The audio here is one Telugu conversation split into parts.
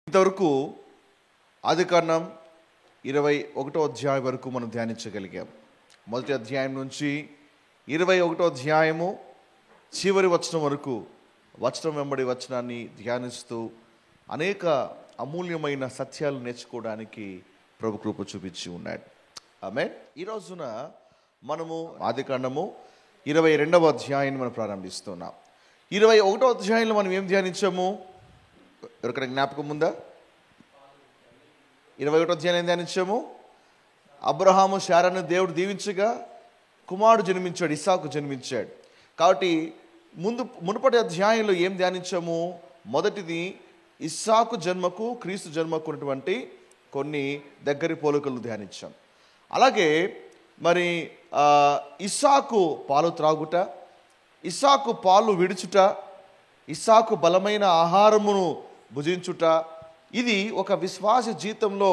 ఇంతవరకు ఆదికాండం 21వ అధ్యాయం వరకు మనం ధ్యానించగలిగాం. మొదటి అధ్యాయం నుంచి 21వ అధ్యాయము చివరి వచనం వరకు వచనం వెంబడి వచనాన్ని ధ్యానిస్తూ అనేక అమూల్యమైన సత్యాలు నేర్చుకోవడానికి ప్రభు కృప చూపించి ఉన్నాడు. ఆమేన్. ఈ రోజున మనము ఆదికాండము 22వ అధ్యాయాన్ని మనం ప్రారంభిస్తున్నాం. 21వ అధ్యాయంలో మనం ఏం ధ్యానించాము? ఎవరికైనా జ్ఞాపకం ఉందా? 21వ అధ్యాయం ఏం ధ్యానించాము? అబ్రహాము శారాను దేవుడు దీవించగా కుమారుడు జన్మించాడు, ఇస్సాకు జన్మించాడు. కాబట్టి మునుపటి అధ్యాయంలో ఏం ధ్యానించాము? మొదటిది ఇస్సాకు జన్మకు క్రీస్తు జన్మకు ఉన్నటువంటి కొన్ని దగ్గరి పోలికలు ధ్యానించాం. అలాగే మరి ఇస్సాకు పాలు త్రాగుట, ఇస్సాకు పాలు విడుచుట, ఇస్సాకు బలమైన ఆహారమును భుజించుట, ఇది ఒక విశ్వాస జీవితంలో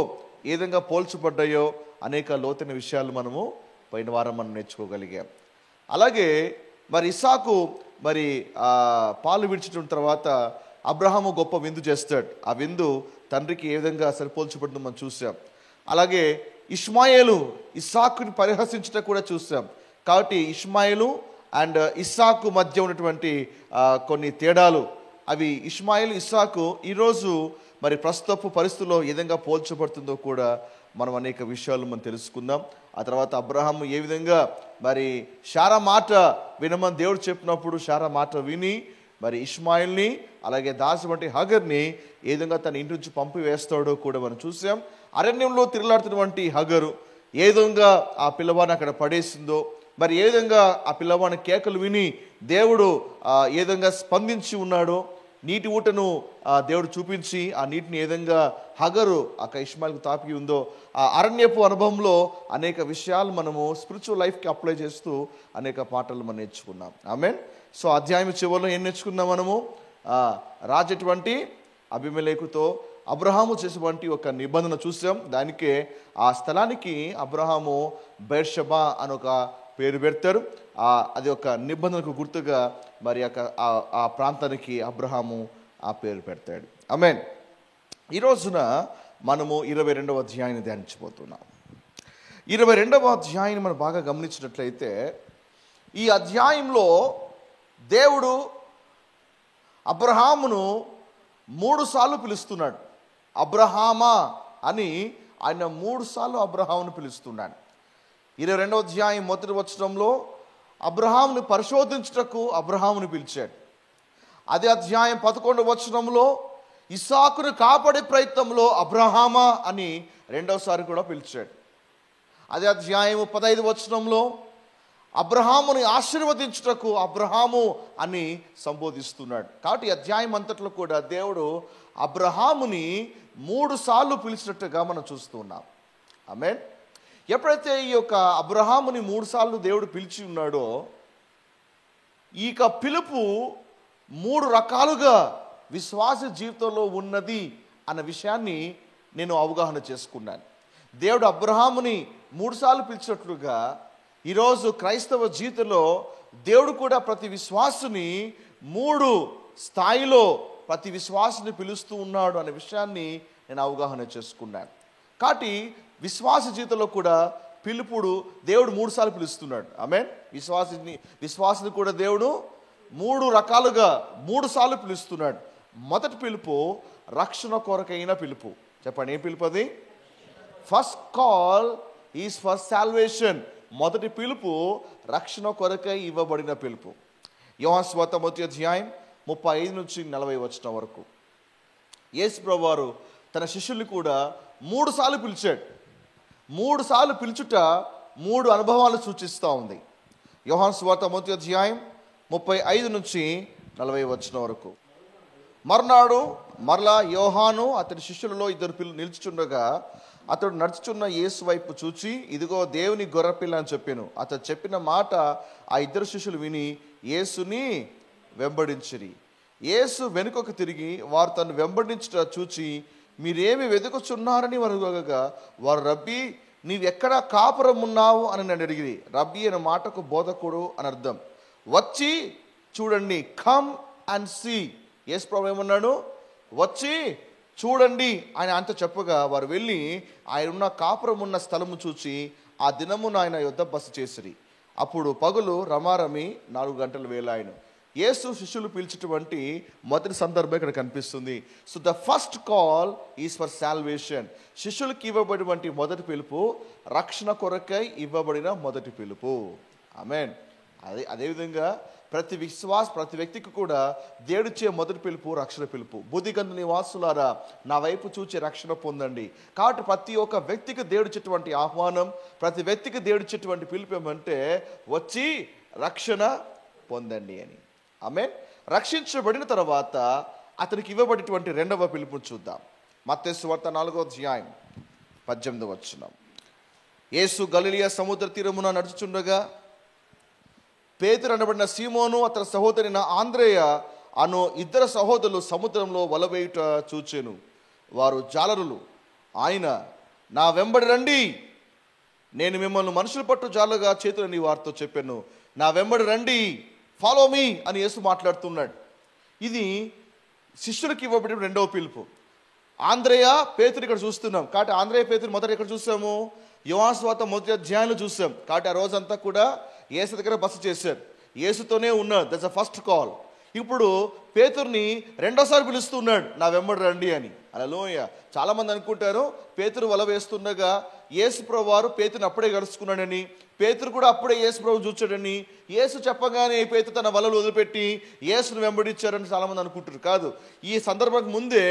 ఏ విధంగా పోల్చబడ్డాయో అనేక లోతైన విషయాలు మనము పోయిన వారం మనం నేర్చుకోగలిగాం. అలాగే మరి ఇస్సాకు మరి పాలు విడిచిన తర్వాత అబ్రహాము గొప్ప విందు చేస్తాడు. ఆ విందు తండ్రికి ఏ విధంగా సరిపోల్చబడిందో మనం చూసాం. అలాగే ఇష్మాయేలు ఇస్సాకుని పరిహసించడం కూడా చూసాం. కాబట్టి ఇష్మాయేలు అండ్ ఇస్సాకు మధ్య ఉన్నటువంటి కొన్ని తేడాలు, అవి ఇష్మాయేలు ఇస్సాకు ఈరోజు మరి ప్రస్తుతపు పరిస్థితుల్లో ఏ విధంగా పోల్చబడుతుందో కూడా మనం అనేక విషయాలు మనం తెలుసుకుందాం. ఆ తర్వాత అబ్రహాము ఏ విధంగా మరి శారా మాట వినమని దేవుడు చెప్పినప్పుడు శారా మాట విని మరి ఇష్మాయిల్ని అలాగే దాసి వంటి హగర్ని ఏ విధంగా తన ఇంటి నుంచి పంపివేస్తాడో కూడా మనం చూసాం. అరణ్యంలో తిరలాడుతున్నటువంటి హగరు ఏ విధంగా ఆ పిల్లవాడిని అక్కడ పడేసిందో, మరి ఏ విధంగా ఆ పిల్లవాడిని కేకలు విని దేవుడు ఏ విధంగా స్పందించి ఉన్నాడో, నీటి ఊటను దేవుడు చూపించి ఆ నీటిని ఏ విధంగా హగరు ఆ ఇష్మాయిల్కు తాపి ఉందో, ఆ అరణ్యపు అనుభవంలో అనేక విషయాలు మనము స్పిరిచువల్ లైఫ్కి అప్లై చేస్తూ అనేక పాటలు మనం నేర్చుకున్నాం. ఆమేన్. సో అధ్యాయం చివరిలో ఏం నేర్చుకున్నాం మనము? రాజటువంటి అబీమెలెకుతో అబ్రహాము చేసేటువంటి ఒక నిబంధన చూసాం. దానికే ఆ స్థలానికి అబ్రహాము బెర్షెబా అని ఒక పేరు పెడతారు. అది ఒక నిబంధనకు గుర్తుగా మరి ఆ ప్రాంతానికి అబ్రహాము ఆ పేరు పెడతాడు. ఆమేన్. ఈ రోజున మనము 22వ అధ్యాయాన్ని ధ్యానించబోతున్నాం. 22వ అధ్యాయాన్ని మనం బాగా గమనించినట్లయితే ఈ అధ్యాయంలో దేవుడు అబ్రహామును 3 సార్లు పిలుస్తున్నాడు. అబ్రహామా అని ఆయన 3 సార్లు అబ్రహామును పిలుస్తున్నాడు. 22వ అధ్యాయం మొదటి వచనంలో అబ్రహాముని పరిశోధించుటకు అబ్రహాముని పిలిచాడు. అదే అధ్యాయం 11వ వచనంలో ఇస్సాకును కాపాడే ప్రయత్నంలో అబ్రహామా అని 2వసారి కూడా పిలిచాడు. అదే అధ్యాయం 15వ వచనంలో అబ్రహాముని ఆశీర్వదించుటకు అబ్రహాము అని సంబోధిస్తున్నాడు. కాబట్టి అధ్యాయం అంతట్లో కూడా దేవుడు అబ్రహాముని 3 సార్లు పిలిచినట్టుగా మనం చూస్తూ ఉన్నాం. ఆమేన్. ఎప్పుడైతే ఈ యొక్క అబ్రహాముని 3 సార్లు దేవుడు పిలిచి ఉన్నాడో, ఈ పిలుపు 3 రకాలుగా విశ్వాస జీవితంలో ఉన్నది అన్న విషయాన్ని నేను అవగాహన చేసుకున్నాను. దేవుడు అబ్రహాముని 3 సార్లు పిలిచినట్లుగా ఈరోజు క్రైస్తవ జీవితంలో దేవుడు కూడా ప్రతి విశ్వాసుని 3 స్థాయిలో ప్రతి విశ్వాసుని పిలుస్తూ ఉన్నాడు అనే విషయాన్ని నేను అవగాహన చేసుకున్నాను. కాబట్టి విశ్వాస జీవితంలో కూడా పిలుపుడు దేవుడు 3 సార్లు పిలుస్తున్నాడు. ఆమేన్. విశ్వాసిని కూడా దేవుడు 3 రకాలుగా 3 సార్లు పిలుస్తున్నాడు. మొదటి పిలుపు రక్షణ కొరకైన పిలుపు. చెప్పండి, ఏం పిలుపు అది? First call is for salvation. మొదటి పిలుపు రక్షణ కొరకై ఇవ్వబడిన పిలుపు. యోహాను సువార్త మొదటి అధ్యాయం 35 నుంచి 40 వచనం వరకు యేసు ప్రభువారు తన శిష్యుల్ని కూడా 3 సార్లు పిలిచాడు. 3 సార్లు పిలుచుట 3 అనుభవాలు సూచిస్తూ ఉంది. యోహాను సువార్త మొదటి అధ్యాయం 35 నుంచి 40 వచనం వరకు. మర్నాడు మరలా యోహాను అతని శిష్యులలో 2 నిలుచుచుండగా అతడు నడుచుచున్న యేసు వైపు చూచి, ఇదిగో దేవుని గొర్రెపిల్ల అని చెప్పాను. అతడు చెప్పిన మాట ఆ 2 శిష్యులు విని యేసుని వెంబడించిరి. యేసు వెనుకకు తిరిగి వారు తను వెంబడించుట చూచి, మీరేమి వెతుకుచున్నారని వారు అడగగా, వారు రబ్బీ నీవెక్కడ కాపురం ఉన్నావు అని నన్ను అడిగిరి. రబ్బీ అనే మాటకు బోధకుడు అని అర్థం. వచ్చి చూడండి, కమ్ అండ్ సీ. యేసు ప్రభువు ఏమన్నాడు? వచ్చి చూడండి ఆయన అంత చెప్పగా వారు వెళ్ళి ఆయన ఉన్న కాపురం ఉన్న స్థలము చూచి ఆ దినమున ఆయన యుద్ధ బస చేసిరి. అప్పుడు పగులు రమారమి 4 గంటల వేళ ఆయన యేసు శిష్యులు పిలిచినటువంటి మొదటి సందర్భం ఇక్కడ కనిపిస్తుంది. So the first call is for salvation. శిష్యులకి ఇవ్వబడినటువంటి మొదటి పిలుపు రక్షణ కొరకై ఇవ్వబడిన మొదటి పిలుపు. ఆమేన్. అదేవిధంగా ప్రతి వ్యక్తికి కూడా దేవుడిచ్చే మొదటి పిలుపు రక్షణ పిలుపు. బుద్ధిగంధ నివాసులారా నా వైపు చూచి రక్షణ పొందండి. కాబట్టి ప్రతి ఒక్క వ్యక్తికి దేవుడిచ్చేటువంటి ఆహ్వానం, ప్రతి వ్యక్తికి దేవుడిచ్చేటువంటి పిలుపు ఏమంటే వచ్చి రక్షణ పొందండి అని. ఆమేన్. రక్షించబడిన తర్వాత అతనికి ఇవ్వబడినటువంటి రెండవ పిలుపును చూద్దాం. మత్తయి సువార్త 4వ అధ్యాయం 18వ వచనం. యేసు గలిలయ సముద్ర తీరమున నడుచుచుండగా పేతురు అనబడిన సీమోను అతని సహోదరైన ఆంద్రేయ అను 2 సహోదరులు సముద్రంలో వలవేయుట చూచెను. వారు జాలరులు. ఆయన నా వెంబడి రండి, నేను మిమ్మల్ని మనుషులు పట్టు జాలుగా చేతులని వారితో చెప్పాను. నా వెంబడి రండి, ఫాలో మీ అని యేసు మాట్లాడుతున్నాడు. ఇది శిష్యులకి ఇవ్వబడిన రెండవ పిలుపు. ఆంద్రేయ పేతురు ఇక్కడ చూస్తున్నాం. కాబట్టి ఆంద్రేయ పేతురు మొదట ఎక్కడ చూసాము? యోహాను సువార్త మొదటి అధ్యాయంలో చూసాం. కాబట్టి ఆ రోజంతా కూడా యేసు దగ్గర బస చేశారు, యేసుతోనే ఉన్నారు. That's the first call. ఇప్పుడు పేతురుని రెండోసారి పిలుస్తున్నాడు, నా వెంబడి రండి అని. హల్లెలూయా. చాలామంది అనుకుంటారు పేతురు వల వేస్తుండగా యేసు ప్రభు వారు పేతురుని అప్పుడే గడుచుకున్నాడని, పేతురు కూడా అప్పుడే యేసు ప్రభు చూచాడని, యేసు చెప్పగానే పేతురు తన వలలు వదిలిపెట్టి యేసును వెంబడించారని చాలామంది అనుకుంటారు. కాదు, ఈ సందర్భానికి ముందే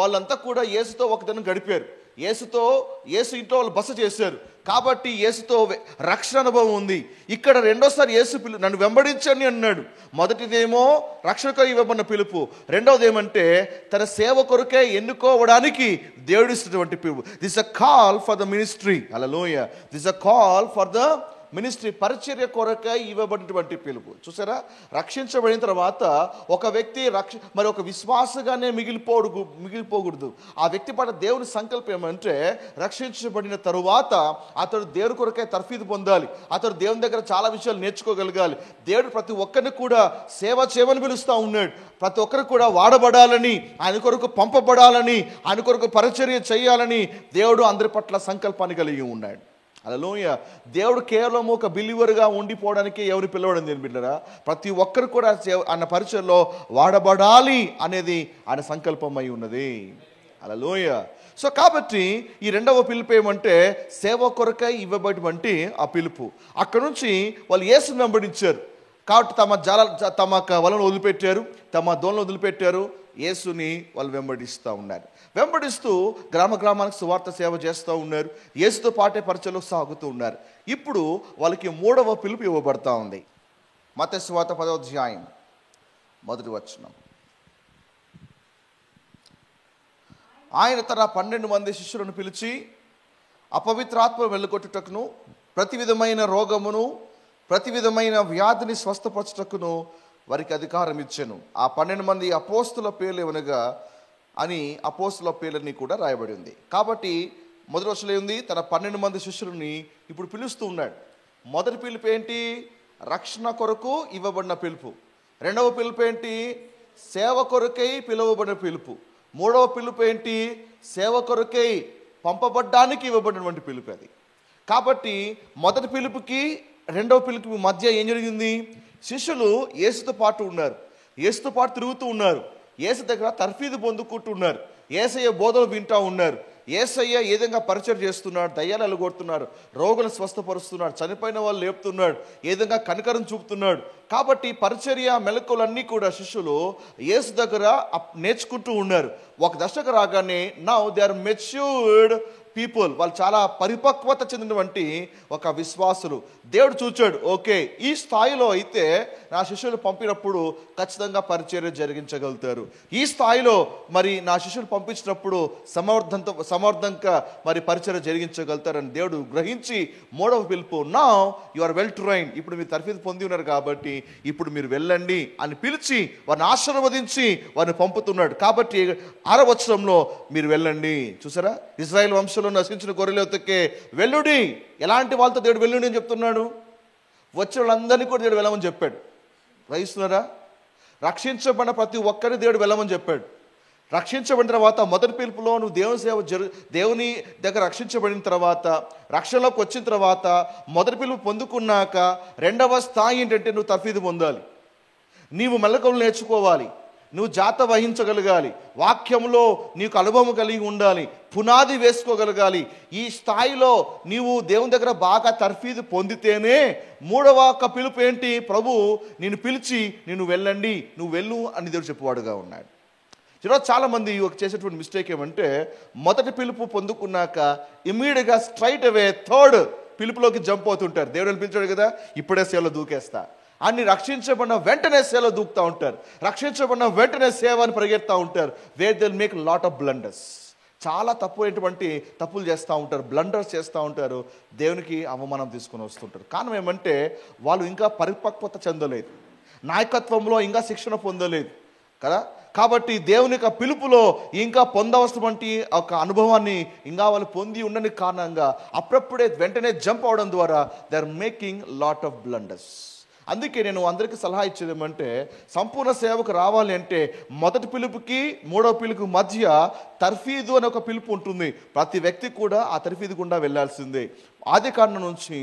వాళ్ళంతా కూడా యేసుతో ఒక దినం గడిపారు. యేసు ఇంట్లో వాళ్ళు బస చేశారు. కాబట్టి యేసుతో రక్షణ అనుభవం ఉంది. ఇక్కడ రెండోసారి యేసు నన్ను వెంబడించండి అన్నాడు. మొదటిదేమో రక్షణకు ఇవ్వబడిన పిలుపు, రెండవది ఏమంటే తన సేవ కొరకే ఎన్నుకోవడానికి దేవుడిస్తున్నటువంటి పిలుపు. This a call for the ministry. Hallelujah. This a call for the ministry, పరిచర్య కొరకై ఇవ్వబడినటువంటి పిలుపు. చూసారా, రక్షించబడిన తర్వాత ఒక వ్యక్తి మరి ఒక విశ్వాసగానే మిగిలిపోకూడదు. ఆ వ్యక్తి పట్ల దేవుని సంకల్పం ఏమంటే రక్షించబడిన తరువాత అతడు దేవుని కొరకై తర్ఫీదు పొందాలి. అతడు దేవుని దగ్గర చాలా విషయాలు నేర్చుకోగలగాలి. దేవుడు ప్రతి ఒక్కరిని కూడా సేవ చేయమని పిలుస్తూ ఉన్నాడు. ప్రతి ఒక్కరు కూడా వాడబడాలని, ఆయన కొరకు పంపబడాలని, ఆయన కొరకు పరిచర్య చేయాలని దేవుడు అందరి పట్ల సంకల్పాన్ని కలిగి ఉన్నాడు. హల్లెలూయా. దేవుడు కేవలం ఒక బిలీవర్గా ఉండిపోవడానికి ఎవరు పిలవడం దేని బిడ్డరా? ప్రతి ఒక్కరు కూడా ఆయన పరిచయంలో వాడబడాలి అనేది ఆయన సంకల్పం అయి ఉన్నది. హల్లెలూయా. సో కాబట్టి ఈ రెండవ పిలుపు ఏమంటే సేవ కొరకై ఇవ్వబడినటువంటి ఆ పిలుపు. అక్కడ నుంచి వాళ్ళు యేసుని వెంబడించారు. కాబట్టి తమ వలను వదిలిపెట్టారు, తమ దోణను వదిలిపెట్టారు, యేసుని వాళ్ళు వెంబడిస్తూ ఉన్నారు. వెంబడిస్తూ గ్రామానికి సువార్త సేవ చేస్తూ ఉన్నారు. యేసుతో పాటే పరిచయలో సాగుతూ ఉన్నారు. ఇప్పుడు వాళ్ళకి మూడవ పిలుపు ఇవ్వబడతా ఉంది. మత్తయి సువార్త 10వ అధ్యాయం 1వ వచనం. ఆయన తన 12 మంది శిష్యులను పిలిచి అపవిత్రాత్మ వెళ్ళగొట్టుటకును, ప్రతి విధమైన రోగమును, ప్రతి విధమైన వ్యాధిని స్వస్థపరచుటకును వారికి అధికారం ఇచ్చెను. ఆ 12 మంది అపోస్తుల పేర్లు ఏమనగా అని అపోస్తుల పేర్లని కూడా రాయబడి ఉంది. కాబట్టి మొదటి వచనంలో ఉంది తన 12 మంది శిష్యులని ఇప్పుడు పిలుస్తూ ఉన్నాడు. మొదటి పిలుపు ఏంటి? రక్షణ కొరకు ఇవ్వబడిన పిలుపు. రెండవ పిలుపు ఏంటి? సేవ కొరకై పిలువబడిన పిలుపు. మూడవ పిలుపు ఏంటి? సేవ కొరకై పంపబడ్డానికి ఇవ్వబడినటువంటి పిలుపు అది. కాబట్టి మొదటి పిలుపుకి రెండవ పిలుపు మధ్య ఏం జరిగింది? శిష్యులు యేసుతో పాటు ఉన్నారు, యేసుతో పాటు తిరుగుతూ ఉన్నారు, యేసు దగ్గర తర్ఫీదు పొందుకుంటూ ఉన్నారు, యేసయ్య బోధనలు వింటూ ఉన్నారు, యేసయ్య ఏ విధంగా పరిచయం చేస్తున్నాడు, దయ్యాలు ఎలగొడుతున్నాడు, రోగులను స్వస్థపరుస్తున్నాడు, చనిపోయిన వాళ్ళు లేపుతున్నాడు, ఏ విధంగా కనికరం చూపుతున్నాడు. కాబట్టి పరిచర్య మెలకువలన్నీ కూడా శిష్యులు యేసు దగ్గర నేర్చుకుంటూ ఉన్నారు. ఒక దశకు రాగానే now they are matured people, వాళ్ళు చాలా పరిపక్వత చెందినటువంటి ఒక విశ్వాసులు. దేవుడు చూచాడు, ఓకే ఈ స్థాయిలో అయితే నా శిష్యులు పంపినప్పుడు ఖచ్చితంగా జరిగించగలుగుతారు, ఈ స్థాయిలో మరి నా శిష్యులు పంపించినప్పుడు సమర్థంగా మరి పరిచర్య జరిగించగలుగుతారని దేవుడు గ్రహించి మూడవ పిలుపు now you are well trained, ఇప్పుడు మీరు తర్ఫీదు పొంది ఉన్నారు కాబట్టి ఇప్పుడు మీరు వెళ్ళండి అని పిలిచి వారిని ఆశీర్వదించి వారిని పంపుతున్నాడు. కాబట్టి 6వ వచనంలో మీరు వెళ్ళండి. చూసారా, ఇశ్రాయేలు వంశంలో నశించిన గొర్రెలకే వెళ్ళుడి. ఎలాంటి వాళ్ళతో దేవుడు వెళ్ళుడి అని చెప్తున్నాడు? వచ్చిన వాళ్ళందరినీ కూడా దేవుడు వెళ్ళమని చెప్పాడు. గ్రహిస్తున్నారా? రక్షించబడిన ప్రతి ఒక్కరిని దేవుడు వెళ్ళమని చెప్పాడు. రక్షించబడిన తర్వాత మొదటి పిలుపులో నువ్వు దేవుని దగ్గర రక్షించబడిన తర్వాత, రక్షణలోకి వచ్చిన తర్వాత, మొదటి పిలుపు పొందుకున్నాక రెండవ స్థాయి ఏంటంటే నువ్వు తర్ఫీదు పొందాలి. నీవు మెలకువలు నేర్చుకోవాలి, నువ్వు జాత వహించగలగాలి, వాక్యంలో నీకు అనుభవం కలిగి ఉండాలి, పునాది వేసుకోగలగాలి. ఈ స్థాయిలో నీవు దేవుని దగ్గర బాగా తర్ఫీదు పొందితేనే మూడవ పిలుపు ఏంటి, ప్రభు నిన్ను పిలిచి నిన్ను వెళ్ళండి, నువ్వు వెళ్ళు అని దేవుడు చెప్పువాడుగా ఉన్నాడు. ఈరోజు చాలామంది చేసేటువంటి మిస్టేక్ ఏమంటే, మొదటి పిలుపు పొందుకున్నాక ఇమ్మీడియట్గా స్ట్రైట్ అవే థర్డ్ పిలుపులోకి జంప్ అవుతుంటారు. దేవుడు పిలిచాడు కదా, ఇప్పుడే సేవలో దూకేస్తా అని రక్షించబడిన వెంటనే సేవలో దూకుతూ ఉంటారు. రక్షించబడిన వెంటనే సేవ అని పరిగెత్తుతూ ఉంటారు. Where they make lot of blunders. చాలా తప్పులు చేస్తూ ఉంటారు, బ్లండర్స్ చేస్తూ ఉంటారు, దేవునికి అవమానం తీసుకొని వస్తుంటారు. కారణం ఏమంటే వాళ్ళు ఇంకా పరిపక్వత చెందలేదు, నాయకత్వంలో ఇంకా శిక్షణ పొందలేదు కదా. కాబట్టి దేవుని యొక్క పిలుపులో ఇంకా పొందవలసినటువంటి ఒక అనుభవాన్ని ఇంకా వాళ్ళు పొంది ఉండని కారణంగా అప్పుడప్పుడే వెంటనే జంప్ అవడం ద్వారా they are making lot of blunders. అందుకే నేను అందరికీ సలహా ఇచ్చేది ఏమంటే, సంపూర్ణ సేవకు రావాలి అంటే మొదటి పిలుపుకి మూడవ పిలుపు మధ్య తర్ఫీదు అనే ఒక పిలుపు ఉంటుంది. ప్రతి వ్యక్తి కూడా ఆ తర్ఫీదు గుండా వెళ్ళాల్సిందే. ఆది కాండం నుంచి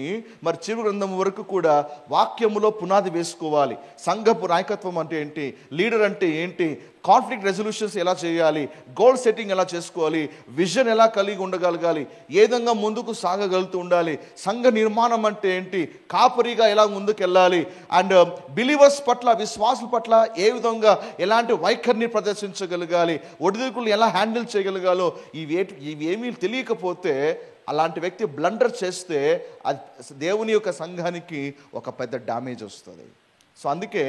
మరి చివరి గ్రంథం వరకు కూడా వాక్యములో పునాది వేసుకోవాలి. సంఘపు నాయకత్వం అంటే ఏంటి, లీడర్ అంటే ఏంటి, కాన్ఫ్లిక్ట్ రెజల్యూషన్స్ ఎలా చేయాలి, గోల్ సెట్టింగ్ ఎలా చేసుకోవాలి, విజన్ ఎలా కలిగి ఉండగలగాలి, ఏ విధంగా ముందుకు సాగగలుగుతూ ఉండాలి, సంఘ నిర్మాణం అంటే ఏంటి, కాపరిగా ఎలా ముందుకు వెళ్ళాలి, అండ్ బిలీవర్స్ పట్ల, విశ్వాసుల పట్ల ఏ విధంగా ఎలాంటి వైఖరిని ప్రదర్శించగలగాలి, ఒడిదుడుకులు ఎలా హ్యాండిల్ చేయగలగాలో ఇవేమీ తెలియకపోతే అలాంటి వ్యక్తి బ్లండర్ చేస్తే అది దేవుని యొక్క సంఘానికి ఒక పెద్ద డ్యామేజ్ వస్తుంది. సో అందుకే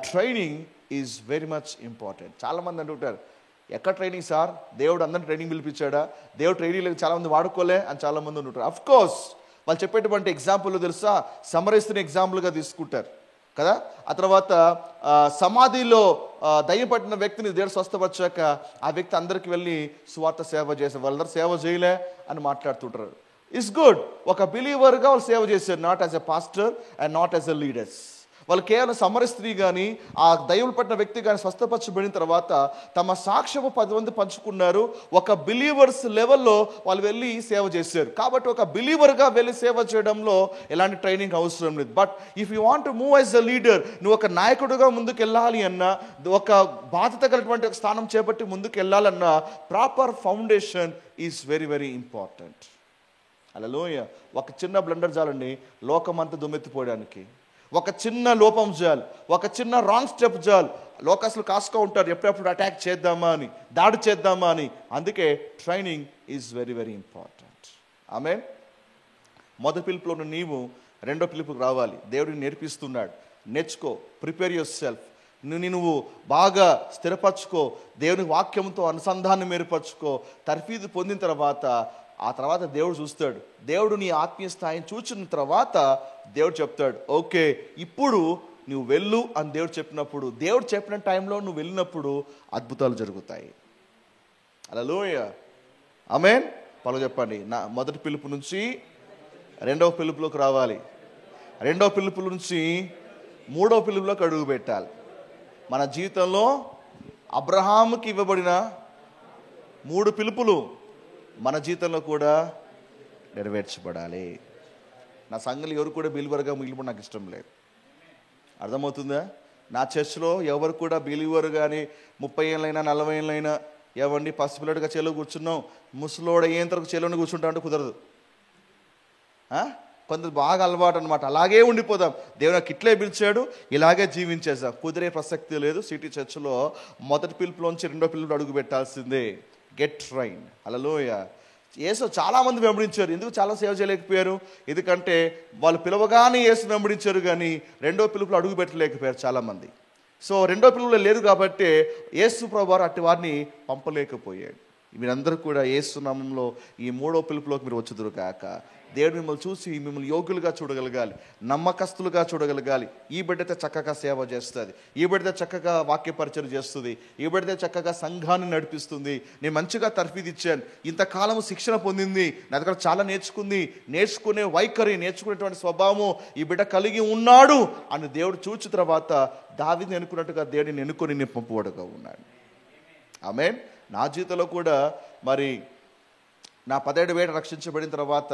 training is very much important. చాలామంది అంటుంటారు, ఎక్కడ ట్రైనింగ్ సార్, దేవుడు అందరిని ట్రైనింగ్ పిలిపించాడా, దేవుడు ట్రైనింగ్ చాలామంది వాడుకోలే అని చాలామంది అంటుంటారు. అఫ్ కోర్స్ వాళ్ళు చెప్పేటువంటి ఎగ్జాంపుల్ తెలుసా, సమరస్తుని ఎగ్జాంపుల్గా తీసుకుంటారు కదా. ఆ తర్వాత సమాధిలో దయ్యం పట్టిన వ్యక్తిని దేవుడు స్వస్థపరిచాక ఆ వ్యక్తి అందరికి వెళ్ళి సువార్త సేవ చేశారు. వాళ్ళందరూ సేవ చేయలే అని మాట్లాడుతుంటారు. ఇట్స్ గుడ్, ఒక బిలీవర్గా వాళ్ళు సేవ చేశారు, not as a pastor and not as a leaders. వాళ్ళు కేవలం సమరస్త్రీ కానీ ఆ దైవం పట్టిన వ్యక్తి కానీ స్వస్థపరచబడిన తర్వాత తమ సాక్ష్యము 10 మంది పంచుకున్నారు. ఒక బిలీవర్స్ లెవెల్లో వాళ్ళు వెళ్ళి సేవ చేశారు. కాబట్టి ఒక బిలీవర్గా వెళ్ళి సేవ చేయడంలో ఎలాంటి ట్రైనింగ్ అవసరం లేదు. But if you want to move as a leader, నువ్వు ఒక నాయకుడిగా ముందుకు వెళ్ళాలి అన్నా, ఒక బాధ్యత కలిగినటువంటి ఒక స్థానం చేపట్టి ముందుకు వెళ్ళాలన్నా proper foundation is very very important. Hallelujah. ఒక చిన్న బ్లండర్ చాలండి లోకమంతా దుమ్మెత్తిపోయడానికి. ఒక చిన్న లోపం చాలు, ఒక చిన్న రాంగ్ స్టెప్ చాలు, లోకస్లు కాసుకో ఉంటారు ఎప్పుడెప్పుడు అటాక్ చేద్దామా అని, దాడి చేద్దామా అని. అందుకే training is very very important. Amen. మొదటి పిలుపులో నీవు రెండో పిలుపుకి రావాలి. దేవుడిని నేర్పిస్తున్నాడు, నేర్చుకో, ప్రిపేర్ యువర్ సెల్ఫ్. నువ్వు బాగా స్థిరపరచుకో, దేవుని వాక్యంతో అనుసంధానం ఏర్పరచుకో. తర్ఫీదు పొందిన తర్వాత ఆ తర్వాత దేవుడు చూస్తాడు. దేవుడు నీ ఆత్మీయ స్థాయిని చూచిన తర్వాత దేవుడు చెప్తాడు, ఓకే ఇప్పుడు నువ్వు వెళ్ళు అని దేవుడు చెప్పినప్పుడు, దేవుడు చెప్పిన టైంలో నువ్వు వెళ్ళినప్పుడు అద్భుతాలు జరుగుతాయి. హల్లెలూయా. ఆమేన్. పలుకు చెప్పండి, నా మొదటి పిలుపు నుంచి రెండవ పిలుపులోకి రావాలి, రెండవ పిలుపు నుంచి మూడవ పిలుపులోకి అడుగు పెట్టాలి. మన జీవితంలో అబ్రహాముకి ఇవ్వబడిన 3 పిలుపులు మన జీవితంలో కూడా నెరవేర్చబడాలి. నా సంఘంలో ఎవరు కూడా బిలీవర్గా మిగిలిపోవడం నాకు ఇష్టం లేదు. అర్థమవుతుందా? నా చర్చ్లో ఎవరు కూడా బిలీవర్ కానీ 30 ఏళ్ళైనా 40 ఏళ్ళైనా ఏవండి పసిపిల్లడిగా చెలో కూర్చున్నాం, ముసలోడు అయ్యేంత వరకు చెలోని కూర్చుంటా అంటే కుదరదు. కొంత బాగా అలవాటు అనమాట, అలాగే ఉండిపోదాం. దేవుడు నాకు ఇట్లే పిలిచాడు, ఇలాగే జీవించేద్దాం. కుదిరే ప్రసక్తి లేదు. సిటీ చర్చ్లో మొదటి పిలుపులోంచి రెండో పిలుపు అడుగు పెట్టాల్సిందే. Get train. హల్లెలూయా. యేసు చాలామంది వెంబడించారు. ఎందుకు చాలా సేవ చేయలేకపోయారు? ఎందుకంటే వాళ్ళు పిలవగానే యేసు వెంబడించారు కానీ రెండో పిలుపులో అడుగు పెట్టలేకపోయారు చాలామంది. సో రెండో పిలుపులో లేదు కాబట్టి యేసు ప్రభువారు అట్టి వారిని పంపలేకపోయాడు. మీరందరూ కూడా యేసు నామములో ఈ మూడో పిలుపులోకి మీరు వచ్చుదురు కాక. దేవుడు మిమ్మల్ని చూసి మిమ్మల్ని యోగ్యులుగా చూడగలగాలి, నమ్మకస్తులుగా చూడగలగాలి. ఈ బిడ్డతో చక్కగా సేవ చేస్తుంది, ఈ బిడ్డతో చక్కగా వాక్య పరిచయం చేస్తుంది, ఈ బిడ్డతో చక్కగా సంఘాన్ని నడిపిస్తుంది, నేను మంచిగా తర్ఫీదు ఇచ్చాను, ఇంతకాలం శిక్షణ పొందింది, నా దగ్గర చాలా నేర్చుకుంది, నేర్చుకునే వైఖరి, నేర్చుకునేటువంటి స్వభావం ఈ బిడ్డ కలిగి ఉన్నాడు అని దేవుడు చూచిన తర్వాత దావీదుని ఎన్నుకున్నట్టుగా దేవుడిని ఎన్నుకొని నేను పంపువాడుగా ఉన్నాడు. ఆమేన్. నా జీవితంలో కూడా మరి నా 17 ఏట రక్షించబడిన తర్వాత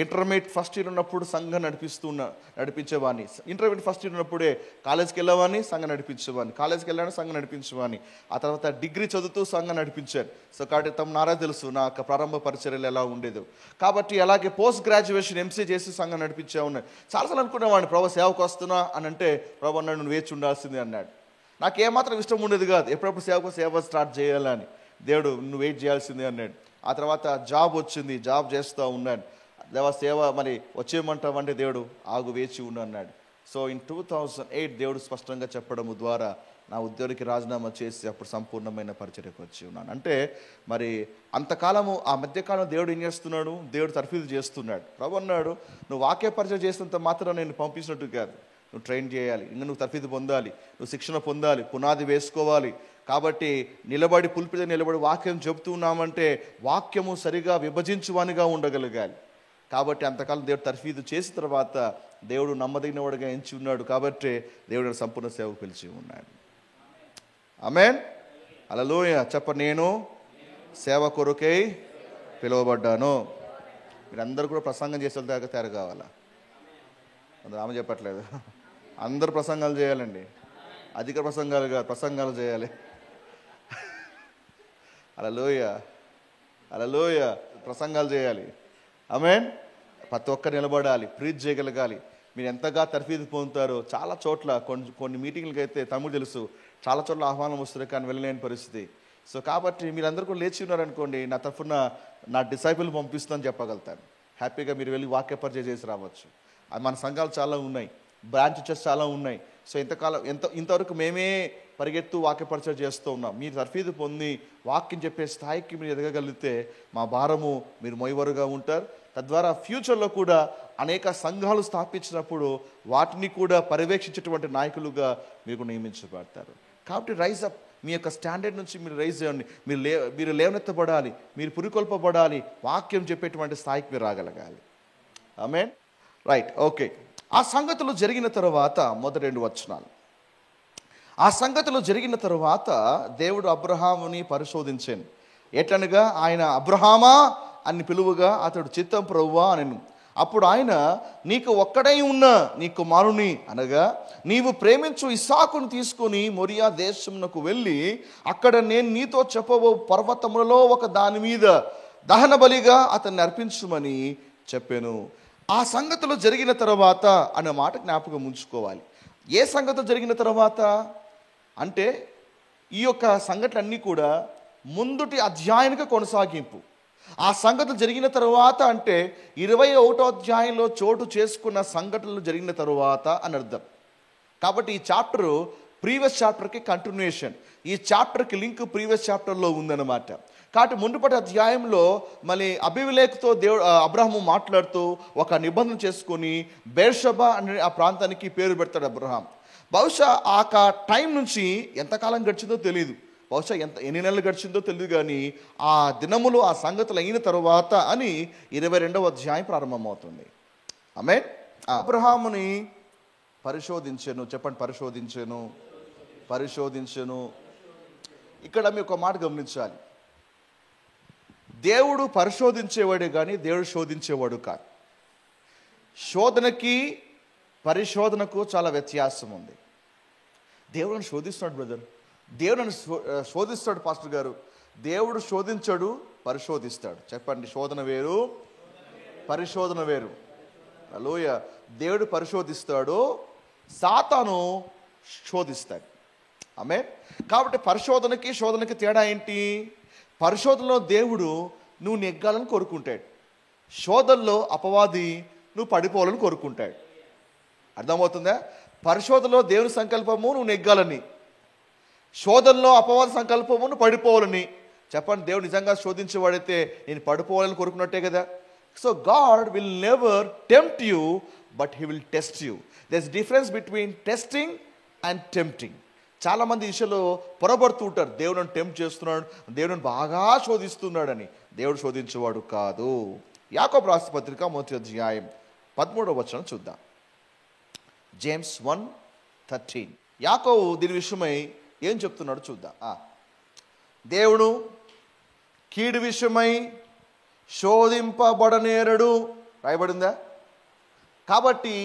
ఇంటర్మీడియట్ ఫస్ట్ ఇయర్ ఉన్నప్పుడు సంఘం నడిపించేవాడిని. ఇంటర్మీడియట్ ఫస్ట్ ఇయర్ ఉన్నప్పుడే కాలేజ్కి వెళ్ళేవాడిని, సంఘం నడిపించేవాడిని. కాలేజ్కి వెళ్ళాను, సంఘం నడిపించేవాడిని. ఆ తర్వాత డిగ్రీ చదువుతూ సంఘం నడిపించాను. సో కాబట్టి నారా తెలుసు నా యొక్క ప్రారంభ పరిచర్యలు ఎలా ఉండేదో. కాబట్టి అలాగే పోస్ట్ గ్రాడ్యుయేషన్ ఎంసీఏ చేసి సంఘం నడిపించే ఉన్నాయి. చాలాసార్లు అనుకునేవాడిని, ప్రభు సేవకు వస్తున్నా అని అంటే ప్రభు అన్నాడు నువ్వు వేచి ఉండాల్సిందే అన్నాడు. నాకు ఏమాత్రం ఇష్టం ఉండేది కాదు, ఎప్పుడప్పుడు సేవ స్టార్ట్ చేయాలని. దేవుడు నువ్వు వెయిట్ చేయాల్సిందే అన్నాడు. ఆ తర్వాత జాబ్ వచ్చింది, జాబ్ చేస్తూ ఉన్నాను. సేవ మరి వచ్చేయమంటావంటే దేవుడు ఆగు వేచి ఉండు అన్నాడు. సో ఇన్ 2008 దేవుడు స్పష్టంగా చెప్పడం ద్వారా నా ఉద్యోగికి రాజీనామా చేసి అప్పుడు సంపూర్ణమైన పరిచర్యకు వచ్చి ఉన్నాను. అంటే మరి అంతకాలము ఆ మధ్యకాలం దేవుడు ఏం చేస్తున్నాడు, దేవుడు తర్ఫీదు చేస్తున్నాడు. ప్రభు అన్నాడు నువ్వు వాక్య పరిచయం చేసినంత మాత్రం నేను పంపించినట్టు కాదు, నువ్వు ట్రైన్ చేయాలి, ఇంకా నువ్వు తర్ఫీదు పొందాలి, నువ్వు శిక్షణ పొందాలి, పునాది వేసుకోవాలి. కాబట్టి నిలబడి పులిపిద నిలబడి వాక్యం చెబుతున్నామంటే వాక్యము సరిగా విభజించువానిగా ఉండగలగాలి. కాబట్టి అంతకాలం దేవుడు తర్ఫీదు చేసిన తర్వాత దేవుడు నమ్మదగినవాడుగా ఎంచి ఉన్నాడు. కాబట్టి దేవుడు సంపూర్ణ సేవకు పిలిచి ఉన్నాడు. ఆమేన్. హల్లెలూయా. చెప్ప నేను సేవ కొరకై పిలువబడ్డాను. మీరందరూ కూడా ప్రసంగం చేసే దాకా తయారు కావాలా? అందరూ ఆమె చెప్పట్లేదు. అందరూ ప్రసంగాలు చేయాలండి, అధిక ప్రసంగాలు కాదు, ప్రసంగాలు చేయాలి. హల్లెలూయా, హల్లెలూయా. ప్రసంగాలు చేయాలి. ఆమేన్. ప్రతి ఒక్కరు నిలబడాలి, ప్రీచ్ చేయగలగాలి. మీరు ఎంతగా తర్ఫీదు పొందుతారో చాలా చోట్ల కొన్ని మీటింగ్లకి అయితే తమ్ముడు తెలుసు, చాలా చోట్ల ఆహ్వానం వస్తుంది కానీ వెళ్ళలేని పరిస్థితి. సో కాబట్టి మీరందరూ కూడా లేచి ఉన్నారనుకోండి, నా తరఫున నా డిసైపుల్ పంపిస్తుందని చెప్పగలుగుతాను. హ్యాపీగా మీరు వెళ్ళి వాక్య పరిచయం చేసి రావచ్చు. మన సంఘాలు చాలా ఉన్నాయి, బ్రాంచ్ చర్చ్ చాలా ఉన్నాయి. సో ఇంతవరకు మేమే పరిగెత్తు వాక్య పరిచయం చేస్తూ ఉన్నాం. మీరు తర్ఫీదు పొంది వాక్యం చెప్పే స్థాయికి మీరు ఎదగగలిగితే మా భారము మీరు మొయ్యవరుగా ఉంటారు. తద్వారా ఫ్యూచర్లో కూడా అనేక సంఘాలు స్థాపించినప్పుడు వాటిని కూడా పర్యవేక్షించేటువంటి నాయకులుగా మీకు నియమించబడతారు. కాబట్టి రైజ్ అప్, మీ యొక్క స్టాండర్డ్ నుంచి మీరు రైజ్ చేయండి. మీరు లేవనెత్తబడాలి, మీరు పురికొల్పబడాలి, వాక్యం చెప్పేటువంటి స్థాయికి మీరు రాగలగాలి. ఆమేన్. Right, okay. ఆ సంగతులు జరిగిన తరువాత మొదటి 2 వచనాలు. ఆ సంగతులు జరిగిన తరువాత దేవుడు అబ్రహాముని పరిశోధించాను. ఎట్లనగా ఆయన అబ్రహామా అని పిలువగా అతడు చిత్తం ప్రభువా అనెను. అప్పుడు ఆయన నీకు ఒక్కడై ఉన్న నీ కుమారుని అనగా నీవు ప్రేమించు ఇస్సాకును తీసుకొని మొరియా దేశమునకు వెళ్ళి అక్కడ నేను నీతో చెప్పబో పర్వతములలో ఒక దాని మీద దహన బలిగా అతన్ని అర్పించుమని చెప్పాను. ఆ సంగతులు జరిగిన తర్వాత అనే మాట జ్ఞాపకం ఉంచుకోవాలి. ఏ సంగతులు జరిగిన తర్వాత అంటే ఈ యొక్క సంఘటనలన్నీ కూడా ముందుటి అధ్యాయానికి కొనసాగింపు. ఆ సంగతులు జరిగిన తరువాత అంటే 21వ అధ్యాయంలో చోటు చేసుకున్న సంఘటనలు జరిగిన తరువాత అని అర్థం. కాబట్టి ఈ చాప్టరు ప్రీవియస్ చాప్టర్కి కంటిన్యూషన్, ఈ చాప్టర్కి లింక్ ప్రీవియస్ చాప్టర్లో ఉందన్నమాట. కాబట్టి మునుపటి అధ్యాయంలో మళ్ళీ అబీమెలెకుతో అబ్రహాము మాట్లాడుతూ ఒక నిబంధన చేసుకొని బెర్షెబా అనే ఆ ప్రాంతానికి పేరు పెడతాడు అబ్రహాం. బహుశా ఆ టైం నుంచి ఎంతకాలం గడిచిందో తెలియదు, బహుశా ఎన్ని నెలలు గడిచిందో తెలియదు, కానీ ఆ దినములు ఆ సంగతులు అయిన తరువాత అని 22వ అధ్యాయం ప్రారంభమవుతుంది. ఆమేన్. అబ్రహాముని పరిశోధించెను. చెప్పండి, పరిశోధించెను. ఇక్కడ మీకు ఒక మాట గమనించాలి. దేవుడు పరిశోధించేవాడే కానీ దేవుడు శోధించేవాడు కాదు. శోధనకి పరిశోధనకు చాలా వ్యత్యాసం ఉంది. దేవుడు నన్ను శోధిస్తాడు బ్రదర్, దేవుడు నన్ను శోధిస్తాడు పాస్టర్ గారు. దేవుడు శోధించడు, పరిశోధిస్తాడు. చెప్పండి, శోధన వేరు, పరిశోధన వేరు. హల్లెలూయా. దేవుడు పరిశోధిస్తాడు, సాతాను శోధిస్తాడు. ఆమేన్. కాబట్టి పరిశోధనకి శోధనకి తేడా ఏంటి? పరిశోధనలో దేవుడు నువ్వు నెగ్గాలని కోరుకుంటాడు, శోధనలో అపవాది నువ్వు పడిపోవాలని కోరుకుంటాడు. అర్థమవుతుందా? పరిశోధనలో దేవుని సంకల్పము నువ్వు నెగ్గాలని, శోధనలో అపవాద సంకల్పము నువ్వు పడిపోవాలని. చెప్పండి, దేవుడు నిజంగా శోధించేవాడైతే నేను పడిపోవాలని కోరుకున్నట్టే కదా. So God will never tempt you, but he will test you. There is difference between testing and tempting. చాలామంది విషయంలో పొరబడుతూ ఉంటారు, దేవుడు నన్ను టెంప్ట్ చేస్తున్నాడు, దేవుడు బాగా శోధిస్తున్నాడని. దేవుడు శోధించేవాడు కాదు. యాకోబు రాసిన పత్రిక 1వ అధ్యాయం 13వ వచనం చూద్దాం. జేమ్స్ 1:13. యాకోబు దీని విషయమై ఏం చెప్తున్నాడు చూద్దాం. దేవుడు కీడు విషయమై శోధింపబడనేరడు రాయబడిందా? కాబట్టి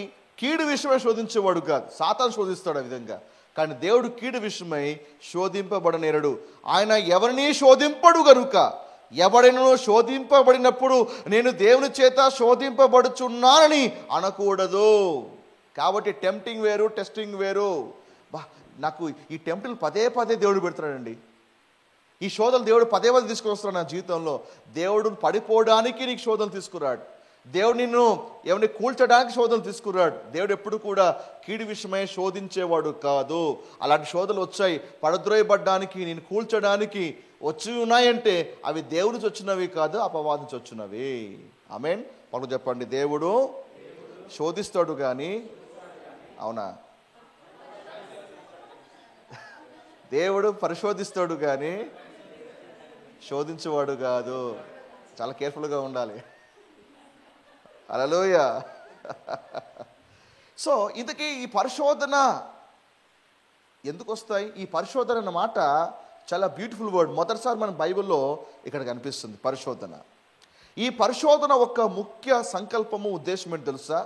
కీడు విషయమై శోధించేవాడు కాదు, సాతాను శోధిస్తాడు ఆ విధంగా. కానీ దేవుడు కీడు విషయమై శోధింపబడనేరడు. ఆయన ఎవరిని శోధింపడు గనుక, ఎవడైనా శోధింపబడినప్పుడు నేను దేవుని చేత శోధింపబడుచున్నానని అనకూడదు. కాబట్టి టెంప్టింగ్ వేరు, టెస్టింగ్ వేరు. నాకు ఈ టెంప్టింగ్ పదే పదే దేవుడు పెడతాడండి. ఈ శోధనలు దేవుడు పదే పదే తీసుకుని వస్తున్నాడు నా జీవితంలో. దేవుడు పడిపోవడానికి నీకు శోధనలు తీసుకురాడు. దేవుడు నిన్ను ఎవరిని కూల్చడానికి శోధనలు తీసుకురాడు. దేవుడు ఎప్పుడు కూడా కీడు విషయమై శోధించేవాడు కాదు. అలాంటి శోధనలు వచ్చాయి పడద్రోయబడ్డానికి, నేను కూల్చడానికి వచ్చి ఉన్నాయంటే అవి దేవుడి నుంచి వచ్చినవి కాదు, అపవాది నుంచి వచ్చినవి. ఆమేన్. పలుకు చెప్పండి. దేవుడు శోధిస్తాడు కానీ, అవునా? దేవుడు పరిశోధిస్తాడు కానీ శోధించేవాడు కాదు. చాలా కేర్ఫుల్గా ఉండాలి. హల్లెలూయా. సో ఇంతకీ ఈ పరిశోధన ఎందుకు వస్తాయి? ఈ పరిశోధన అన్న మాట చాలా బ్యూటిఫుల్ వర్డ్. మొదటిసారి మన బైబిల్లో ఇక్కడ కనిపిస్తుంది పరిశోధన. ఈ పరిశోధన ఒక ముఖ్య సంకల్పము, ఉద్దేశం ఏంటి తెలుసా?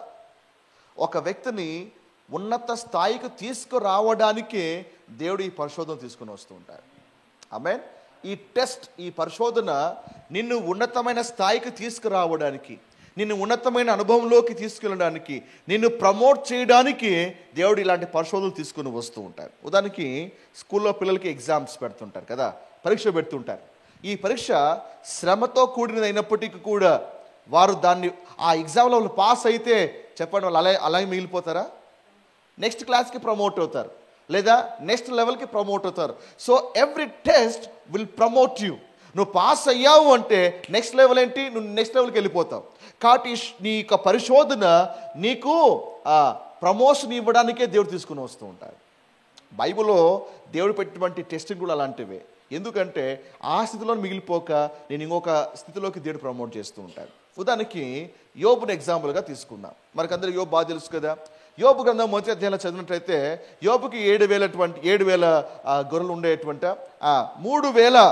ఒక వ్యక్తిని ఉన్నత స్థాయికి తీసుకురావడానికే దేవుడు ఈ పరిశోధన తీసుకుని వస్తూ ఉంటాడు. ఆమేన్. ఈ టెస్ట్, ఈ పరిశోధన నిన్ను ఉన్నతమైన స్థాయికి తీసుకురావడానికి, నిన్ను ఉన్నతమైన అనుభవంలోకి తీసుకెళ్ళడానికి, నిన్ను ప్రమోట్ చేయడానికి దేవుడు ఇలాంటి పరిశోధనలు తీసుకుని వస్తూ ఉంటారు. ఉదాహరణకి స్కూల్లో పిల్లలకి ఎగ్జామ్స్ పెడుతుంటారు కదా, పరీక్ష పెడుతుంటారు. ఈ పరీక్ష శ్రమతో కూడినది అయినప్పటికీ కూడా వారు దాన్ని ఆ ఎగ్జామ్లో వాళ్ళు పాస్ అయితే చెప్పండి, వాళ్ళు అలాగే మిగిలిపోతారా? నెక్స్ట్ క్లాస్కి ప్రమోట్ అవుతారు, లేదా నెక్స్ట్ లెవెల్కి ప్రమోట్ అవుతారు. So every test will promote you. నువ్వు పాస్ అయ్యావు అంటే నెక్స్ట్ లెవెల్ ఏంటి? నువ్వు నెక్స్ట్ లెవెల్కి వెళ్ళిపోతావు. కాబట్టి నీ యొక్క పరిశోధన నీకు ప్రమోషన్ ఇవ్వడానికే దేవుడు తీసుకుని వస్తూ ఉంటాడు. బైబిల్లో దేవుడు పెట్టినటువంటి టెస్టింగ్ కూడా అలాంటివే. ఎందుకంటే ఆ స్థితిలో మిగిలిపోక నేను ఇంకొక స్థితిలోకి దేవుడు ప్రమోట్ చేస్తూ ఉంటాడు. ఉదాహరణకి యోబుని ఎగ్జాంపుల్గా తీసుకుందాం. మనకందరికీ యోబు బాగా తెలుసు కదా. యోబు గ్రంథం మొదటి అధ్యాయంలో చదివినట్లయితే యోబుకి 7,000 గొర్రెలు ఉండేటువంటి, 3,000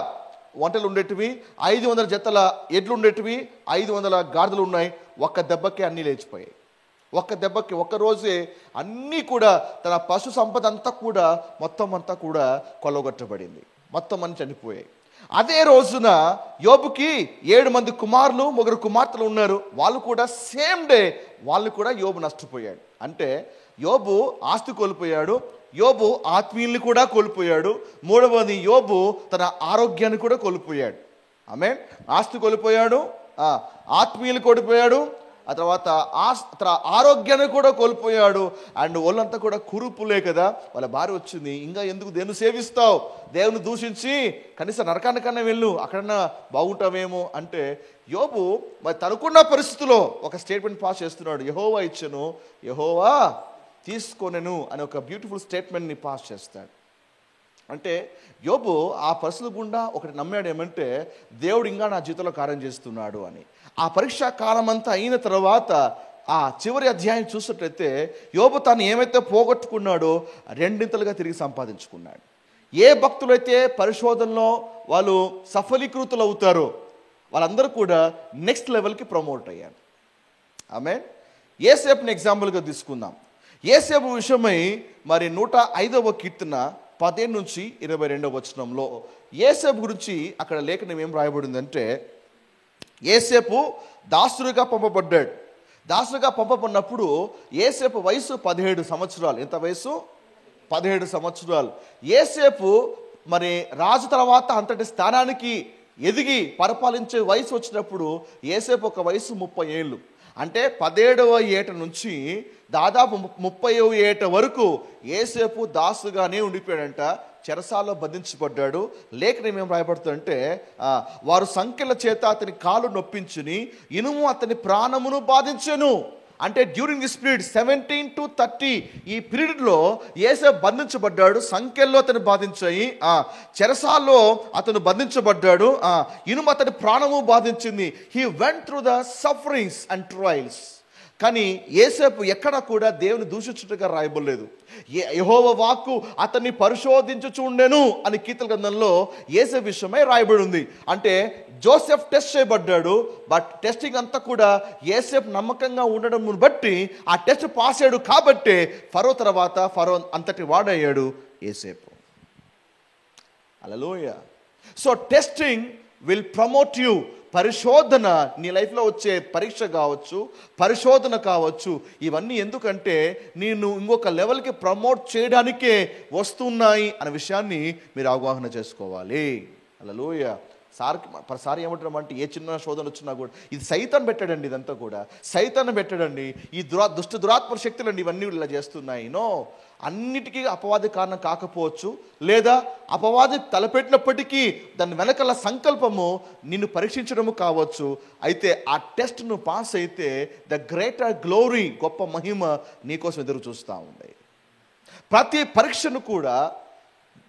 వంటలు ఉండేటివి, 500 జతల ఎడ్లు ఉండేటివి, 500 గాడిదలు ఉన్నాయి. ఒక్క దెబ్బకి అన్నీ లేచిపోయాయి. ఒక్క దెబ్బకి ఒక్క రోజే అన్నీ కూడా తన పశు సంపద అంతా కూడా మొత్తం అంతా కూడా కొల్లగొట్టబడింది. మొత్తం అన్ని చనిపోయాయి. అదే రోజున యోబుకి 7 మంది కుమారులు, 3 కుమార్తెలు ఉన్నారు. వాళ్ళు కూడా సేమ్ డే వాళ్ళు కూడా యోబు నష్టపోయాడు. అంటే యోబు ఆస్తి కోల్పోయాడు, యోబు ఆత్మీయుల్ని కూడా కోల్పోయాడు. 3వది యోబు తన ఆరోగ్యాన్ని కూడా కోల్పోయాడు. ఆమేన్. ఆస్తి కోల్పోయాడు, ఆత్మీయులు కోల్పోయాడు, ఆ తర్వాత ఆరోగ్యాన్ని కూడా కోల్పోయాడు. అండ్ వాళ్ళంతా కూడా కురుపులే కదా. వాళ్ళ భార్య వచ్చింది, ఇంకా ఎందుకు దేవుని సేవిస్తావు, దేవుని దూషించి కనీసం నరకానికన్నా వెళ్ళు, అక్కడన్నా బాగుంటావేమో అంటే యోబు మరి తనకున్న పరిస్థితిలో ఒక స్టేట్మెంట్ పాస్ చేస్తున్నాడు. యెహోవా ఇచ్చెను, యెహోవా తీసుకొనెను అనే ఒక బ్యూటిఫుల్ స్టేట్మెంట్ని పాస్ చేస్తాడు. అంటే యోబు ఆ పరిస్థితి గుండా ఒకటి నమ్మాడు, ఏమంటే దేవుడు ఇంకా నా జీవితంలో కార్యం చేస్తున్నాడు అని. ఆ పరీక్షా కాలం అంతా అయిన తర్వాత ఆ చివరి అధ్యాయం చూసినట్లయితే యోబు తాను ఏమైతే పోగొట్టుకున్నాడో 2 తిరిగి సంపాదించుకున్నాడు. ఏ భక్తులైతే పరిశోధనలో వాళ్ళు సఫలీకృతులు అవుతారో వాళ్ళందరూ కూడా నెక్స్ట్ లెవెల్కి ప్రమోట్ అయ్యారు. ఆమేన్. యేసేపుని ఎగ్జాంపుల్గా తీసుకుందాం. యేసేపు విషయమై మరి 105వ కీర్తన 15 నుంచి 22వ వచనంలో యేసేపు గురించి అక్కడ లేఖనం ఏం రాయబడిందంటే, యేసేపు దాసుడుగా పంపబడ్డాడు. దాసుడుగా పంపబడినప్పుడు యేసేపు వయసు 17 సంవత్సరాలు. ఎంత వయసు? 17 సంవత్సరాలు. యేసేపు మరి రాజు తర్వాత అంతటి స్థానానికి ఎదిగి పరిపాలించే వయసు వచ్చినప్పుడు యేసేపు ఒక వయసు 30 ఏళ్ళు. అంటే 17వ ఏట నుంచి దాదాపు 30వ ఏట వరకు యేసేపు దాసుగానే ఉండిపోయాడంట. చెరసాల్లో బంధించబడ్డాడు. లేఖనం ఏం రాయబడుతుందంటే వారు సంఖ్యల చేత అతని కాలు నొప్పించుని ఇనుము అతని ప్రాణమును బాధించెను. అంటే డ్యూరింగ్ దిస్ పీరియడ్ 17 to 30 ఈ పీరియడ్లో యేసేపు బంధించబడ్డాడు. సంఖ్యల్లో అతను బాధించాయి, చెరసాల్లో అతను బంధించబడ్డాడు, ఇనుము అతని ప్రాణము బాధించింది. He went through the sufferings and trials. కానీ యోసేపు ఎక్కడ కూడా దేవుని దూషించుటగా రాయబడలేదు. యెహోవా వాక్కు అతన్ని పరిశోధించుచుండెను అని కీర్తన గ్రంథంలో యోసేపు విషయమై రాయబడి ఉంది. అంటే జోసెఫ్ టెస్ట్ చేయబడ్డాడు, బట్ టెస్టింగ్ అంతా కూడా యోసేపు నమ్మకంగా ఉండడం బట్టి ఆ టెస్ట్ పాస్ అయ్యాడు. కాబట్టి ఫరో తర్వాత ఫరో అంతటి వాడయ్యాడు యోసేపు. Hallelujah. So testing will promote you. పరిశోధన, నీ లైఫ్లో వచ్చే పరీక్ష కావచ్చు, పరిశోధన కావచ్చు, ఇవన్నీ ఎందుకంటే నేను ఇంకొక లెవెల్కి ప్రమోట్ చేయడానికే వస్తున్నాయి అనే విషయాన్ని మీరు అవగాహన చేసుకోవాలి. హల్లెలూయా. సార్ ఏమంటారంటే ఏ చిన్న శోధన వచ్చినా కూడా ఇది సైతాన్ పెట్టాడండి, ఇదంతా కూడా సైతాన్ పెట్టాడండి, ఈ దురాత్మ శక్తులు అండి ఇవన్నీ ఇలా చేస్తున్నాయి. నో, అన్నిటికీ అపవాది కారణం కాకపోవచ్చు, లేదా అపవాది తలపెట్టినప్పటికీ దాని వెనకాల సంకల్పము నిన్ను పరీక్షించడము కావచ్చు. అయితే ఆ టెస్ట్ నువ్వు పాస్ అయితే ద గ్రేటర్ గ్లోరీ, గొప్ప మహిమ నీకోసం ఎదురు చూస్తూ ఉంది. ప్రతి పరీక్షను కూడా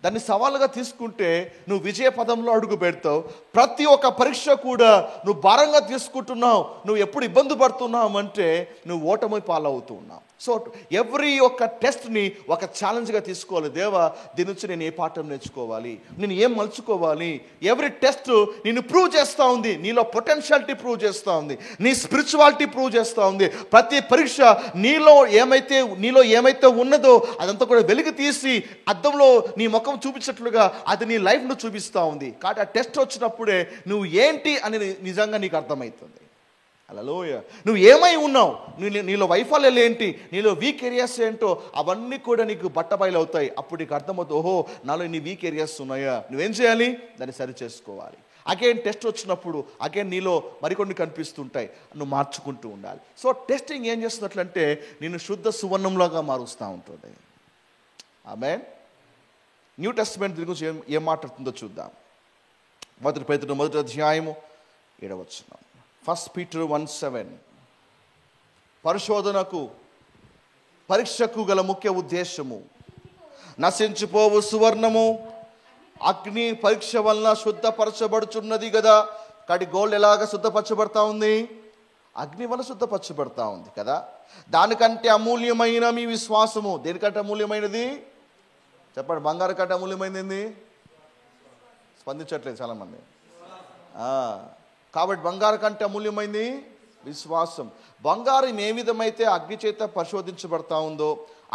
దాన్ని సవాలుగా తీసుకుంటే నువ్వు విజయ పదంలో అడుగు పెడతావు. ప్రతి ఒక్క పరీక్ష కూడా నువ్వు భారంగా తీసుకుంటున్నావు, నువ్వు ఎప్పుడు ఇబ్బంది పడుతున్నావు అంటే నువ్వు ఓటమి పాలవుతూ ఉన్నావు. సో ఎవ్రీ ఒక్క టెస్ట్ని ఒక ఛాలెంజ్గా తీసుకోవాలి. దేవా, దీని నుంచి నేను ఏ పాఠం నేర్చుకోవాలి, నేను ఏం మలుచుకోవాలి. ఎవ్రీ టెస్ట్ నిన్ను ప్రూవ్ చేస్తూ ఉంది, నీలో పొటెన్షియాలిటీ ప్రూవ్ చేస్తూ ఉంది, నీ స్పిరిచువాలిటీ ప్రూవ్ చేస్తూ ఉంది. ప్రతి పరీక్ష నీలో ఏమైతే ఉన్నదో అదంతా కూడా వెలికి తీసి అద్దంలో నీ ముఖం చూపించినట్లుగా అది నీ లైఫ్ను చూపిస్తూ ఉంది. కాబట్టి ఆ టెస్ట్ వచ్చినప్పుడే నువ్వు ఏంటి అని నిజంగా నీకు అర్థమవుతుంది. హల్లెలూయా. నువ్వు ఏమై ఉన్నావు, నీలో వైఫల్యాలు ఏంటి, నీలో వీక్ ఏరియాస్ ఏంటో అవన్నీ కూడా నీకు బట్టబయలు అవుతాయి. అప్పుడు నీకు అర్థమవుతుంది, ఓహో నాలో నీ వీక్ ఏరియాస్ ఉన్నాయా, నువ్వేం చేయాలి, దాన్ని సరి చేసుకోవాలి. అగైన్ టెస్ట్ వచ్చినప్పుడు అగైన్ నీలో మరికొన్ని కనిపిస్తుంటాయి, నువ్వు మార్చుకుంటూ ఉండాలి. సో టెస్టింగ్ ఏం చేస్తున్నట్లంటే నేను శుద్ధ సువర్ణంలాగా మారుస్తూ ఉంటుంది. ఆమేన్. న్యూ టెస్టిమెంట్ దీని గురించి ఏం మాట్లాడుతుందో చూద్దాం. 1 పేతురు 1వ అధ్యాయము 7వ వచనం. 1 Peter 1:7. పరిశోధనకు, పరీక్షకు గల ముఖ్య ఉద్దేశము నశించిపోవు సువర్ణము అగ్ని పరీక్ష వలన శుద్ధపరచబడుచున్నది కదా. కాబట్టి గోల్డ్ ఎలాగ శుద్ధపరచబడతా ఉంది, అగ్ని వల్ల శుద్ధపరచబడతా ఉంది కదా. దానికంటే అమూల్యమైన మీ విశ్వాసము. దేనికంటే అమూల్యమైనది చెప్పండి. బంగారు కంటే అమూల్యమైనది స్పందించట్లేదు చాలామంది. కాబట్టి బంగారు కంటే అమూల్యమైంది విశ్వాసం. బంగారం ఏ విధమైతే అగ్ని చేత పరిశోధించబడతా ఉందో,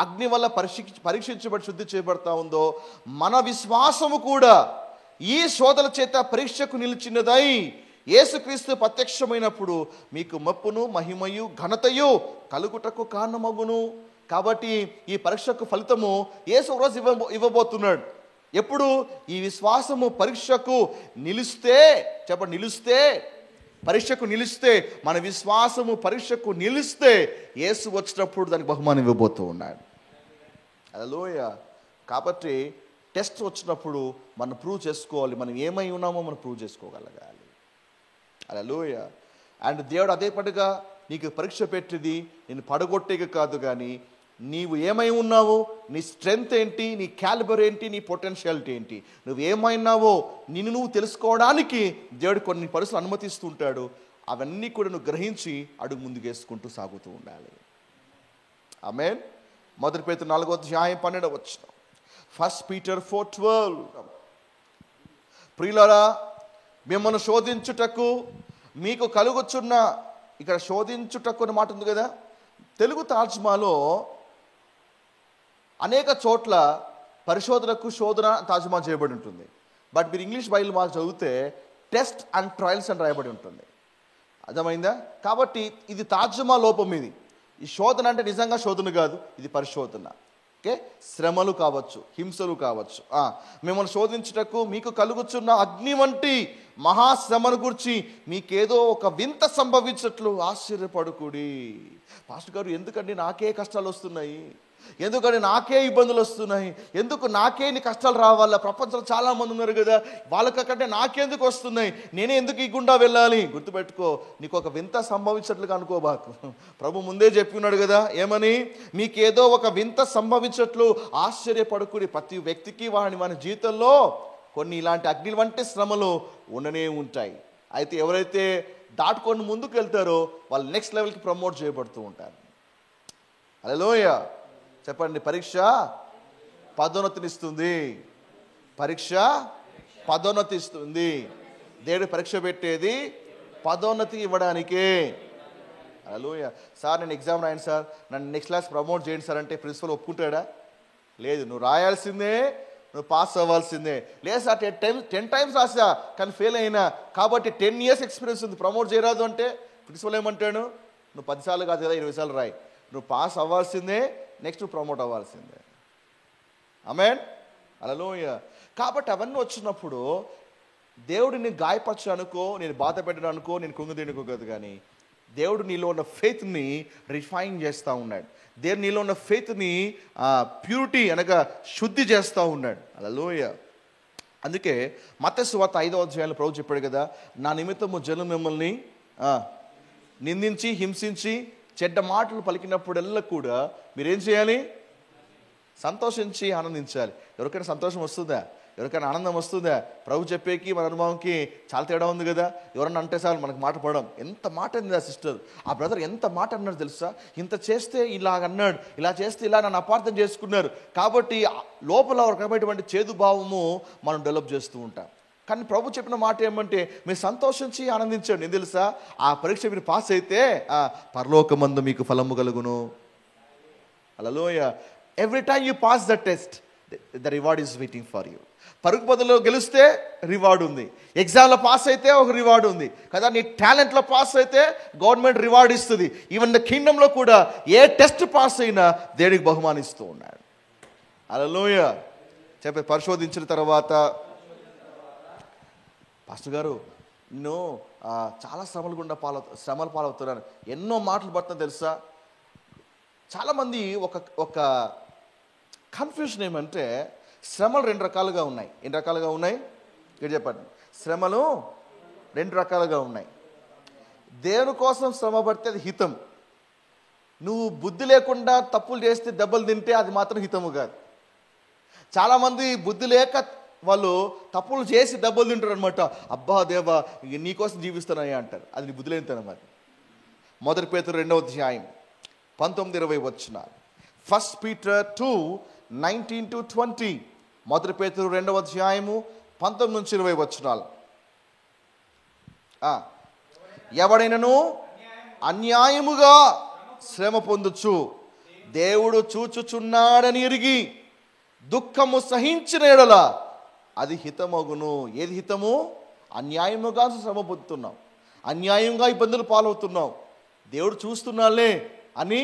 అగ్ని వల్ల పరీక్షించబడి శుద్ధి చేయబడతా ఉందో, మన విశ్వాసము కూడా ఈ శోధన చేత పరీక్షకు నిలిచినదై యేసుక్రీస్తు ప్రత్యక్షమైనప్పుడు మీకు మెప్పును మహిమయు ఘనతయు కలుగుటకు కారణమగును. కాబట్టి ఈ పరీక్షకు ఫలితము యేసు రోజు ఇవ్వబోతున్నాడు. ఎప్పుడు? ఈ విశ్వాసము పరీక్షకు నిలిస్తే, చెప్పండి, నిలిస్తే, పరీక్షకు నిలిస్తే, మన విశ్వాసము పరీక్షకు నిలిస్తే యేసు వచ్చినప్పుడు దానికి బహుమానం ఇవ్వబోతూ ఉన్నాడు. హల్లెలూయా. కాబట్టి టెస్ట్ వచ్చినప్పుడు మనం ప్రూవ్ చేసుకోవాలి, మనం ఏమై ఉన్నామో మనం ప్రూవ్ చేసుకోగలగాలి. హల్లెలూయా. అండ్ దేవుడు అదే పనిగా నీకు పరీక్ష పెట్టింది నేను పడగొట్టేగా కాదు, కానీ నీవు ఏమై ఉన్నావో, నీ స్ట్రెంగ్త్ ఏంటి, నీ క్యాలిబర్ ఏంటి, నీ పొటెన్షియాలిటీ ఏంటి, నువ్వు ఏమైనావో నిన్ను నువ్వు తెలుసుకోవడానికి దేవుడు కొన్ని పరిస్థితులు అనుమతిస్తుంటాడు. అవన్నీ కూడా నువ్వు గ్రహించి అడుగు ముందుకేసుకుంటూ సాగుతూ ఉండాలి. ఆమేన్. 1 పేతురు 4వ అధ్యాయం 12వ వచనం. 1 Peter 4:12. ప్రియులారా, మిమ్మల్ని శోధించుటకు మీకు కలుగుచున్న, ఇక్కడ శోధించుటకు అనే మాట ఉంది కదా. తెలుగు తర్జుమాలో అనేక చోట్ల పరిశోధనకు శోధన తర్జుమా చేయబడి ఉంటుంది. బట్ మీరు ఇంగ్లీష్ బైబిల్ మాకు చదివితే టెస్ట్ అండ్ ట్రయల్స్ అని రాయబడి ఉంటుంది. అర్థమైందా? కాబట్టి ఇది తర్జుమా లోపం. ఈ శోధన అంటే నిజంగా శోధన కాదు, ఇది పరిశోధన. ఓకే, శ్రమలు కావచ్చు, హింసలు కావచ్చు. మిమ్మల్ని శోధించుటకు మీకు కలుగుచున్న అగ్ని వంటి మహాశ్రమను గురించి మీకేదో ఒక వింత సంభవించినట్లు ఆశ్చర్యపడుకుడి. పాస్టర్ గారు, ఎందుకండి నాకే కష్టాలు వస్తున్నాయి, ఎందుకంటే నాకే ఇబ్బందులు వస్తున్నాయి, ఎందుకు నాకే నీ కష్టాలు రావాలా, ప్రపంచంలో చాలామంది ఉన్నారు కదా, వాళ్ళకంటే నాకెందుకు వస్తున్నాయి, నేనే ఎందుకు ఈ గుండా వెళ్ళాలి? గుర్తుపెట్టుకో, నీకు ఒక వింత సంభవించినట్లుగా అనుకోబాకు. ప్రభు ముందే చెప్పినాడు కదా, ఏమని? మీకేదో ఒక వింత సంభవించినట్లు ఆశ్చర్యపడుకుని. ప్రతి వ్యక్తికి వాని జీవితంలో కొన్ని ఇలాంటి అగ్ని వంటి శ్రమలు ఉండనే ఉంటాయి. అయితే ఎవరైతే దాటుకొని ముందుకు వెళ్తారో వాళ్ళు నెక్స్ట్ లెవెల్కి ప్రమోట్ చేయబడుతూ ఉంటారు. హల్లెలూయా చెప్పండి. పరీక్ష పదోన్నతినిస్తుంది. పరీక్ష పదోన్నతి ఇస్తుంది. దేవుడు పరీక్ష పెట్టేది పదోన్నతి ఇవ్వడానికే. హల్లెలూయా. సార్ నేను ఎగ్జామ్ రాయను సార్, నన్ను నెక్స్ట్ క్లాస్ ప్రమోట్ చేయండి సార్ అంటే ప్రిన్సిపల్ ఒప్పుకుంటాడా? లేదు. నువ్వు రాయాల్సిందే, నువ్వు పాస్ అవ్వాల్సిందే. లేదు సార్ 10 టైమ్స్ రాసా కానీ ఫెయిల్ అయినా కాబట్టి 10 years ఎక్స్పీరియన్స్ ఉంది, ప్రమోట్ చేయరాదు అంటే ప్రిన్సిపల్ ఏమంటాడు? నువ్వు 10 సార్లు కాదు కదా 20 సార్లు రాయి, నువ్వు పాస్ అవ్వాల్సిందే, నెక్స్ట్ నువ్వు ప్రమోట్ అవ్వాల్సిందే. ఆమేన్. హల్లెలూయా. కాబట్టి అవన్నీ వచ్చినప్పుడు దేవుడిని గాయపరచడానికో, నేను బాధ పెట్టడానికో, నేను కృంగదీయడానికో కాదు, కానీ దేవుడు నీలో ఉన్న ఫెయిత్ని రిఫైన్ చేస్తూ ఉన్నాడు. దేవుడు నీలో ఉన్న ఫెయిత్ని ప్యూరిటీ అనగా శుద్ధి చేస్తూ ఉన్నాడు. హల్లెలూయా. అందుకే మత్తయి సువార్త 5వ అధ్యాయంలో ప్రభు చెప్పాడు కదా, నా నిమిత్తము జనం మిమ్మల్ని నిందించి హింసించి చెడ్డ మాటలు పలికినప్పుడల్లా కూడా మీరేం చేయాలి? సంతోషించి ఆనందించాలి. ఎవరికైనా సంతోషం వస్తుందా? ఎవరికైనా ఆనందం వస్తుందా? ప్రభు చెప్పేకి మన అనుభవంకి చాలా తేడా ఉంది కదా. ఎవరన్నా అంటే చాలు మనకు మాట పడడం. ఎంత మాట అంది ఆ సిస్టర్, ఆ బ్రదర్ ఎంత మాట అన్నాడు తెలుసా? ఇంత చేస్తే ఇలాగన్నాడు, ఇలా చేస్తే ఇలా నన్ను అపార్థం చేసుకున్నారు. కాబట్టి లోపల ఒక రకమైనటువంటి చేదు భావము మనం డెవలప్ చేస్తూ ఉంటాం. కానీ ప్రభు చెప్పిన మాట ఏమంటే మీరు సంతోషించి ఆనందించండి. ఏం తెలుసా? ఆ పరీక్ష మీరు పాస్ అయితే పరలోకమందు మీకు ఫలము కలుగును. Hallelujah. Every time you pass the test the reward is waiting for you. పరుగు పదులో గెలిస్తే రివార్డ్ ఉంది, ఎగ్జామ్లో పాస్ అయితే ఒక రివార్డ్ ఉంది కదా. నీ టాలెంట్లో పాస్ అయితే గవర్నమెంట్ రివార్డ్ ఇస్తుంది. ఈవెన్ ద కింగ్డంలో కూడా ఏ టెస్ట్ పాస్ అయినా దేవుడికి బహుమానిస్తూ ఉన్నాడు. హల్లెలూయా. చెప్పి పరిశోధించిన తర్వాత, పాస్టర్ గారు నేను చాలా శ్రమలు పాలవుతున్నాను, ఎన్నో మాటలు పడుతున్నా తెలుసా. చాలామంది ఒక కన్ఫ్యూషన్ ఏమంటే శ్రమలు 2 రకాలుగా ఉన్నాయి. ఎన్ని రకాలుగా ఉన్నాయి? ఇక్కడ చెప్పండి. శ్రమలు 2 రకాలుగా ఉన్నాయి. దేవుని కోసం శ్రమ పడితే అది హితం. నువ్వు బుద్ధి లేకుండా తప్పులు చేస్తే దెబ్బలు తింటే అది మాత్రం హితము కాదు. చాలామంది బుద్ధి లేక వాళ్ళు తప్పులు చేసి దెబ్బలు తింటారు అనమాట. అబ్బా దేవా నీకోసం జీవిస్తానయ్యా అంటారు. అది నీ బుద్ధి లేనితనం. అది 1 పేతురు 2వ అధ్యాయం 19-20 వచనాలు. 1 Peter 2:19-20. 1 పేతురు 2వ అధ్యాయము 19-20 వచనాలు. ఎవడైనను అన్యాయముగా శ్రమ పొందుచు దేవుడు చూచుచున్నాడని ఎరిగి దుఃఖము సహించిన యెడల అది హితమగును. ఏది హితము? అన్యాయముగా శ్రమ పొందుతున్నావు, అన్యాయంగా ఇబ్బందులు పాలవుతున్నావు, దేవుడు చూస్తున్నాలే అని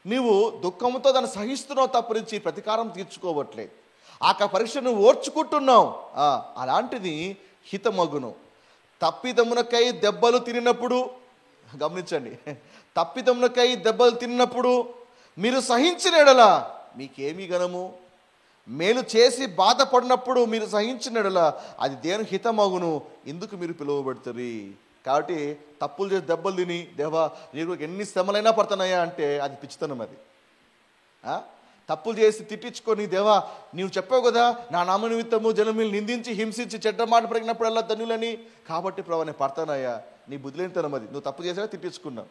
నీవు దుఃఖంతో దాన్ని సహిస్తున్నావు తప్పరించి ప్రతీకారం తీర్చుకోవట్లేదు. ఆ పరీక్షను ఓర్చుకుంటున్నావు, అలాంటిది హితమగును. తప్పిదమునకై దెబ్బలు తిన్నప్పుడు, గమనించండి, తప్పిదమునకై దెబ్బలు తిన్నప్పుడు మీరు సహించిన యెడల మీకేమీ గనము. మేలు చేసి బాధపడినప్పుడు మీరు సహించిన యెడల అది దేవుని హితమగును, ఇందుకు మీరు పిలువబడతారు. కాబట్టి తప్పులు చేసి దెబ్బలు తిని దేవా నీకు ఎన్ని శ్రమలైనా పడుతున్నాయా అంటే అది పిచ్చితనం. అది తప్పులు చేసి తిట్టించుకొని దేవా నీవు చెప్పావు కదా నా నామ నిమిత్తము జనములు నిందించి హింసించి చెడ్డ మాట పలికినప్పుడల్లా ధన్యులని, కాబట్టి ప్రభు నేను పడతానయ్యా. నీ బుద్ధి లేనితనం అది. నువ్వు తప్పు చేసినా తిట్టించుకున్నావు.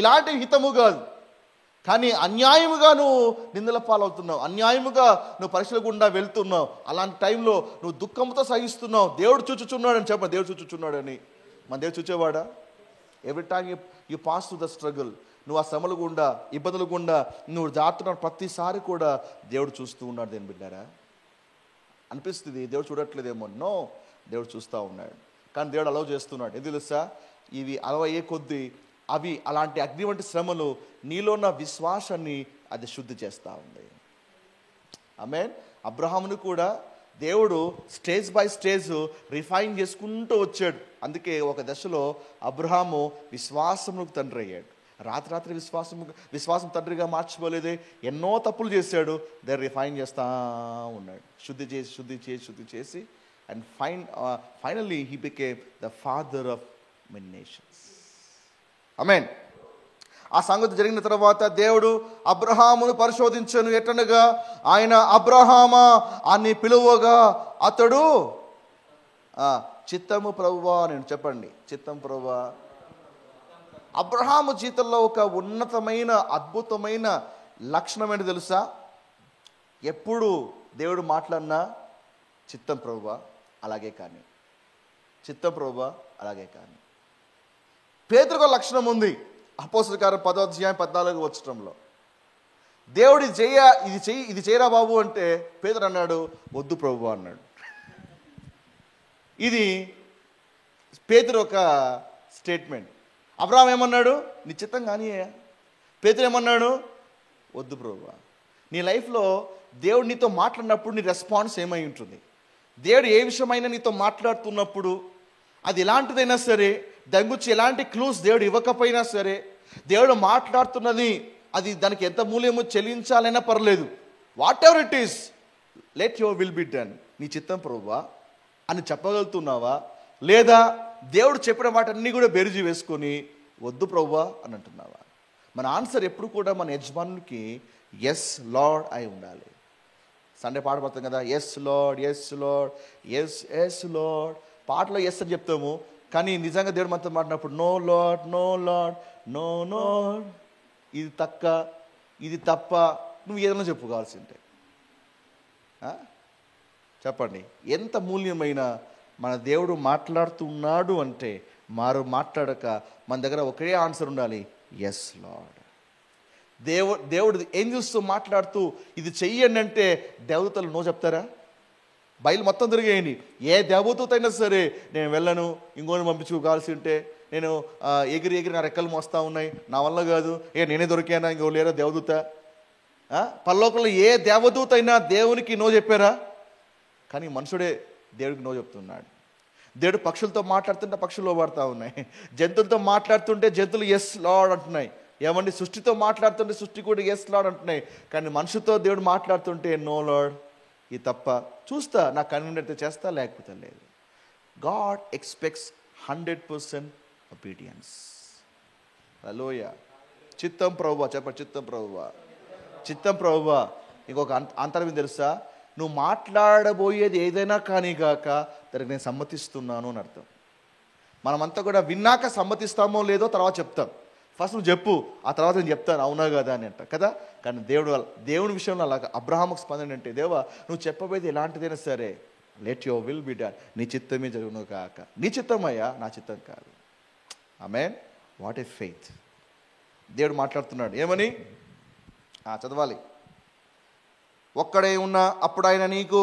ఇలాంటి హితము కాదు. కానీ అన్యాయముగా నువ్వు నిందల పాలవుతున్నావు, అన్యాయముగా నువ్వు పరీక్షల గుండా వెళ్తున్నావు. అలాంటి టైంలో నువ్వు దుఃఖంతో సహిస్తున్నావు. దేవుడు చూచుచున్నాడు అని చెప్ప, దేవుడు చూచుచున్నాడని. మన దేవుడు చూచేవాడా? Every time you pass to the struggle, నువ్వు ఆ శ్రమల గుండా ఇబ్బందుల గుండా నువ్వు జారుతున్న ప్రతిసారి కూడా దేవుడు చూస్తూ ఉన్నాడు. దేని బిడ్డారా అనిపిస్తుంది దేవుడు చూడట్లేదేమో. నో, దేవుడు చూస్తూ ఉన్నాడు. కానీ దేవుడు అలౌ చేస్తున్నాడు. ఎందుకు తెలుసా? ఇవి అలవయ్యే కొద్దీ అవి అలాంటి అగ్ని వంటి శ్రమలు నీలో ఉన్న విశ్వాసాన్ని అది శుద్ధి చేస్తూ ఉంది. ఆమేన్. అబ్రహామును కూడా దేవుడు స్టేజ్ బై స్టేజ్ రిఫైన్ చేసుకుంటూ వచ్చాడు. అందుకే ఒక దశలో అబ్రహాము విశ్వాసముకు తండ్రి అయ్యాడు. రాత్రి విశ్వాసం తండ్రిగా మార్చుకోలేదే, ఎన్నో తప్పులు చేశాడు. దాన్ని రిఫైన్ చేస్తూ ఉన్నాడు, శుద్ధి చేసి and finally he became the father of many nations. Amen. ఆ సంగతి జరిగిన తర్వాత దేవుడు అబ్రహామును పరిశోధించను. ఎట్లనగా ఆయన అబ్రహామా అని పిలువగా అతడు చిత్తము ప్రభువా నేను చెప్పండి, చిత్తం ప్రభువా. అబ్రహాము జీవితంలో ఒక ఉన్నతమైన అద్భుతమైన లక్షణం ఏంటి తెలుసా? ఎప్పుడు దేవుడు మాట్లాడినా చిత్తం ప్రభువా అలాగే కానీ, చిత్తం ప్రభువా అలాగే కానీ. పేతురుకు ఒక లక్షణం ఉంది. అపోస్తలుల కార్యం 10వ అధ్యాయం 14వ వచనంలో దేవుడు ఇది చేయరా బాబు అంటే పేతురు అన్నాడు వద్దు ప్రభువా అన్నాడు. ఇది పేతురు ఒక స్టేట్మెంట్. అబ్రహాం ఏమన్నాడు? నీ చిత్తం కానీ. పేతురు ఏమన్నాడు? వద్దు ప్రభువా. నీ లైఫ్లో దేవుడు నీతో మాట్లాడినప్పుడు నీ రెస్పాన్స్ ఏమై ఉంటుంది? దేవుడు ఏ విషయమైనా నీతో మాట్లాడుతున్నప్పుడు అది ఎలాంటిదైనా సరే, దాని గురించి ఎలాంటి క్లూస్ దేవుడు ఇవ్వకపోయినా సరే, దేవుడు మాట్లాడుతున్నది అది దానికి ఎంత మూల్యమో చెల్లించాలైనా పర్లేదు. What ever it is, let your will be done. నీ చిత్తం ప్రభువా అని చెప్పగలుగుతున్నావా? లేదా దేవుడు చెప్పిన మాట అన్నీ కూడా బెరుజు వేసుకొని వద్దు ప్రభువా అని అంటున్నావా? మన ఆన్సర్ ఎప్పుడు కూడా మన యజమానునికి ఎస్ లార్డ్ అయి ఉండాలి. సండే పాట పడుతుంది కదా, yes Lord, yes Lord, yes yes Lord. పాటలో ఎస్ అని చెప్తాము, కానీ నిజంగా దేవుడు మనతో మాట్లాడినప్పుడు no Lord, no Lord, no no, ఇది ఇది తప్ప, నువ్వు ఏదైనా చెప్పుకోవాల్సిందే. చెప్పండి, ఎంత మూల్యమైన మన దేవుడు మాట్లాడుతున్నాడు అంటే మారు మాట్లాడక మన దగ్గర ఒకే ఆన్సర్ ఉండాలి, ఎస్ లార్డ్. దేవుడు ఏం చూస్తూ మాట్లాడుతూ ఇది చెయ్యండి అంటే దేవదూతలు నో చెప్తారా? బయలు మొత్తం తిరిగేయండి, ఏ దేవదూత అయినా సరే నేను వెళ్ళను, ఇంకోని పంపించుకోవాల్సి ఉంటే నేను ఎగిరి ఎగిరి నా రెక్కలు మోస్తా ఉన్నాయి, నా వల్ల కాదు, నేనే దొరికానా, ఇంకో లేరా దేవదూత? పరలోకంలో ఏ దేవదూత అయినా దేవునికి నో చెప్పారా? కానీ మనుషుడే దేవుడికి నో చెప్తున్నాడు. దేవుడు పక్షులతో మాట్లాడుతుంటే పక్షులు పడతా ఉన్నాయి, జంతువులతో మాట్లాడుతుంటే జంతువులు ఎస్ లార్డ్ అంటున్నాయి. ఏమండి, సృష్టితో మాట్లాడుతుంటే సృష్టి కూడా ఎస్ లార్డ్ అంటున్నాయి. కానీ మనుషుతో దేవుడు మాట్లాడుతుంటే నో లార్డ్, ఇది తప్ప, చూస్తా, నాకు కన్వీనియంట్ అయితే చేస్తా, లేకపోతే లేదు. God expects 100% obedience. హల్లెలూయా. చిత్తం ప్రభువా, చెప్పండి, చిత్తం ప్రభువా, చిత్తం ప్రభువా. ఇంకొక అంతరం తెలుసా? నువ్వు మాట్లాడబోయేది ఏదైనా కానీ గాక దానికి నేను సమ్మతిస్తున్నాను అని అర్థం. మనమంతా కూడా విన్నాక సమ్మతిస్తామో లేదో తర్వాత చెప్తాం. ఫస్ట్ నువ్వు చెప్పు, ఆ తర్వాత నేను చెప్తాను అవునా కదా అని అంట కదా. కానీ దేవుని విషయంలో అలాగా అబ్రహాముకు స్పందన అంటే, దేవా నువ్వు చెప్పబోయేది ఎలాంటిదైనా సరే, let your will be done, నీ చిత్తమే జరుగును కాక. నీ చిత్తమయ్యా, నా చిత్తం కాదు. ఆమేన్. What a faith. దేవుడు మాట్లాడుతున్నాడు ఏమని? చదవాలి. ఒక్కడై ఉన్నా అప్పుడు ఆయన నీకు,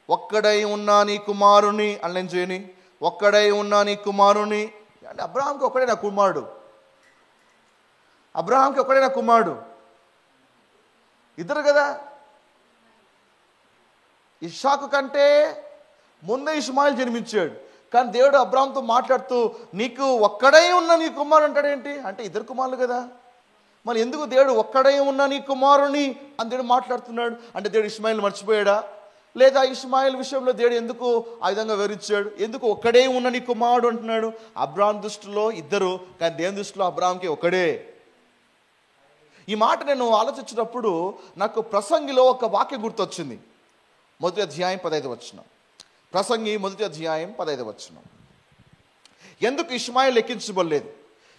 ఒక్కడై ఉన్నా నీ కుమారుని అన్నం చేయని, ఒక్కడై ఉన్నా నీ కుమారుని అంటే అబ్రహాంకి ఒక్కడే నా కుమారుడు, అబ్రహాంకి ఒక్కడే నా కుమారుడు, ఇద్దరు కదా. ఇస్సాకు కంటే ముందే ఇష్మాయిల్ జన్మించాడు. కానీ దేవుడు అబ్రహాంతో మాట్లాడుతూ నీకు ఒక్కడై ఉన్న నీ కుమారుడు అంటాడేంటి? అంటే ఇద్దరు కుమారులు కదా. మరి ఎందుకు దేవుడు ఒక్కడై ఉన్న నీ కుమారుని అని దేవుడు మాట్లాడుతున్నాడు? అంటే దేవుడు ఇష్మాయిల్ని మర్చిపోయాడా? లేదా ఇష్మాయిల్ విషయంలో దేవుడు ఎందుకు ఆ విధంగా వివరించాడు? ఎందుకు ఒక్కడే ఉన్న నీ కుమారుడు అంటున్నాడు? అబ్రహాం దృష్టిలో ఇద్దరు, కానీ దేవుని దృష్టిలో అబ్రహాంకి ఒక్కడే. ఈ మాట నేను ఆలోచించినప్పుడు నాకు ప్రసంగిలో ఒక వాక్యం గుర్తొచ్చింది. 1వ అధ్యాయం 15వ వచనం. ప్రసంగి 1వ అధ్యాయం 15వ వచనం. ఎందుకు ఇష్మాయిల్ లెక్కించబడలేదు?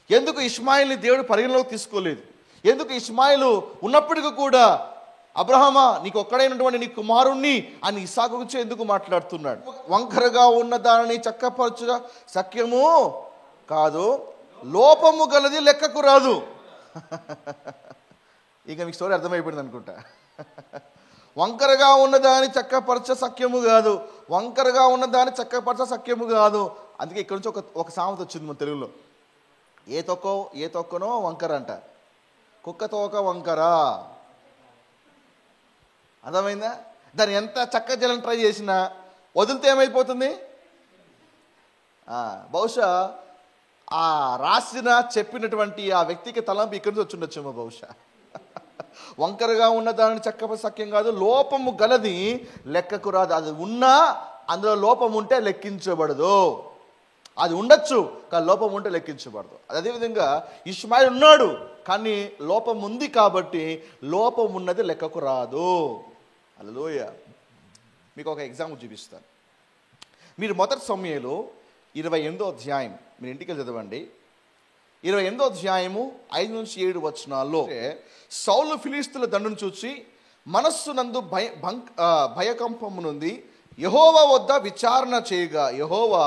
ఎందుకు ఇష్మాయిల్ని దేవుడు పరిగణలోకి తీసుకోలేదు? ఎందుకు ఇష్మాయిలు ఉన్నప్పటికీ కూడా అబ్రహామా నీకు ఒక్కడైనటువంటి నీ కుమారుణ్ణి అని ఇస్సాకు గురించి ఎందుకు మాట్లాడుతున్నాడు? వంకరగా ఉన్న దానిని చక్కపరచుట సఖ్యము కాదు, లోపము గలది లెక్కకు రాదు. ఇక మీకు స్టోరీ అర్థమైపోయింది అనుకుంటా. వంకరగా ఉన్నదాన్ని చక్కపరచ సఖ్యము కాదు, వంకరగా ఉన్నదాన్ని చక్కపరచ సఖ్యము కాదు. అందుకే ఇక్కడ నుంచి ఒక సామెత వచ్చింది మన తెలుగులో, ఏ తొక్కనో వంకర అంట, కుక్క తోక వంకరా. అర్థమైందా? దాన్ని ఎంత చక్క జలం ట్రై చేసినా వదిలితే ఏమైపోతుంది? బహుశా ఆ రాసిన చెప్పినటువంటి ఆ వ్యక్తికి తలంపు ఇక్కడి నుంచి వచ్చి ఉండొచ్చేమో బహుశా. వంకరగా ఉన్న దానిని చక్క సఖ్యం కాదు, లోపము గలది లెక్కకు రాదు. అది ఉన్నా అందులో లోపం ఉంటే లెక్కించబడదు. అది ఉండొచ్చు కానీ లోపం ఉంటే లెక్కించబడదు. అదేవిధంగా ఇష్మాయిల్ ఉన్నాడు కానీ లోపం ఉంది కాబట్టి లోపం ఉన్నది లెక్కకు రాదు. హల్లెలూయా. మీకు ఒక ఎగ్జాంపుల్ చూపిస్తాను. మీరు మొదటి సమయంలో 28వ అధ్యాయం మీరు ఇంటికి చదవండి. 28వ అధ్యాయము 5-7 వచనాల్లో సౌలు ఫిలిష్తీయుల దండును చూచి మనస్సునందు భయకంపము నుండి యెహోవా వద్ద విచారణ చేయగా, యెహోవా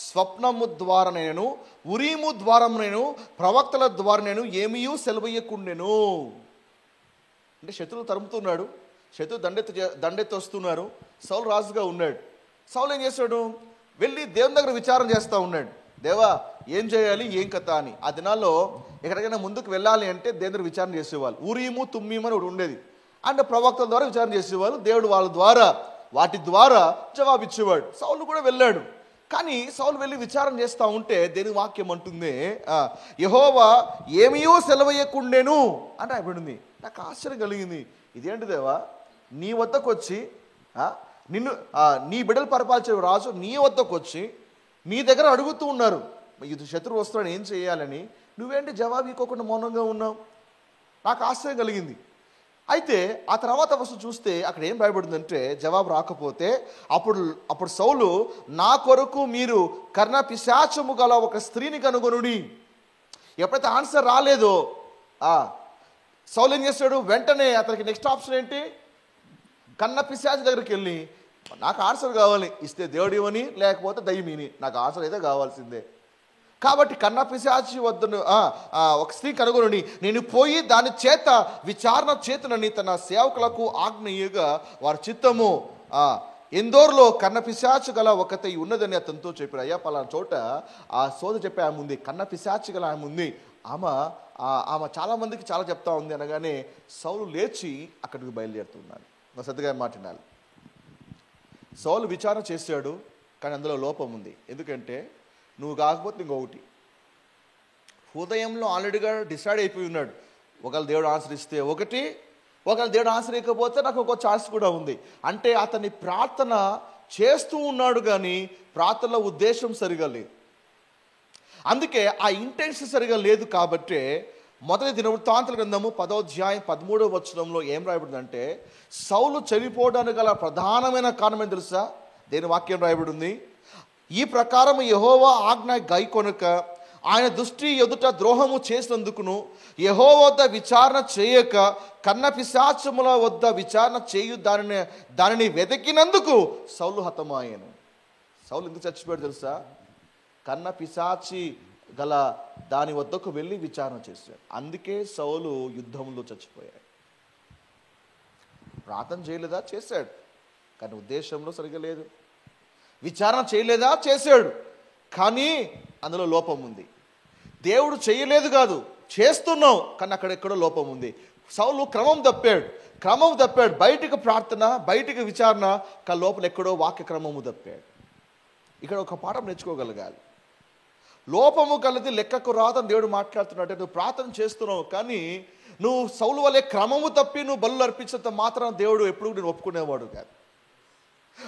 స్వప్నము ద్వారా నేను, ఉరీము ద్వారా నేను, ప్రవక్తల ద్వారా నేను ఏమీయూ సెలవయ్యకుండెను. అంటే శత్రువు తరుముతున్నాడు, శత్రువు దండెత్తి వస్తున్నారు, సౌలు రాజుగా ఉన్నాడు. సౌలు ఏం చేశాడు? వెళ్ళి దేవుని దగ్గర విచారణ చేస్తూ ఉన్నాడు. దేవా ఏం చేయాలి, ఏం కథ అని. ఆ దినాల్లో ఎక్కడికైనా ముందుకు వెళ్ళాలి అంటే దేవుని దగ్గర విచారణ చేసేవాళ్ళు. ఉరీము తుమ్మీము అని ఒకటి ఉండేది. అంటే ప్రవక్తల ద్వారా విచారణ చేసేవాళ్ళు. దేవుడు వాళ్ళ ద్వారా వాటి ద్వారా జవాబిచ్చేవాడు. సౌలు కూడా వెళ్ళాడు. కానీ సౌలు వెళ్ళి విచారణ చేస్తూ ఉంటే దేని వాక్యం అంటుంది, యెహోవా ఏమీయో సెలవయ్యకుండెను అంటే అయిపోయింది. నాకు ఆశ్చర్యం కలిగింది. ఇదేంటి దేవా, నీ వద్దకు వచ్చి నిన్ను నీ బిడ్డలు పరిపాలించే రాజు నీ వద్దకు వచ్చి నీ దగ్గర అడుగుతూ ఉన్నారు, ఇది శత్రువు వస్తున్నాడు ఏం చేయాలని, నువ్వేంటి జవాబు ఇవ్వకుండా మౌనంగా ఉన్నావు? నాకు ఆశ్చర్యం కలిగింది. అయితే ఆ తర్వాత వస్తు చూస్తే అక్కడ ఏం భయపడిందంటే, జవాబు రాకపోతే అప్పుడు సౌలు, నా కొరకు మీరు కర్ణ పిశాచము గల ఒక స్త్రీని కనుగొనుడి. ఎప్పుడైతే ఆన్సర్ రాలేదో సౌలు ఏం చేస్తాడు? వెంటనే అతనికి నెక్స్ట్ ఆప్షన్ ఏంటి? కన్న పిశాచి దగ్గరికి వెళ్ళి, నాకు ఆన్సర్ కావాలి, ఇస్తే దేవుడు ఇవ్వని, లేకపోతే దయ్యమీని, నాకు ఆన్సర్ అయితే కావాల్సిందే. కాబట్టి కన్న పిశాచి వద్దను ఒక స్త్రీ కనుగొని నేను పోయి దాని చేత విచారణ చేతునని తన సేవకులకు ఆజ్ఞయ్యగా వారి చిత్తము ఎందోర్లో కన్న పిశాచి గల ఒకతై ఉన్నదని అతనితో చెప్పారు. అయ్యా పలానా చోట ఆ సోద చెప్పే ఆమె ఉంది, కన్న పిశాచి గల ఆమె ఉంది, ఆమె చాలా మందికి చాలా చెప్తా ఉంది అనగానే సౌలు లేచి అక్కడికి బయలుదేరుతున్నాడు. మా సత్తుగా మాట్లాడాలి. సౌలు విచారణ చేశాడు, కానీ అందులో లోపం ఉంది. ఎందుకంటే నువ్వు కాకపోతే ఇంకొకటి హృదయంలో ఆల్రెడీగా డిసైడ్ అయిపోయి ఉన్నాడు. ఒకవేళ దేవుడు ఆన్సర్ ఇస్తే ఒకటి, ఒకవేళ దేవుడు ఆన్సర్ ఇవ్వకపోతే నాకు ఒక ఛాన్స్ కూడా ఉంది. అంటే అతని ప్రార్థన చేస్తూ ఉన్నాడు, కానీ ప్రార్థనలో ఉద్దేశం సరిగా లేదు. అందుకే ఆ ఇంటెన్షన్ సరిగా లేదు. కాబట్టి మొదటి దినవృత్తాంతాల గ్రంథము 10వ అధ్యాయం 13వ వచనంలో ఏం రాయబడిందంటే, సౌలు చనిపోవడానికి గల ప్రధానమైన కారణం ఏం తెలుసా? దేని వాక్యం రాయబడి ఉంది, ఈ ప్రకారం యెహోవా ఆజ్ఞ గైకొనక ఆయన దృష్టి ఎదుట ద్రోహము చేసినందుకును, యెహోవా వద్ద విచారణ చేయక కన్న పిశాచముల వద్ద విచారణ చేయు దానిని వెతికినందుకు సౌలు హతమాయను. సౌలు ఎందుకు చచ్చిపోయాడు తెలుసా? కన్న పిశాచి గల దాని వద్దకు వెళ్ళి విచారణ చేశాడు. అందుకే సౌలు యుద్ధంలో చచ్చిపోయాడు. ప్రార్థన చేయలేదా? చేశాడు, కానీ ఉద్దేశంలో సరిగా లేదు. విచారణ చేయలేదా? చేశాడు, కానీ అందులో లోపం ఉంది. దేవుడు చేయలేదు కాదు, చేస్తున్నావు, కానీ అక్కడెక్కడో లోపం ఉంది. సౌలు క్రమం తప్పాడు. బయటికి ప్రార్థన, బయటికి విచారణ, కానీ లోపల ఎక్కడో వాక్య క్రమము తప్పాడు. ఇక్కడ ఒక పాఠం నేర్చుకోగలగాలి. లోపము కలది లెక్కకు రాదని దేవుడు మాట్లాడుతున్నాడు. నువ్వు ప్రార్థన చేస్తున్నావు, కానీ నువ్వు సౌలు వలె క్రమము తప్పి నువ్వు బలులు అర్పించేంత మాత్రం దేవుడు ఎప్పుడు నేను ఒప్పుకునేవాడు కాదు.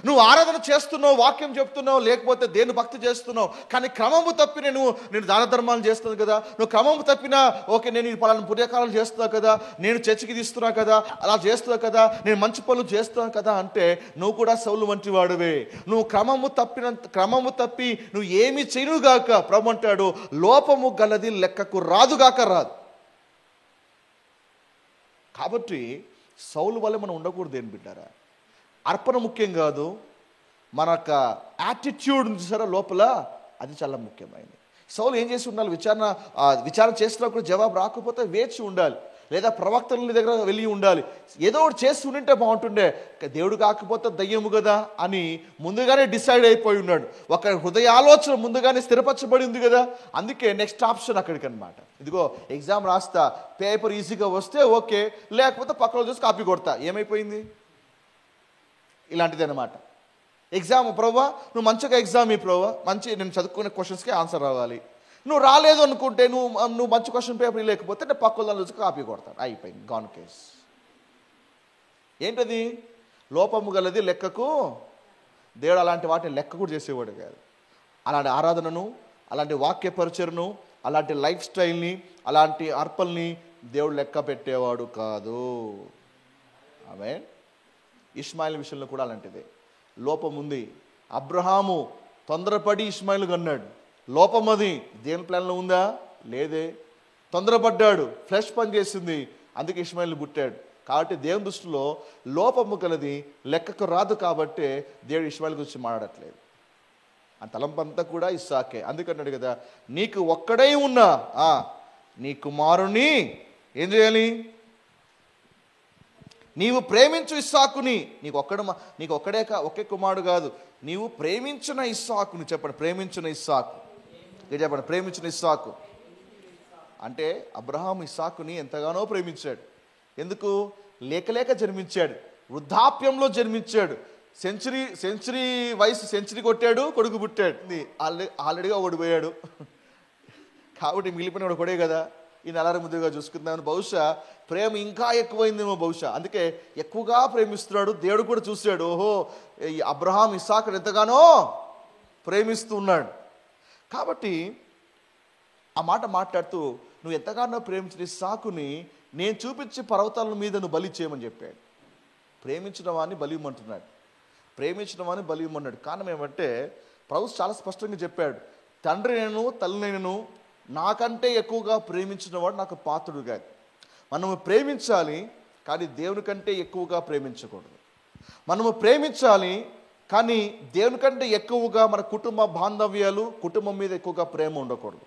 నువ్వు ఆరాధన చేస్తున్నావు, వాక్యం చెప్తున్నావు, లేకపోతే దేని భక్తి చేస్తున్నావు, కానీ క్రమము తప్పి నేను దాన ధర్మాలు చేస్తున్నాను కదా, నువ్వు క్రమము తప్పినా ఓకే నేను పలానా పుణ్యకారాలు చేస్తున్నావు కదా, నేను చర్చికి తీస్తున్నా కదా, అలా చేస్తున్నావు కదా, నేను మంచి పనులు చేస్తున్నాను కదా అంటే నువ్వు కూడా సౌలు వంటి వాడువే. నువ్వు క్రమము తప్పి నువ్వు ఏమి చేయనుగాక ప్రభు అంటాడు, లోపము గలది లెక్కకు రాదుగాక రాదు. కాబట్టి సౌలు వల్ల మనం ఉండకూడదు. ఏం బిడ్డారా, అర్పణ ముఖ్యం కాదు, మన యొక్క యాటిట్యూడ్ చూసారా లోపల, అది చాలా ముఖ్యమైనది. సౌలు ఏం చేసి ఉండాలి? విచారణ చేసినప్పుడు జవాబు రాకపోతే వేచి ఉండాలి, లేదా ప్రవక్తల దగ్గర వెళ్ళి ఉండాలి. ఏదో ఒకటి చేసి ఉంటే బాగుంటుండే. దేవుడు కాకపోతే దయ్యము కదా అని ముందుగానే డిసైడ్ అయిపోయి ఉన్నాడు. ఒక హృదయ ఆలోచన ముందుగానే స్థిరపరచబడి ఉంది కదా. అందుకే నెక్స్ట్ ఆప్షన్ అక్కడికి అనమాట. ఇదిగో ఎగ్జామ్ రాస్తా, పేపర్ ఈజీగా వస్తే ఓకే, లేకపోతే పక్కన చూసి కాపీ కొడతా, ఏమైపోయింది? ఇలాంటిది అనమాట. ఎగ్జామ్ ప్రభా నువ్వు మంచిగా ఎగ్జామ్ ప్రభా, మంచి నేను చదువుకునే క్వశ్చన్స్కి ఆన్సర్ రావాలి. నువ్వు రాలేదు అనుకుంటే నువ్వు మంచి క్వశ్చన్ పేపర్ లేకపోతే నేను పక్కన చూసి కాపీ కొడతాను, అయిపోయింది, గాన్ కేస్. ఏంటది? లోపము గలది లెక్కకు. దేవుడు అలాంటి వాటిని లెక్క కూడా చేసేవాడు కాదు. అలాంటి ఆరాధనను, అలాంటి వాక్య పరిచయను, అలాంటి లైఫ్ స్టైల్ని, అలాంటి అర్పల్ని దేవుడు లెక్క పెట్టేవాడు కాదు. ఆమేన్. ఇష్మాయిల్ విషయంలో కూడా అలాంటిదే లోపం ఉంది. అబ్రహాము తొందరపడి ఇష్మాయిల్ కన్నాడు. లోపం అది దేవుని ప్లాన్లో ఉందా? లేదే. తొందరపడ్డాడు, ఫ్లెష్ పనిచేసింది, అందుకే ఇష్మాయిల్ని పుట్టాడు. కాబట్టి దేవుని దృష్టిలో లోపము కలది లెక్కకు రాదు. కాబట్టి దేవుడు ఇష్మాయిల్ గురించి మాట్లాడట్లేదు. ఆ తలంపంతా కూడా ఇస్సాకే. అందుకన్నాడు కదా, నీకు ఒక్కడే ఉన్నా నీ కుమారుని ఏం చేయాలి? నీవు ప్రేమించు ఇస్సాకుని. నీకు ఒకే కుమారుడు కాదు, నీవు ప్రేమించిన ఇస్సాకుని. చెప్పండి, ప్రేమించిన ఇస్సాకు. చెప్పండి, ప్రేమించిన ఇస్సాకు. అంటే అబ్రహాం ఇస్సాకుని ఎంతగానో ప్రేమించాడు. ఎందుకు? లేక జన్మించాడు, వృద్ధాప్యంలో జన్మించాడు. సెంచరీ వయసు సెంచరీ కొట్టాడు, కొడుకు పుట్టాడు. ఆల్రెడీగా ఓడిపోయాడు. కాబట్టి మిగిలిపోయిన కొడే కదా, ఈ నల్లరి ముద్దుగా చూసుకుందామని. బహుశా ప్రేమ ఇంకా ఎక్కువైందేమో బహుశా, అందుకే ఎక్కువగా ప్రేమిస్తున్నాడు. దేవుడు కూడా చూశాడు, ఓహో ఈ అబ్రహాం ఇస్సాకుని ఎంతగానో ప్రేమిస్తూ ఉన్నాడు. కాబట్టి ఆ మాట మాట్లాడుతూ, నువ్వు ఎంతగానో ప్రేమించిన ఇస్సాకుని నేను చూపించే పర్వతాల మీద నువ్వు బలి చేయమని చెప్పాడు. ప్రేమించిన వాడిని బలియమంటున్నాడు, ప్రేమించిన వాడిని బలియమన్నాడు. కారణం ఏమంటే ప్రభు చాలా స్పష్టంగా చెప్పాడు, తండ్రి నేను తల్లి నేను నాకంటే ఎక్కువగా ప్రేమించిన వాడు నాకు పాత్రుడు కాదు. మనము ప్రేమించాలి, కానీ దేవుని కంటే ఎక్కువగా ప్రేమించకూడదు. మనము ప్రేమించాలి, కానీ దేవుని కంటే ఎక్కువగా మన కుటుంబ బాంధవ్యాలు, కుటుంబం మీద ఎక్కువగా ప్రేమ ఉండకూడదు.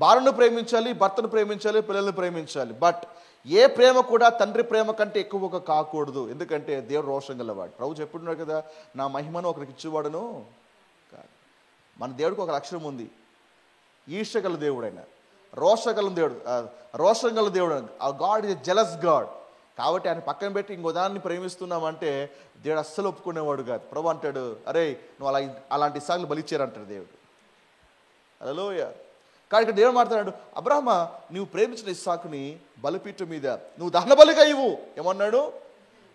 భార్యను ప్రేమించాలి, భర్తను ప్రేమించాలి, పిల్లల్ని ప్రేమించాలి. బట్ ఏ ప్రేమ కూడా తండ్రి ప్రేమ కంటే ఎక్కువగా కాకూడదు. ఎందుకంటే దేవుడు రోషం గలవాడు. ప్రభు చెప్పుడున్నాడు కదా, నా మహిమను ఒకరికి ఇచ్చేవాడును కాదు. మన దేవుడికి ఒక లక్షణం ఉంది, ఈర్ష్యగల దేవుడు ఆయన, రోషం గల దేవుడు. ఆ గాడ్ ఇస్ జెలస్ గాడ్. కాబట్టి ఆయన పక్కన పెట్టి ఇంకో దాన్ని ప్రేమిస్తున్నామంటే దేవుడు అస్సలు ఒప్పుకునేవాడు కాదు. ప్రభు అంటాడు, అరే నువ్వు అలాంటి ఇస్సాకులు బలిచ్చారంటాడు దేవుడు. హల్లెలూయా. కాబట్టి దేవుడు మాట్లాడాడు, అబ్రహమా నువ్వు ప్రేమించిన ఇస్సాకుని బలిపీఠం మీద నువ్వు దహన బలిగా ఇవ్వు. ఏమన్నాడు?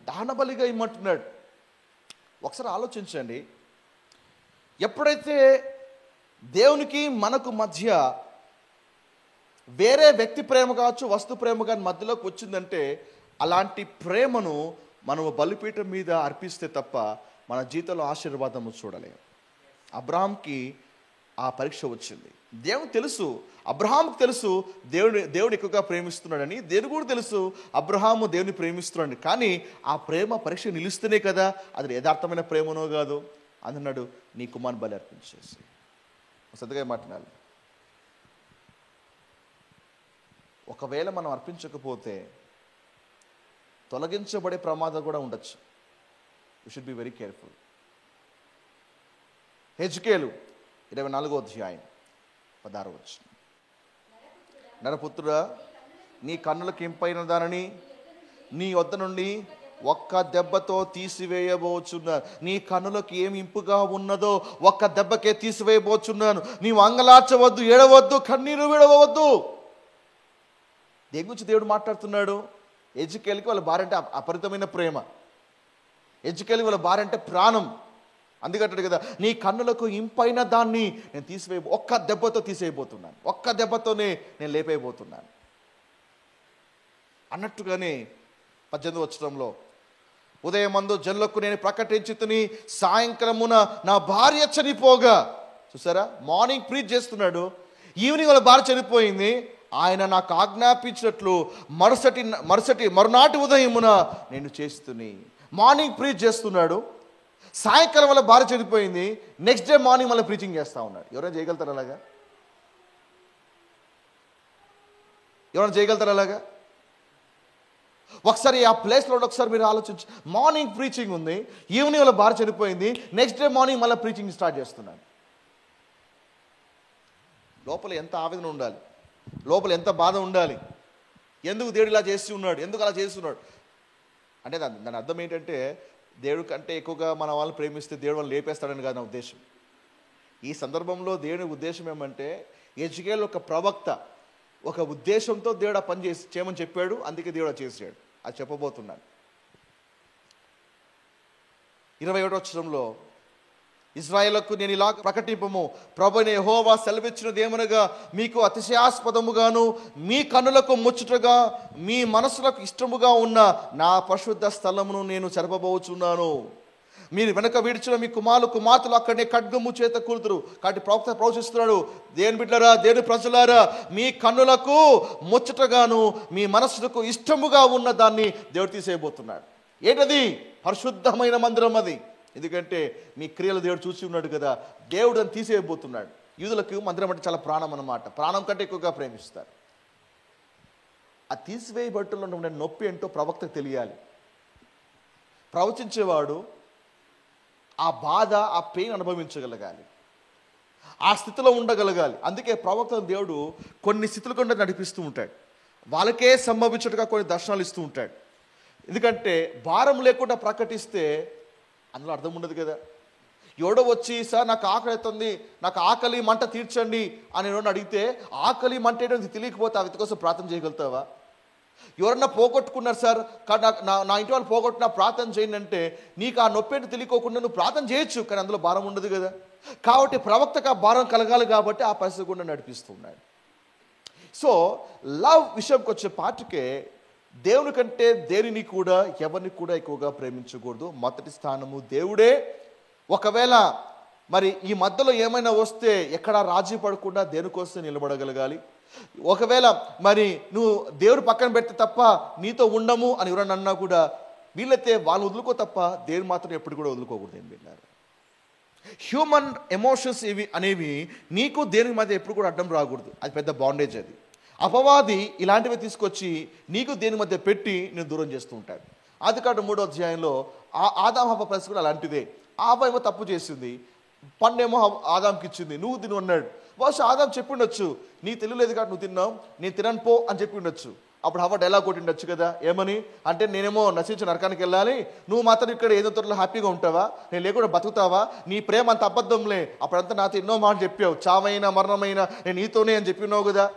దహన బలిగా ఇమ్మంటున్నాడు. ఒకసారి ఆలోచించండి, ఎప్పుడైతే దేవునికి మనకు మధ్య వేరే వ్యక్తి ప్రేమ కావచ్చు, వస్తు ప్రేమ కానీ మధ్యలోకి వచ్చిందంటే అలాంటి ప్రేమను మనము బలిపీఠం మీద అర్పిస్తే తప్ప మన జీవితంలో ఆశీర్వాదము చూడలేము. అబ్రహాంకి ఆ పరీక్ష వచ్చింది. దేవునికి తెలుసు, అబ్రహాంకి తెలుసు దేవుడు ఎక్కువగా ప్రేమిస్తున్నాడని. దేవుడు కూడా తెలుసు అబ్రహాము దేవుని ప్రేమిస్తున్నాడు. కానీ ఆ ప్రేమ పరీక్ష నిలుస్తేనే కదా అది యథార్థమైన ప్రేమనో కాదు. అన్నాడు, నీ కుమారుని బలి అర్పించేసి. సరిగ్గా మాట్లాడాలి. ఒకవేళ మనం అర్పించకపోతే తొలగించబడే ప్రమాదం కూడా ఉండొచ్చు. You should be very careful. హెజ్కేలు 24వ అధ్యాయం 16వ వచనం. నరపుత్రుడా, నీ కన్నులకు ఇంపైన దానిని నీ వద్ద నుండి ఒక్క దెబ్బతో తీసివేయబోచున్నాను. నీ కన్నులకు ఏమి ఇంపుగా ఉన్నదో ఒక్క దెబ్బకే తీసివేయబోచున్నాను. నీవు అంగలార్చవద్దు, ఏడవద్దు, కన్నీరు విడవద్దు. దేని గురించి దేవుడు మాట్లాడుతున్నాడు? ఎజ్కేలుకి వాళ్ళ భార్య అంటే అపరితమైన ప్రేమ. ఎజ్కేలుకి వాళ్ళ భార్య అంటే ప్రాణం. అందుకంటాడు కదా, నీ కన్నులకు ఇంపైన దాన్ని నేను ఒక్క దెబ్బతో తీసేయబోతున్నాను, ఒక్క దెబ్బతోనే నేను లేపేయబోతున్నాను అన్నట్టుగానే 18వ వచనంలో, ఉదయమందు జనులకు నేను ప్రకటించుతుని సాయంకాలమున నా భార్య చనిపోగా. చూసారా, మార్నింగ్ ప్రీచ్ చేస్తున్నాడు, ఈవినింగ్ వాళ్ళ భార్య చనిపోయింది. ఆయన నాకు ఆజ్ఞాపించినట్లు మరునాటి ఉదయమున నేను చేస్తుని. మార్నింగ్ ప్రీచ్ చేస్తున్నాడు, సాయంకాలం వల్ల భార్య చనిపోయింది, నెక్స్ట్ డే మార్నింగ్ మళ్ళీ ప్రీచింగ్ చేస్తూ ఉన్నాడు. ఎవరైనా చేయగలుగుతారు అలాగా? ఎవరైనా చేయగలుగుతారు అలాగా? ఒకసారి ఆ ప్లేస్లో ఒకసారి మీరు ఆలోచించి, మార్నింగ్ ప్రీచింగ్ ఉంది, ఈవినింగ్ వల్ల భార్య చనిపోయింది, నెక్స్ట్ డే మార్నింగ్ మళ్ళీ ప్రీచింగ్ స్టార్ట్ చేస్తున్నాడు. లోపల ఎంత ఆవేదన ఉండాలి, లోపల ఎంత బాధ ఉండాలి. ఎందుకు దేవుడు ఇలా చేసి ఉన్నాడు, ఎందుకు అలా చేస్తున్నాడు అంటే దాని అర్థం ఏంటంటే, దేవుడి కంటే ఎక్కువగా మన వాళ్ళని ప్రేమిస్తే దేవుడు వాళ్ళు లేపేస్తాడని కాదు నా ఉద్దేశం. ఈ సందర్భంలో దేవుని ఉద్దేశం ఏమంటే, ఎజ్కేలు ఒక ప్రవక్త, ఒక ఉద్దేశంతో దేవుడు ఆ పని చేయమని చెప్పాడు, అందుకే దేవుడు అది చేసాడు. అది చెప్పబోతున్నాను. 21వ వచనంలో, ఇశ్రాయేలుకు నేను ఇలా ప్రకటింపము, ప్రభువైన యెహోవా సెలవిచ్చినదేమనగా, మీకు అతిశయాస్పదముగాను మీ కన్నులకు ముచ్చటగా మీ మనసులకు ఇష్టముగా ఉన్న నా పరిశుద్ధ స్థలమును నేను చెరపబోచున్నాను. మీరు వెనక విడిచిన మీ కుమార్తెలు అక్కడనే ఖడ్గము చేత కూలుతురు. కాబట్టి ప్రవక్త ప్రవచిస్తున్నాడు, దేని బిడ్డలారా, దేని ప్రజలారా, మీ కన్నులకు ముచ్చటగాను మీ మనస్సుకు ఇష్టముగా ఉన్న దాన్ని దేవుడు తీసేయబోతున్నాడు. ఏంటది? పరిశుద్ధమైన మందిరం అది. ఎందుకంటే మీ క్రియలు దేవుడు చూసి ఉన్నాడు కదా, దేవుడు అని తీసేయబోతున్నాడు. యూదులకు మందిరం అంటే చాలా ప్రాణం అన్నమాట. ప్రాణం కంటే ఎక్కువగా ప్రేమిస్తారు. ఆ తీసివేయబట్టులో ఉండే నొప్పి ఏంటో ప్రవక్తకు తెలియాలి. ప్రవచించేవాడు ఆ బాధ, ఆ పెయిన్ అనుభవించగలగాలి, ఆ స్థితిలో ఉండగలగాలి. అందుకే ప్రవక్త దేవుడు కొన్ని స్థితుల గుండా నడిపిస్తూ ఉంటాడు. వాళ్ళకే సంభవించట్టుగా కొన్ని దర్శనాలు ఇస్తూ ఉంటాడు. ఎందుకంటే భారం లేకుండా ప్రకటిస్తే అందులో అర్థం ఉండదు కదా. ఎవడో వచ్చి, సార్ నాకు ఆకలి అవుతుంది, నాకు ఆకలి మంట తీర్చండి అని ఎవరన్నా అడిగితే ఆకలి మంట ఏంటో తెలియకపోతే ఆ వ్యక్తి కోసం ప్రార్థన చేయగలుగుతావా? ఎవరన్నా పోగొట్టుకున్నారు సార్, నా ఇంటి వాళ్ళు పోగొట్టినా ప్రార్థన చేయండి అంటే నీకు ఆ నొప్పి ఏంటో తెలియకోకుండా నువ్వు ప్రార్థన చేయొచ్చు, కానీ అందులో భారం ఉండదు కదా. కాబట్టి ప్రవక్తకు ఆ భారం కలగాలి కాబట్టి ఆ పరిస్థితి కూడా నడిపిస్తున్నాడు. సో లవ్ విషయంకి వచ్చే పాటికే దేవుని కంటే దేనిని కూడా ఎవరిని కూడా ఎక్కువగా ప్రేమించకూడదు. మొదటి స్థానము దేవుడే. ఒకవేళ మరి ఈ మధ్యలో ఏమైనా వస్తే ఎక్కడా రాజీ పడకుండా దేనికోసం నిలబడగలగాలి. ఒకవేళ మరి నువ్వు దేవుడు పక్కన పెడితే తప్ప నీతో ఉండము అని ఎవరన్నా అన్నా కూడా వీళ్ళైతే వాళ్ళు వదులుకో తప్ప దేవుడు మాత్రం ఎప్పుడు కూడా వదులుకోకూడదు. ఏం విన్నారు? హ్యూమన్ ఎమోషన్స్ ఇవి అనేవి నీకు దేని మధ్య ఎప్పుడు కూడా అడ్డం రాకూడదు. అది పెద్ద బాండేజ్. అది అపవాది ఇలాంటివి తీసుకొచ్చి నీకు దేని మధ్య పెట్టి నేను దూరం చేస్తూ ఉంటాడు. ఆదికాండం 3వ అధ్యాయంలో ఆదాం హవ్వ పరిస్థితి కూడా అలాంటిదే. హవ్వ ఏమో తప్పు చేసింది, పండేమో ఆదాంకి ఇచ్చింది, నువ్వు తిను అన్నాడు. బహుశా ఆదాం చెప్పి ఉండొచ్చు, నీకు తెలియలేదు కాబట్టి నువ్వు తిన్నావు, నేను తినను పో అని చెప్పి ఉండొచ్చు. అప్పుడు హవ్వ డైలాగ్ కొట్టిండొచ్చు కదా, ఏమని అంటే, నేనేమో నశించి నరకానికి వెళ్ళాలి, నువ్వు మాత్రం ఇక్కడ ఏదో తొరలో హ్యాపీగా ఉంటావా, నేను లేకుండా బతుకుతావా, నీ ప్రేమ అంత అబద్ధంలే, అప్పుడంతా నాతో ఎన్నో మాట చెప్పావు, చావైనా మరణమైనా నేను నీతోనే అని చెప్పినావు కదా,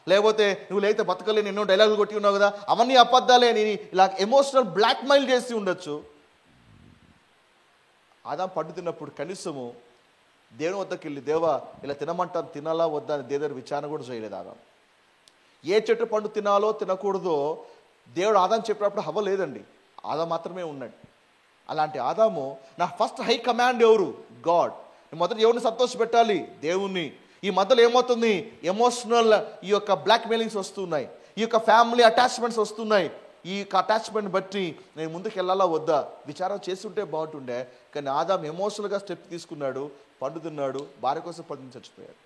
లేకపోతే నువ్వు లేకపోతే బతకలే, ఎన్నో డైలాగులు కొట్టి ఉన్నావు కదా, అవన్నీ అబద్ధాలే. నేను ఇలా ఎమోషనల్ బ్లాక్మెయిల్ చేసి ఉండొచ్చు. ఆదాం పండు తిన్నప్పుడు కనీసము దేవుని వద్దకు వెళ్ళి, దేవా ఇలా తినమంటాను, తినాలా వద్దా అని దేవుని విచారణ కూడా చేయలేదు ఆదాం. ఏ చెట్టు పండు తినాలో తినకూడదో దేవుడు ఆదాం చెప్పినప్పుడు హవ్వ లేదండి, ఆదాం మాత్రమే ఉన్నాడు. అలాంటి ఆదాము నా ఫస్ట్ హై కమాండ్ ఎవరు? గాడ్. మొదట ఎవరిని సంతోష పెట్టాలి? దేవుణ్ణి. ఈ మధ్యలో ఏమవుతుంది? ఎమోషనల్ ఈ యొక్క బ్లాక్ మెయిలింగ్స్ వస్తున్నాయి, ఈ యొక్క ఫ్యామిలీ అటాచ్మెంట్స్ వస్తున్నాయి. ఈ అటాచ్మెంట్ బట్టి నేను ముందుకు వెళ్ళాలా వద్దా విచారం చేస్తుంటే బాగుంటుండే. కానీ ఆదాం ఎమోషనల్గా స్టెప్ తీసుకున్నాడు, పండుతున్నాడు, భార్య కోసం పండుని చచ్చిపోయాడు.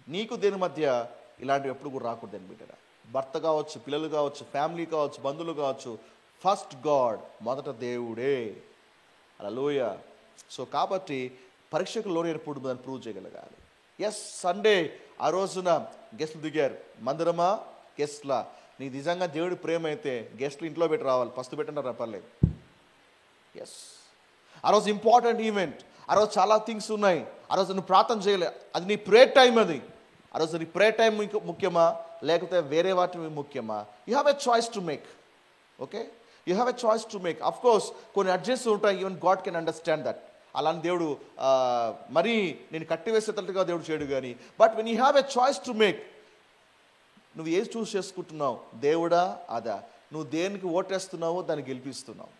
నీకు దేని మధ్య ఇలాంటివి ఎప్పుడు కూడా రాకూడదు అని బిడ్డరా. భర్త కావచ్చు, పిల్లలు కావచ్చు, ఫ్యామిలీ కావచ్చు, బంధువులు కావచ్చు, ఫస్ట్ గాడ్, మొదట దేవుడే. హల్లెలూయా. సో కాబట్టి పరీక్షకు లోనేటప్పుడు దాన్ని ప్రూవ్ చేయగలగాలి. ఎస్, సండే ఆ రోజున గెస్ట్లు దిగారు. మందిరమా గెస్ట్లా? నీకు నిజంగా దేవుడి ప్రేమ అయితే గెస్ట్లు ఇంట్లో పెట్టి రావాలి, పస్తు పెట్టండి పర్లేదు. ఎస్, ఆ రోజు ఇంపార్టెంట్ ఈవెంట్, ఆ రోజు చాలా థింగ్స్ ఉన్నాయి, ఆ రోజు నువ్వు ప్రార్థన చేయలే, అది నీ ప్రేయర్ టైం. అది ఆ రోజు నీ ప్రేయర్ టైం ముఖ్యమా లేకపోతే వేరే వాటి ముఖ్యమా? You have a choice to make. Okay, you have a choice to make. Of course కొన్ని అడ్జస్ట్ ఉంటాయి, even God can understand that. అలాని దేవుడు మరీ నేను కట్టివేసేటట్టుగా దేవుడు చేయడు. కానీ but when you have a choice to make, నువ్వు ఏది చూస్ చేసుకుంటున్నావు? దేవుడా అదా? నువ్వు దేనికి ఓటేస్తున్నావో దాన్ని గెలిపిస్తున్నావు,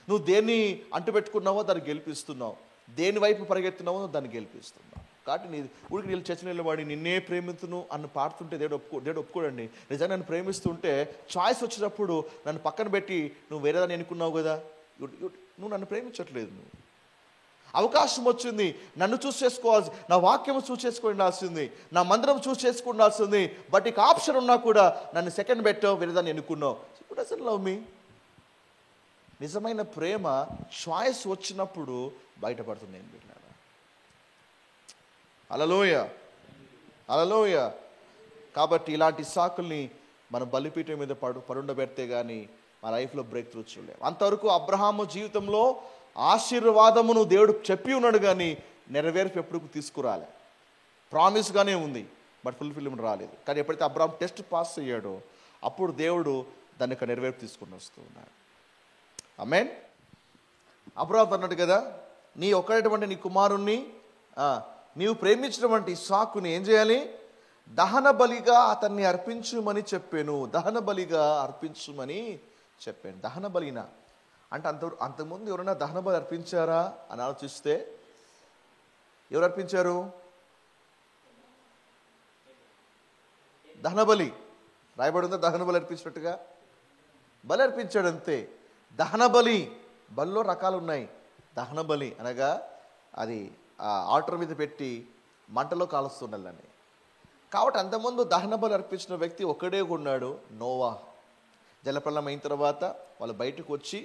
నువ్వు దేన్ని అంటుపెట్టుకున్నావో దాన్ని గెలిపిస్తున్నావు, దేని వైపు పరిగెత్తున్నావో దాన్ని గెలిపిస్తున్నావు. కాబట్టి నీ ఊరికి నీళ్ళు చచ్చిన నిలబడి నిన్నే ప్రేమితును అని పాడుతుంటే దేవుడు ఒప్పుకోడండి. నిజంగా నన్ను ప్రేమిస్తుంటే చాయిస్ వచ్చినప్పుడు నన్ను పక్కన పెట్టి నువ్వు వేరేదాన్ని ఎన్నుకున్నావు కదా, నువ్వు నన్ను ప్రేమించట్లేదు. నువ్వు అవకాశం వచ్చింది, నన్ను చూస్ చేసుకోవాల్సి, నా వాక్యం చూస్ చేసుకోవాల్సింది, నా మందిరం చూస్ చేసుకోవాల్సింది. బట్ ఇక ఆప్షన్ ఉన్నా కూడా నన్ను సెకండ్ పెట్టావు, వేరేదాన్ని ఎన్నుకున్నావు. It doesn't love me. నిజమైన ప్రేమ చాయిస్ వచ్చినప్పుడు బయటపడుతుంది. ఏం పెట్టినారా? హల్లెలూయా, హల్లెలూయా. కాబట్టి ఇలాంటి సాకుల్ని మనం బలిపీఠం మీద పడుండబెడితే కానీ మా లైఫ్లో బ్రేక్ త్రూ చూడలేము. అంతవరకు అబ్రహాము జీవితంలో ఆశీర్వాదమును దేవుడు చెప్పి ఉన్నాడు, కానీ నెరవేర్పు ఎప్పుడు తీసుకురాలే. ప్రామిస్గానే ఉంది, బట్ ఫుల్ఫిల్మెంట్ రాలేదు. కానీ ఎప్పుడైతే అబ్రహాం టెస్ట్ పాస్ అయ్యాడో అప్పుడు దేవుడు దాన్ని నెరవేర్పు తీసుకుని వస్తూ ఉన్నాడు. ఆమేన్. అబ్రహాం అన్నాడు కదా, నీ ఒక్కడటువంటి నీ కుమారుణ్ణి, నీవు ప్రేమించినటువంటి ఇస్సాకుని ఏం చేయాలి? దహన బలిగా అతన్ని అర్పించుమని చెప్పాను. దహన బలిగా అర్పించుమని చెప్పాను. దహన బలినా అంటే అంతకుముందు ఎవరైనా దహన బలి అర్పించారా అని ఆలోచిస్తే ఎవరు అర్పించారు? దహన బలి రాయబడి ఉందా? దహన బలి అర్పించినట్టుగా బలి అర్పించాడు అంతే. దహన బలిలో రకాలు ఉన్నాయి. దహన బలి అనగా అది ఆల్టర్ మీద పెట్టి మంటలో కాలుస్తుండాలని. కాబట్టి అంతకుముందు దహన బలి అర్పించిన వ్యక్తి ఒక్కడే ఉన్నాడు, నోవా. జలప్రలయం అయిన తర్వాత వాళ్ళు బయటకు వచ్చి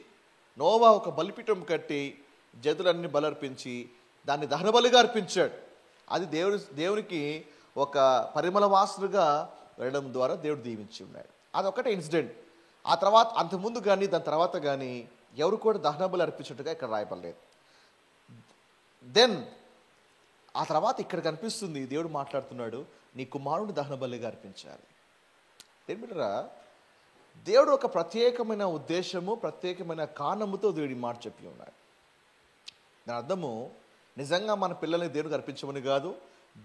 నోవా ఒక బలిపీఠం కట్టి జంతువులన్నీ బలర్పించి దాన్ని దహన బలిగా అర్పించాడు. అది దేవునికి ఒక పరిమళ వాసనగా వెళ్ళడం ద్వారా దేవుడు దీవించి ఉన్నాడు. అదొకటే ఇన్సిడెంట్. ఆ తర్వాత అంతకుముందు కానీ దాని తర్వాత కానీ ఎవరు కూడా దహన బలి అర్పించినట్టుగా ఇక్కడ రాయబడలేదు. దెన్ ఆ తర్వాత ఇక్కడ కనిపిస్తుంది, దేవుడు మాట్లాడుతున్నాడు, నీ కుమారుని దహన బలిగా అర్పించాలి. ఏమిటరా, దేవుడు ఒక ప్రత్యేకమైన ఉద్దేశము, ప్రత్యేకమైన కారణముతో దేవుడి మాట చెప్పి ఉన్నాడు. దాని అర్థము నిజంగా మన పిల్లల్ని దేవుడికి అర్పించమని కాదు,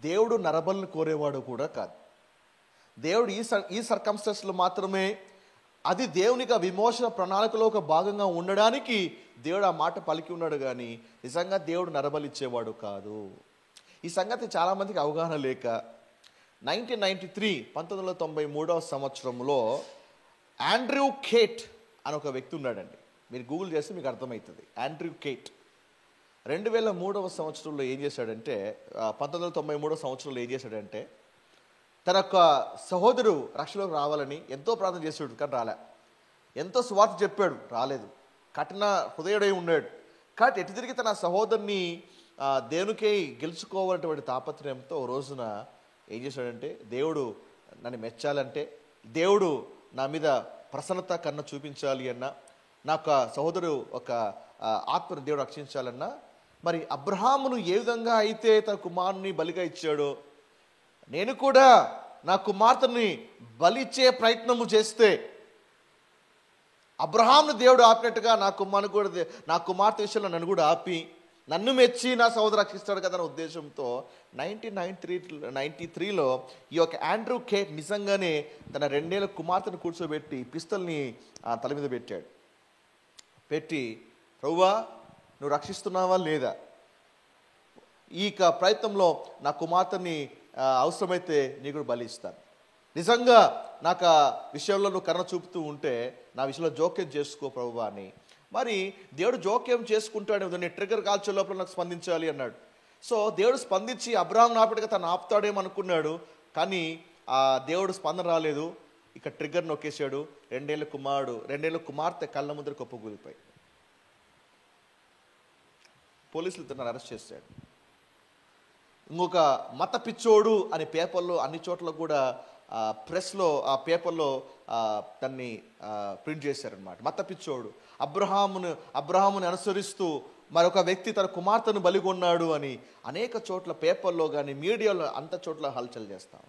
దేవుడు నరబలిని కోరేవాడు కూడా కాదు. దేవుడు ఈ సర్కమ్స్టెన్స్లో మాత్రమే అది దేవునికి విమోచన ప్రణాళికలో ఒక భాగంగా ఉండడానికి దేవుడు ఆ మాట పలికి ఉన్నాడు, కానీ నిజంగా దేవుడు నరబలి ఇచ్చేవాడు కాదు. ఈ సంగతి చాలామందికి అవగాహన లేక 1993 సంవత్సరంలో ఆండ్రూ కేట్ అని ఒక వ్యక్తి ఉన్నాడండి. మీరు గూగుల్ చేస్తే మీకు అర్థమవుతుంది. ఆండ్రూ కేట్ 2003 సంవత్సరంలో ఏం చేశాడంటే 1993 సంవత్సరంలో ఏం చేశాడంటే తన యొక్క సహోదరు రక్షణలోకి రావాలని ఎంతో ప్రార్థన చేశాడు, కానీ రాలే. ఎంతో సువార్త చెప్పాడు, రాలేదు. కఠిన హృదయుడై ఉన్నాడు. కాబట్టి ఎటు తిరిగి తన సహోదరుని దేవునికై గెలుచుకోవాలన్నటువంటి తాపత్రయంతో ఓ రోజున ఏం చేశాడంటే, దేవుడు నన్ను మెచ్చాలంటే, దేవుడు నా మీద ప్రసన్నత కన్నా చూపించాలి అన్నా, నా యొక్క సహోదరు ఒక ఆత్మను దేవుడు రక్షించాలన్నా, మరి అబ్రహామును ఏ విధంగా అయితే తన కుమారుని బలిగా ఇచ్చాడో నేను కూడా నా కుమార్తెని బలిచ్చే ప్రయత్నము చేస్తే అబ్రహామును దేవుడు ఆపినట్టుగా నా కుమార్తె విషయంలో నన్ను కూడా ఆపి నన్ను మెచ్చి నా సహోదరు రక్షిస్తాడు కదా అనే ఉద్దేశంతో 1993లో ఈ యొక్క ఆండ్రూ కేట్ నిజంగానే తన 2 ఏళ్ల కుమార్తెను కూర్చోబెట్టి పిస్తల్ని తల మీద పెట్టాడు. పెట్టి, ప్రభువా నువ్వు రక్షిస్తున్నావా లేదా, ఈ ప్రయత్నంలో నా కుమార్తెని అవసరమైతే నీ కూడా బలి ఇస్తాను, నిజంగా నాకు విషయంలో నువ్వు కరుణ చూపుతూ ఉంటే నా విషయంలో జోక్యం చేసుకో ప్రభువా అని. మరి దేవుడు జోక్యం చేసుకుంటాడు, నీ ట్రిగ్గర్ కాల్చే లోపల నాకు స్పందించాలి అన్నాడు. సో దేవుడు స్పందించి అబ్రహాం నాపటిగా తను ఆపుతాడేమనుకున్నాడు, కానీ ఆ దేవుడు స్పందన రాలేదు. ఇక ట్రిగ్గర్ నొక్కేశాడు. 2 ఏళ్ల కుమార్తె కళ్ళ ముందర కుప్పకూలిపోయి పోలీసులు తనను అరెస్ట్ చేశాడు. ఇంకొక మత పిచ్చోడు అనే పేపర్లో అన్ని చోట్ల కూడా ప్రెస్లో ఆ పేపర్లో దాన్ని ప్రింట్ చేశారనమాట. మత పిచ్చోడు, అబ్రహాముని అనుసరిస్తూ మరొక వ్యక్తి తన కుమార్తెను బలిగొన్నాడు అని అనేక చోట్ల పేపర్లో కానీ మీడియాలో అంత చోట్ల హల్చల్ చేస్తాం.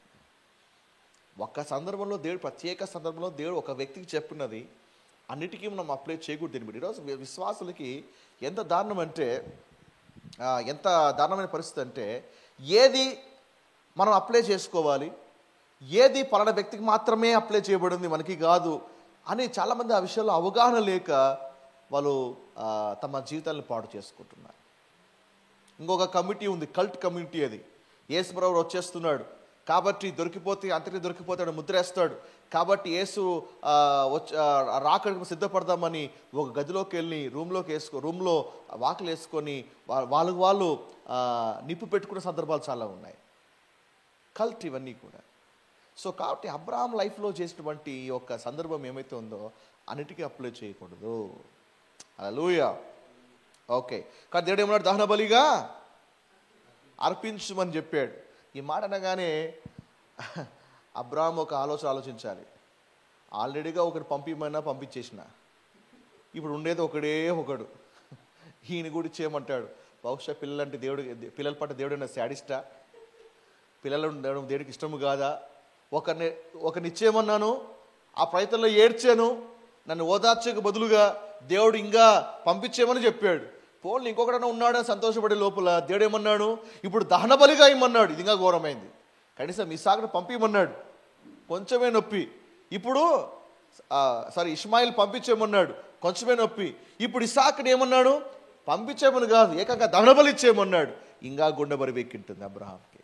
ఒక్క సందర్భంలో దేవుడు, ప్రత్యేక సందర్భంలో దేవుడు ఒక వ్యక్తికి చెప్పినది అన్నిటికీ మనం అప్లై చేయకూడదు. దీన్ని ఈరోజు విశ్వాసులకి ఎంత దారుణమైన పరిస్థితి అంటే, ఏది మనం అప్లై చేసుకోవాలి, ఏది పలానా వ్యక్తికి మాత్రమే అప్లై చేయబడింది మనకి కాదు అని చాలామంది ఆ విషయంలో అవగాహన లేక వాళ్ళు తమ జీవితాలను పాడు చేసుకుంటున్నారు. ఇంకొక కమిటీ ఉంది, కల్ట్ కమ్యూనిటీ. అది యేసు ప్రభువు వచ్చేస్తున్నాడు కాబట్టి అంతటి దొరికిపోతాడు, ముద్రేస్తాడు కాబట్టి యేసు రాకడికి సిద్ధపడదామని ఒక గదిలోకి వెళ్ళి రూమ్లో వాకిలు వేసుకొని వాళ్ళు నిప్పు పెట్టుకునే సందర్భాలు చాలా ఉన్నాయి. కల్ట్ ఇవన్నీ కూడా. సో కాబట్టి అబ్రహాం లైఫ్లో చేసినటువంటి ఈ యొక్క సందర్భం ఏమైతే ఉందో అన్నిటికీ అప్లై చేయకూడదు. హల్లెలూయా. ఓకే, కానీ దేవుడు ఏమన్నాడు, దహన బలిగా అర్పించమని చెప్పాడు. ఈ మాట అనగానే అబ్రహాం ఒక ఆలోచించాలి. ఆల్రెడీగా ఒకటి పంపించేసిన, ఇప్పుడు ఉండేది ఒకడు, ఈయన కూడా చేయమంటాడు. బహుశా పిల్లల పట్ల దేవుడైనా శాడిస్టా, పిల్లలు దేవుడికి ఇష్టము కాదా? ఒకరిని ఇచ్చేయమన్నాను, ఆ ప్రయత్నంలో ఏడ్చాను, నన్ను ఓదార్చకు బదులుగా దేవుడు ఇంకా పంపించేయమని చెప్పాడు. పోన్లు ఇంకొకడన్నా ఉన్నాడని సంతోషపడే లోపల దేవుడు ఏమన్నాడు, ఇప్పుడు దహన బలిగా ఇమ్మన్నాడు. ఇది ఇంకా ఘోరమైంది. కనీసం ఇస్సాకును పంపించమన్నాడు, కొంచెమే నొప్పి. ఇప్పుడు సారీ ఇష్మాయిల్ పంపించేమన్నాడు, కొంచెమే నొప్పి. ఇప్పుడు ఇస్సాకుని ఏమన్నాడు? పంపించేమని కాదు, ఏకంగా దహనబలి ఇచ్చేయమన్నాడు. ఇంకా గుండె బరివెక్కింటుంది అబ్రహాంకి.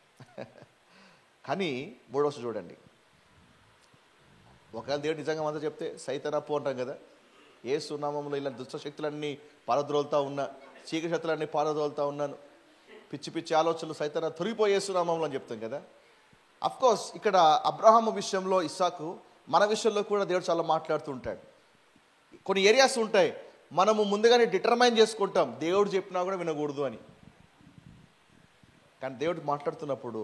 కానీ మూడవది చూడండి, ఒకవేళ దేవుడు నిజంగా అంతా చెప్తే సైతానప్పు అంటాం కదా, ఏ సునామంలో ఇలా దుష్ట శక్తులన్నీ పారద్రోలుతా ఉన్నా, చీకటి శక్తులన్నీ పారద్రోలుతా ఉన్నాను, పిచ్చి పిచ్చి ఆలోచనలు సైతాన తొరిగిపోయే సునామంలో అని చెప్తాం కదా. అఫ్కోర్స్ ఇక్కడ అబ్రహాము విషయంలో, ఇస్సాకు మన విషయంలో కూడా దేవుడు చాలా మాట్లాడుతుంటాడు. కొన్ని ఏరియాస్ ఉంటాయి మనము ముందుగానే డిటర్మైన్ చేసుకుంటాం, దేవుడు చెప్పినా కూడా వినకూడదు అని. కానీ దేవుడు మాట్లాడుతున్నప్పుడు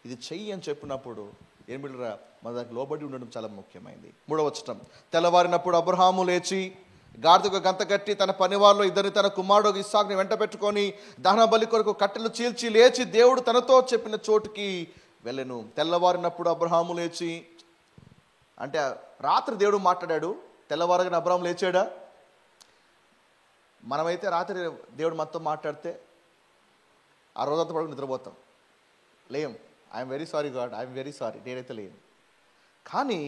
ఇది చెయ్యి అని చెప్పినప్పుడు ఏం బిడ్డరా, మన దానికి లోబడి ఉండడం చాలా ముఖ్యమైనది. 3వ వచనం, తెల్లవారినప్పుడు అబ్రహాము లేచి గాడిదకు గంత కట్టి తన పనివారిలో ఇద్దరిని తన కుమారుడు ఇస్సాకుని వెంట పెట్టుకొని దహన బలి కొరకు కట్టెలు చీల్చి లేచి దేవుడు తనతో చెప్పిన చోటుకి వెళ్ళెను. తెల్లవారినప్పుడు అబ్రహాము లేచి, అంటే రాత్రి దేవుడు మాట్లాడాడు, తెల్లవారుగానే అబ్రహాము లేచాడా? మనమైతే రాత్రి దేవుడు మనతో మాట్లాడితే ఆ రోజంతా పడుకుని నిద్రపోతాం, లేం. I'm very sorry God, I'm very sorry, నేనైతే లేను. కానీ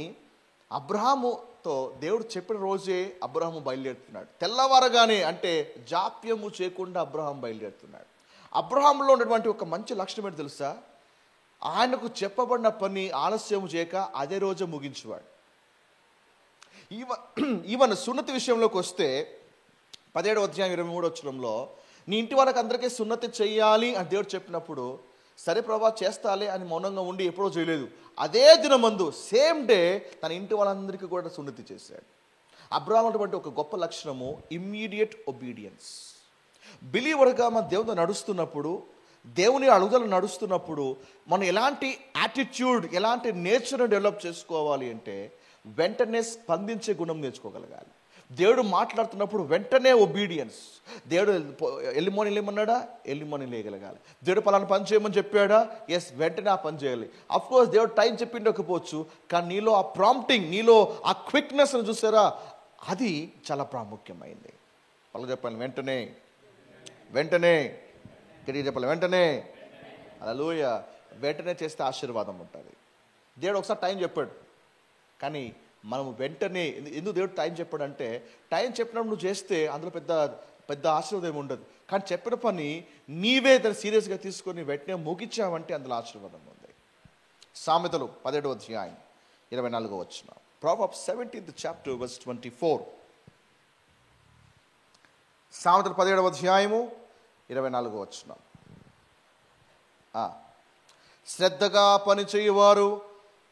అబ్రహాముతో దేవుడు చెప్పిన రోజే అబ్రహాము బయలుదేరుతున్నాడు. తెల్లవారగానే, అంటే జాప్యము చేయకుండా అబ్రహాం బయలుదేరుతున్నాడు. అబ్రహాంలో ఉన్నటువంటి ఒక మంచి లక్షణం ఏంటి తెలుసా? ఆయనకు చెప్పబడిన పని ఆలస్యం చేయక అదే రోజే ముగించేవాడు. ఈవెన్ సున్నతి విషయంలోకి వస్తే 17వ అధ్యాయం 23వ వచనంలో, నీ ఇంటి వాళ్ళకి అందరికీ సున్నతి చెయ్యాలి అని దేవుడు చెప్పినప్పుడు, సరే ప్రభా చేస్తాలే అని మౌనంగా ఉండి ఎప్పుడో చేయలేదు, అదే దినమందు సేమ్ డే తన ఇంటి వాళ్ళందరికీ కూడా సున్నతి చేశాడు. అబ్రహాం అటువంటి ఒక గొప్ప లక్షణము ఇమ్మీడియట్ ఒబీడియన్స్. బిలీవర్గా మన దేవుడు నడుస్తున్నప్పుడు, దేవుని అడుగుదల నడుస్తున్నప్పుడు మనం ఎలాంటి యాటిట్యూడ్, ఎలాంటి నేచర్ని డెవలప్ చేసుకోవాలి అంటే వెంటనే స్పందించే గుణం నేర్చుకోగలగాలి. దేవుడు మాట్లాడుతున్నప్పుడు వెంటనే ఒబీడియన్స్. దేవుడు ఎర్లీ మార్నింగ్ లేమన్నాడా, ఎర్లీ మార్నింగ్ లేయగలగాలి. దేవుడు పలానా పని చేయమని చెప్పాడా, ఎస్ వెంటనే ఆ పని చేయాలి. అఫ్కోర్స్ దేవుడు టైం చెప్పిండకపోవచ్చు, కానీ నీలో ఆ ప్రాంప్టింగ్, నీలో ఆ క్విక్నెస్ని చూసారా, అది చాలా ప్రాముఖ్యమైంది. వాళ్ళు చెప్పాలి వెంటనే, వెంటనే గట్టిగా చెప్పాలి, వెంటనే. హల్లెలూయా. వెంటనే చేస్తే ఆశీర్వాదం ఉంటుంది. దేవుడు ఒకసారి టైం చెప్పాడు, కానీ మనము వెంటనే, ఎందుకు దేవుడు టైం చెప్పాడంటే, టైం చెప్పినప్పుడు నువ్వు చేస్తే అందులో పెద్ద పెద్ద ఆశీర్వాదం ఏమి ఉండదు. కానీ చెప్పిన పని నీవే దాన్ని సీరియస్గా తీసుకొని వెంటనే ముగించావంటే అందులో ఆశీర్వాదం ఉంది. సామెతలు 17వ అధ్యాయం 24వ వచనం, Proverbs 17th chapter verse 24. సామెతలు 17వ అధ్యాయము 24వ వచనం. శ్రద్ధగా పని చేయువారు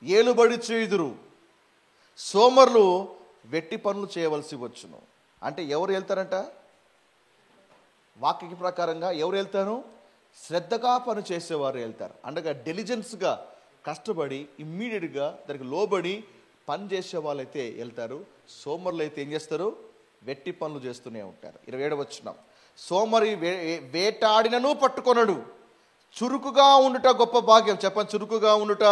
ఏలుబడి చేయుదురు, సోమరులు వెట్టి పనులు చేయవలసి వచ్చును. అంటే ఎవరు వెళ్తారంట? వాక్య ప్రకారంగా ఎవరు వెళ్తారు? శ్రద్ధగా పని చేసేవారు వెళ్తారు. అంటే డెలిజెన్స్గా కష్టపడి ఇమ్మీడియట్గా దానికి లోబడి పని చేసే వాళ్ళైతే వెళ్తారు. సోమరులు అయితే ఏం చేస్తారు? వెట్టి పనులు చేస్తూనే ఉంటారు. 27వ వచనం, సోమరి వేటాడినను పట్టుకొనడు, చురుకుగా ఉండుట గొప్ప భాగ్యం. చెప్పండి, చురుకుగా ఉండుట.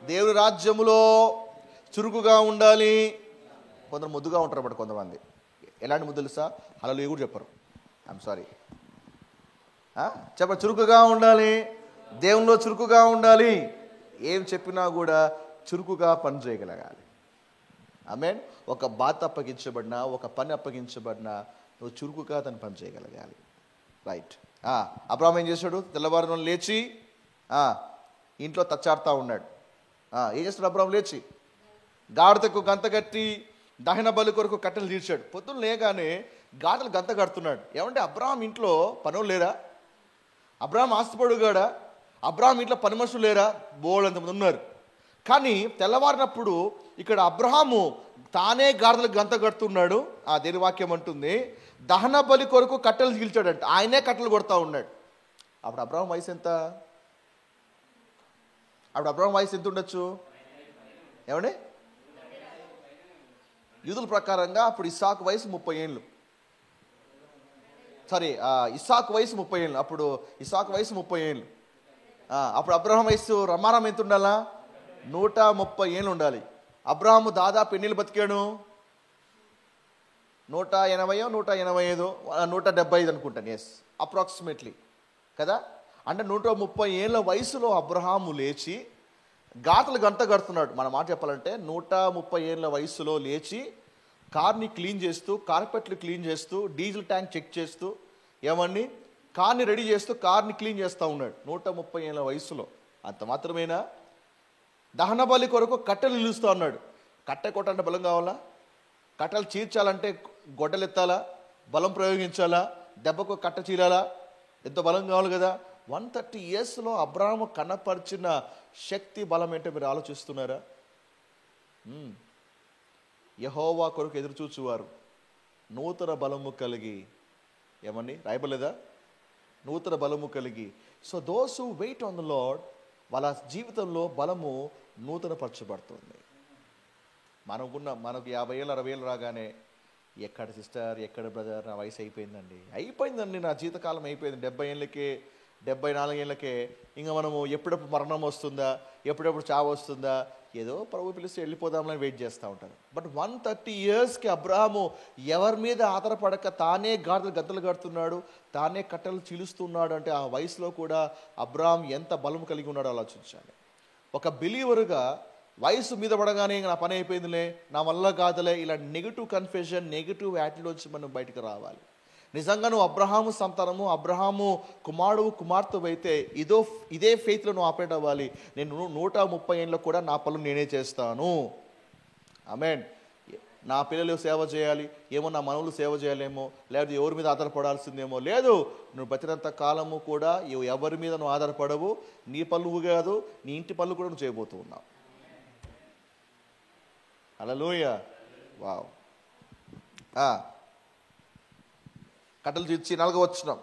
దేవుని రాజ్యములో చురుకుగా ఉండాలి. కొందరు ముద్దుగా ఉంటారు అన్నమాట. కొంతమంది ఎలాంటి ముద్దులు తెలుసా? హల్లెలూయా కూడా చెప్పరు. I'm sorry. చెప్పండి, చురుకుగా ఉండాలి, దేవునిలో చురుకుగా ఉండాలి. ఏం చెప్పినా కూడా చురుకుగా పని చేయగలగాలి. ఆమేన్. ఒక బాధ్యత అప్పగించబడినా, ఒక పని అప్పగించబడినా నువ్వు చురుకుగా దాన్ని పని చేయగలగాలి. రైట్. అబ్రహాం ఏం చేశాడు? తెల్లవారున లేచి ఇంట్లో తచ్చాడుతూ ఉన్నాడు. ఏం చేస్తాడు అబ్రహాం? లేచి గాడిదకు గంత కట్టి దహన బలి కొరకు కట్టెలు తీర్చాడు. పొద్దున్న లేగానే గాడిదలు గంత కడుతున్నాడు. ఏమంటే అబ్రహాం ఇంట్లో పనులు లేరా? అబ్రహాం ఆస్తిపడుగాడా? అబ్రహాం ఇంట్లో పని మనుషులు లేరా? బోళ్ళంతమంది ఉన్నారు. కానీ తెల్లవారినప్పుడు ఇక్కడ అబ్రహాము తానే గాడిదలకు గంత కడుతున్నాడు. దేని వాక్యం అంటుంది, దహన బలి కొరకు కట్టెలు తీల్చాడంట. ఆయనే కట్టెలు కొడతా ఉన్నాడు. అప్పుడు అబ్రహాం వయసు ఎంత? అబ్రహాం వయసు ఎంత ఉండొచ్చు? ఏమండి? యూదుల ప్రకారంగా అప్పుడు ఇస్సాకు వయసు 30 ఏళ్ళు. సారీ, ఇస్సాకు వయసు 30 ఏళ్ళు. అప్పుడు ఇస్సాకు వయసు 30 ఏళ్ళు. అప్పుడు అబ్రహాం వయసు రమారం ఎంత ఉండాలా? 130 ఏళ్ళు ఉండాలి. అబ్రహాము దాదాపు ఎన్నేళ్ళు బతికాడు? 180, 185, 175 అనుకుంటాను. ఎస్, అప్రాక్సిమేట్లీ కదా. అంటే 130 ఏళ్ళ వయసులో అబ్రహాము లేచి గాతలు గంట కడుతున్నాడు. మన మాట చెప్పాలంటే 130 ఏళ్ళ వయసులో లేచి కార్ని క్లీన్ చేస్తూ, కార్పెట్లు క్లీన్ చేస్తూ, డీజిల్ ట్యాంక్ చెక్ చేస్తూ, ఏమని కార్ని రెడీ చేస్తూ కార్ని క్లీన్ చేస్తూ ఉన్నాడు 130 ఏళ్ళ వయసులో. అంత మాత్రమేనా? దహన బలి కొరకు కట్టెలు నిలుస్తూ ఉన్నాడు. కట్టె కొట్టాలంటే బలం కావాలా? కట్టెలు చీల్చాలంటే గొడ్డలు ఎత్తాలా? బలం ప్రయోగించాలా? దెబ్బకు కట్ట చీలాలా? ఎంత బలం కావాలి కదా. 130 ఇయర్స్లో అబ్రాహాము కనపరిచిన శక్తి బలం ఏంటో మీరు ఆలోచిస్తున్నారా? యెహోవా కొరకు ఎదురు చూచువారు నూతన బలము కలిగి, ఏమని రాయబడలేదా? నూతన బలము కలిగి. So those who wait on the Lord, వాళ్ళ జీవితంలో బలము నూతనపరచబడుతుంది. మనకు 50 ఏళ్ళు 60 ఏళ్ళు రాగానే, ఎక్కడ సిస్టర్, ఎక్కడ బ్రదర్, నా వయసు అయిపోయిందండి, నా జీవితకాలం అయిపోయింది, 70 ఏళ్ళకే 74 ఏళ్ళకే ఇంకా మనము ఎప్పుడెప్పుడు మరణం వస్తుందా, ఎప్పుడెప్పుడు చావు వస్తుందా, ఏదో ప్రభు పిలిస్తే వెళ్ళిపోదామని వెయిట్ చేస్తూ ఉంటారు. బట్ 130 ఇయర్స్కి అబ్రాహాము ఎవరి మీద ఆధారపడక తానే గద్దలు కడుతున్నాడు, తానే కట్టెలు చీలుస్తున్నాడు. అంటే ఆ వయసులో కూడా అబ్రాహాం ఎంత బలం కలిగి ఉన్నాడో ఆలోచించాలి. ఒక బిలీవరుగా వయసు మీద పడగానే నా పని అయిపోయిందిలే, నా వల్ల కాదులే, ఇలా నెగిటివ్ కన్ఫెషన్, నెగిటివ్ యాటిట్యూడ్ వచ్చి మనం బయటకు రావాలి. నిజంగా నువ్వు అబ్రహాము సంతానము, అబ్రహాము కుమార్తె అయితే ఇదే ఫెయిత్లో నువ్వు ఆపరేట్ అవ్వాలి. నేను 130 ఏళ్ళలో కూడా నా పనులు నేనే చేస్తాను. ఆమేన్. నా పిల్లలు సేవ చేయాలి ఏమో, నా మనవులు సేవ చేయాలేమో, లేదా ఎవరి మీద ఆధారపడాల్సిందేమో లేదు. నువ్వు బతినంత కాలము కూడా ఎవరి మీద నువ్వు ఆధారపడవు. నీ పనులు కాదు, నీ ఇంటి పనులు కూడా నువ్వు చేయబోతూ ఉన్నావు. హల్లెలూయా. వావ్. కట్టలు తీర్చి 4వ వచనం.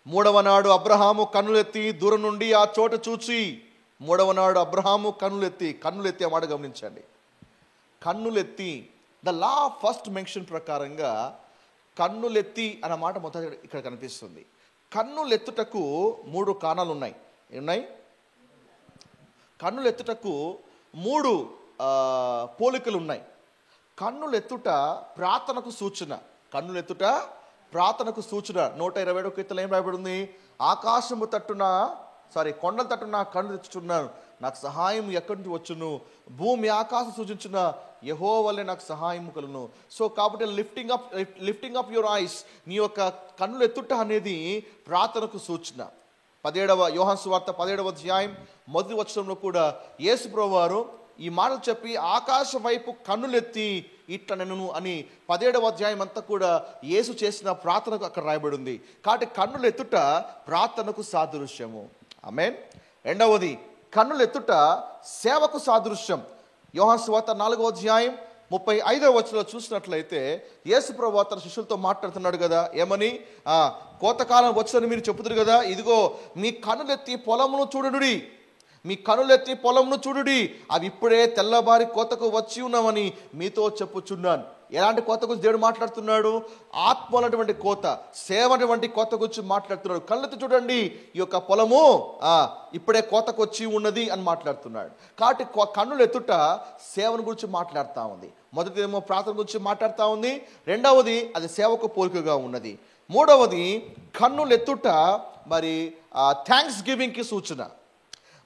3వ నాడు అబ్రహాము కన్నులెత్తి దూరం నుండి ఆ చోట చూచి, 3వ నాడు అబ్రహాము కన్నులెత్తి ఆ మాట గమనించండి. కన్నులెత్తి, ద లా ఫస్ట్ మెన్షన్ ప్రకారంగా కన్నులెత్తి అన్న మాట మొదట ఇక్కడ కనిపిస్తుంది. కన్నులెత్తుటకు 3 కారణాలు ఉన్నాయి. ఏమున్నాయి? కన్నులెత్తుటకు 3 పోలికలు ఉన్నాయి. కన్నులెత్తుట ప్రార్థనకు సూచన. కన్నులెత్తుట ప్రార్థనకు సూచన. 121 కీర్తనలో ఏం రాయబడింది? ఆకాశము తట్టున కొండల తట్టున కన్ను తెచ్చుచున్నాను, నాకు సహాయం ఎక్కడి నుంచి వచ్చును, భూమి ఆకాశం సూచించిన యెహోవా వల్లే నాకు సహాయం కలుగును. సో కాబట్టి లిఫ్టింగ్ అప్ యువర్ ఐస్, నీ యొక్క కన్నులు ఎత్తుట అనేది ప్రార్థనకు సూచన. 17వ యోహాను సువార్త 17వ అధ్యాయం 1వ వచనంలో కూడా యేసు ప్రభువారు ఈ మాటలు చెప్పి ఆకాశం వైపు కన్నులెత్తి ఇట్లా నేను అని 17వ అధ్యాయం అంతా కూడా యేసు చేసిన ప్రార్థనకు అక్కడ రాయబడి ఉంది. కాబట్టి కన్నులు ఎత్తుట ప్రార్థనకు సాదృశ్యము. ఆమేన్. రెండవది, కన్నులు ఎత్తుట సేవకు సాదృశ్యం. యోహాను సువార్త 4వ అధ్యాయం 35వ వచనంలో చూసినట్లయితే యేసు ప్రభువు తన శిష్యులతో మాట్లాడుతున్నాడు కదా. ఏమని? కోతకాలం వచ్చని మీరు చెప్పుదురు కదా, ఇదిగో మీ కన్నులెత్తి పొలమును చూడుడి, మీ కనులెత్తి పొలంను చూడుడి, అవి ఇప్పుడే తెల్లబారి కోతకు వచ్చి ఉన్నామని మీతో చెప్పుచున్నాను. ఎలాంటి కోత గురించి దేవుడు మాట్లాడుతున్నాడు? ఆత్మ అన్నటువంటి కోత, సేవ అటువంటి కోత గురించి మాట్లాడుతున్నాడు. కళ్ళెత్తి చూడండి, ఈ యొక్క పొలము ఇప్పుడే కోతకు వచ్చి ఉన్నది అని మాట్లాడుతున్నాడు. కాబట్టి కన్నులు ఎత్తుట సేవను గురించి మాట్లాడుతూ ఉంది. మొదటిదేమో ప్రార్థన గురించి మాట్లాడుతూ ఉంది, రెండవది అది సేవకు పోలికగా ఉన్నది. మూడవది కన్నులు ఎత్తుట మరి థ్యాంక్స్ గివింగ్కి సూచన.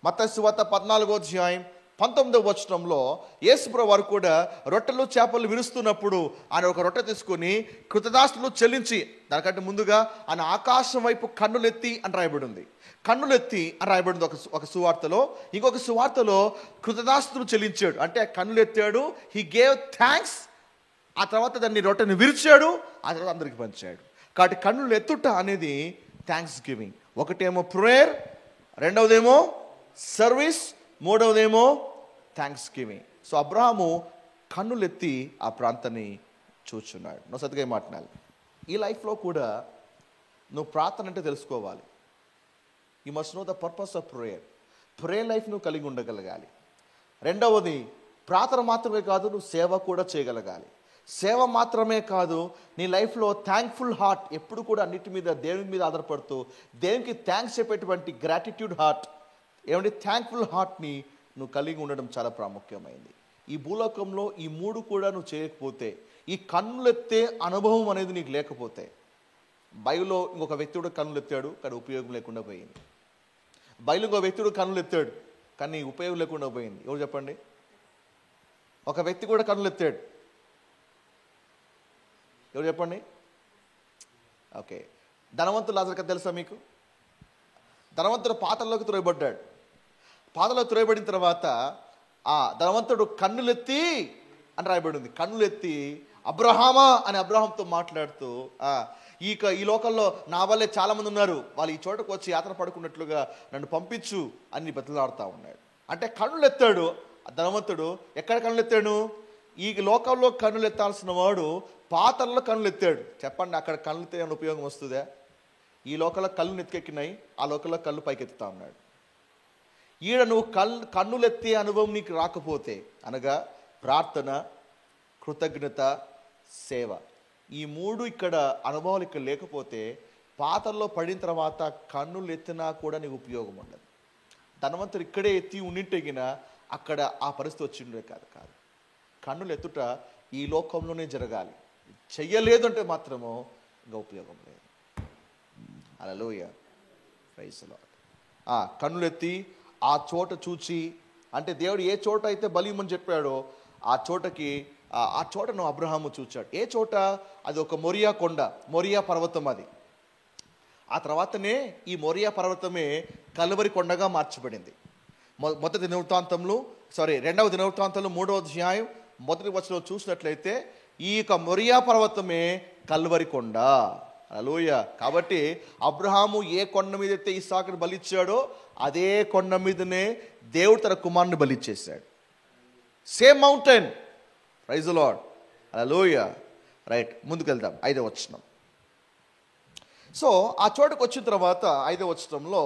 మత్తయి సువార్త 14వ అధ్యాయం 19వ వచనంలో యేసు ప్రభువు వారు కూడా రొట్టెలు చేపలు విరుస్తున్నప్పుడు ఆయన ఒక రొట్టె తీసుకొని కృతజ్ఞతాస్తుతులు చెల్లించి, దానికంటే ముందుగా ఆయన ఆకాశం వైపు కన్నులెత్తి అని రాయబడి ఉంది. కన్నులెత్తి అని రాయబడింది ఒక సువార్తలో. ఇంకొక సువార్తలో కృతజ్ఞతాస్తుతులు చెల్లించాడు, అంటే కన్నులెత్తాడు, హీ గేవ్ థ్యాంక్స్, ఆ తర్వాత దాన్ని రొట్టెని విరిచాడు, ఆ తర్వాత అందరికి పంచాడు. కాబట్టి కన్నులు ఎత్తుట అనేది థ్యాంక్స్ గివింగ్. ఒకటేమో ప్రేయర్, రెండవదేమో సర్వీస్, మూడవదేమో థ్యాంక్స్ గివింగ్. సో అబ్రహాము కన్నులెత్తి ఆ ప్రాంతాన్ని చూచున్నాడు. నువ్వు సతిగా మాట్లాడాలి. ఈ లైఫ్లో కూడా నువ్వు ప్రార్థన అంటే తెలుసుకోవాలి. You must know the purpose of prayer life నువ్వు కలిగి ఉండగలగాలి. రెండవది, ప్రార్థన మాత్రమే కాదు, నువ్వు సేవ కూడా చేయగలగాలి. సేవ మాత్రమే కాదు, నీ లైఫ్లో థ్యాంక్ఫుల్ హార్ట్ ఎప్పుడు కూడా అన్నిటి మీద దేవుని మీద ఆధారపడుతూ దేవునికి థ్యాంక్స్ చెప్పేటువంటి గ్రాటిట్యూడ్ హార్ట్, ఏమంటే థ్యాంక్ఫుల్ హార్ట్ని నువ్వు కలిగి ఉండడం చాలా ప్రాముఖ్యమైంది. ఈ భూలోకంలో ఈ 3 కూడా నువ్వు చేయకపోతే, ఈ కన్నులెత్తే అనుభవం అనేది నీకు లేకపోతే, బైబిల్లో ఇంకొక వ్యక్తుడు కన్నులెత్తాడు కానీ ఉపయోగం లేకుండా పోయింది. బైబిల్లో ఇంకో వ్యక్తుడు కన్నులెత్తాడు కానీ ఉపయోగం లేకుండా పోయింది. ఎవరు చెప్పండి? ఒక వ్యక్తి కూడా కన్నులు ఎత్తాడు. ఎవరు చెప్పండి? ఓకే, ధనవంతుడు లాజరు కథ తెలుసా మీకు? ధనవంతుడు పాతల్లోకి త్రోయబడ్డాడు. పాతలోకి త్రోయబడిన తర్వాత ఆ ధనవంతుడు కన్నులెత్తి అని రాయబడి ఉంది. కన్నులెత్తి అబ్రహామా అని అబ్రహాంతో మాట్లాడుతూ, ఈ లోకంలో నా వల్లే చాలామంది ఉన్నారు, వాళ్ళు ఈ చోటకు వచ్చి యాత్ర పడుకున్నట్లుగా నన్ను పంపించు అని బతిలాడుతూ ఉన్నాడు. అంటే కన్నులు ఎత్తాడు ధనవంతుడు. ఎక్కడ కన్నులు ఎత్తాడు? ఈ లోకంలో కన్నులు ఎత్తాల్సిన వాడు పాతల్లో కన్నులు ఎత్తాడు. చెప్పండి, అక్కడ కళ్ళు ఎత్తే ఉపయోగం వస్తుందా? ఈ లోకంలో కళ్ళు ఎత్తికెక్కినాయి, ఆ లోకంలో కళ్ళు పైకెత్తుతా ఉన్నాడు. ఈడ నువ్వు కన్నులెత్తే అనుభవం నీకు రాకపోతే, అనగా ప్రార్థన, కృతజ్ఞత, సేవ, ఈ మూడు ఇక్కడ అనుభవాలు ఇక్కడ లేకపోతే పాతల్లో పడిన తర్వాత కన్నులు ఎత్తినా కూడా నీకు ఉపయోగం ఉండదు. ధనవంతుడు ఇక్కడే ఎత్తి ఉండింటగిన అక్కడ ఆ పరిస్థితి వచ్చిండే కాదు. కన్నులు ఎత్తుట ఈ లోకంలోనే జరగాలి. చెయ్యలేదు అంటే మాత్రము ఇంకా ఉపయోగం లేదు. హల్లెలూయా, ప్రైజ్ ది లార్డ్. కన్నులెత్తి ఆ చోట చూచి, అంటే దేవుడు ఏ చోట అయితే బలియమని చెప్పాడో ఆ చోటను అబ్రహాము చూచాడు. ఏ చోట? అది ఒక మొరియా కొండ, మొరియా పర్వతం. అది ఆ తర్వాతనే ఈ మొరియా పర్వతమే కల్వరి కొండగా మార్చబడింది. రెండవ దినవృత్తాంతంలో 3వ అధ్యాయం 1వ వచనం చూసినట్లయితే ఈ యొక్క మొరియా పర్వతమే కల్వరి కొండ. హల్లెలూయా. కాబట్టి అబ్రహాము ఏ కొండ మీద అయితే ఇస్సాకును బలిచ్చాడో అదే కొండ మీదనే దేవుడు తన కుమారుని బలిచ్చేశాడు. Same mountain. Praise the lord. Hallelujah. Right, ముందుకు వెళ్దాం. 5వ వచనం. సో ఆ చోటుకు వచ్చిన తర్వాత 5వ వచనంలో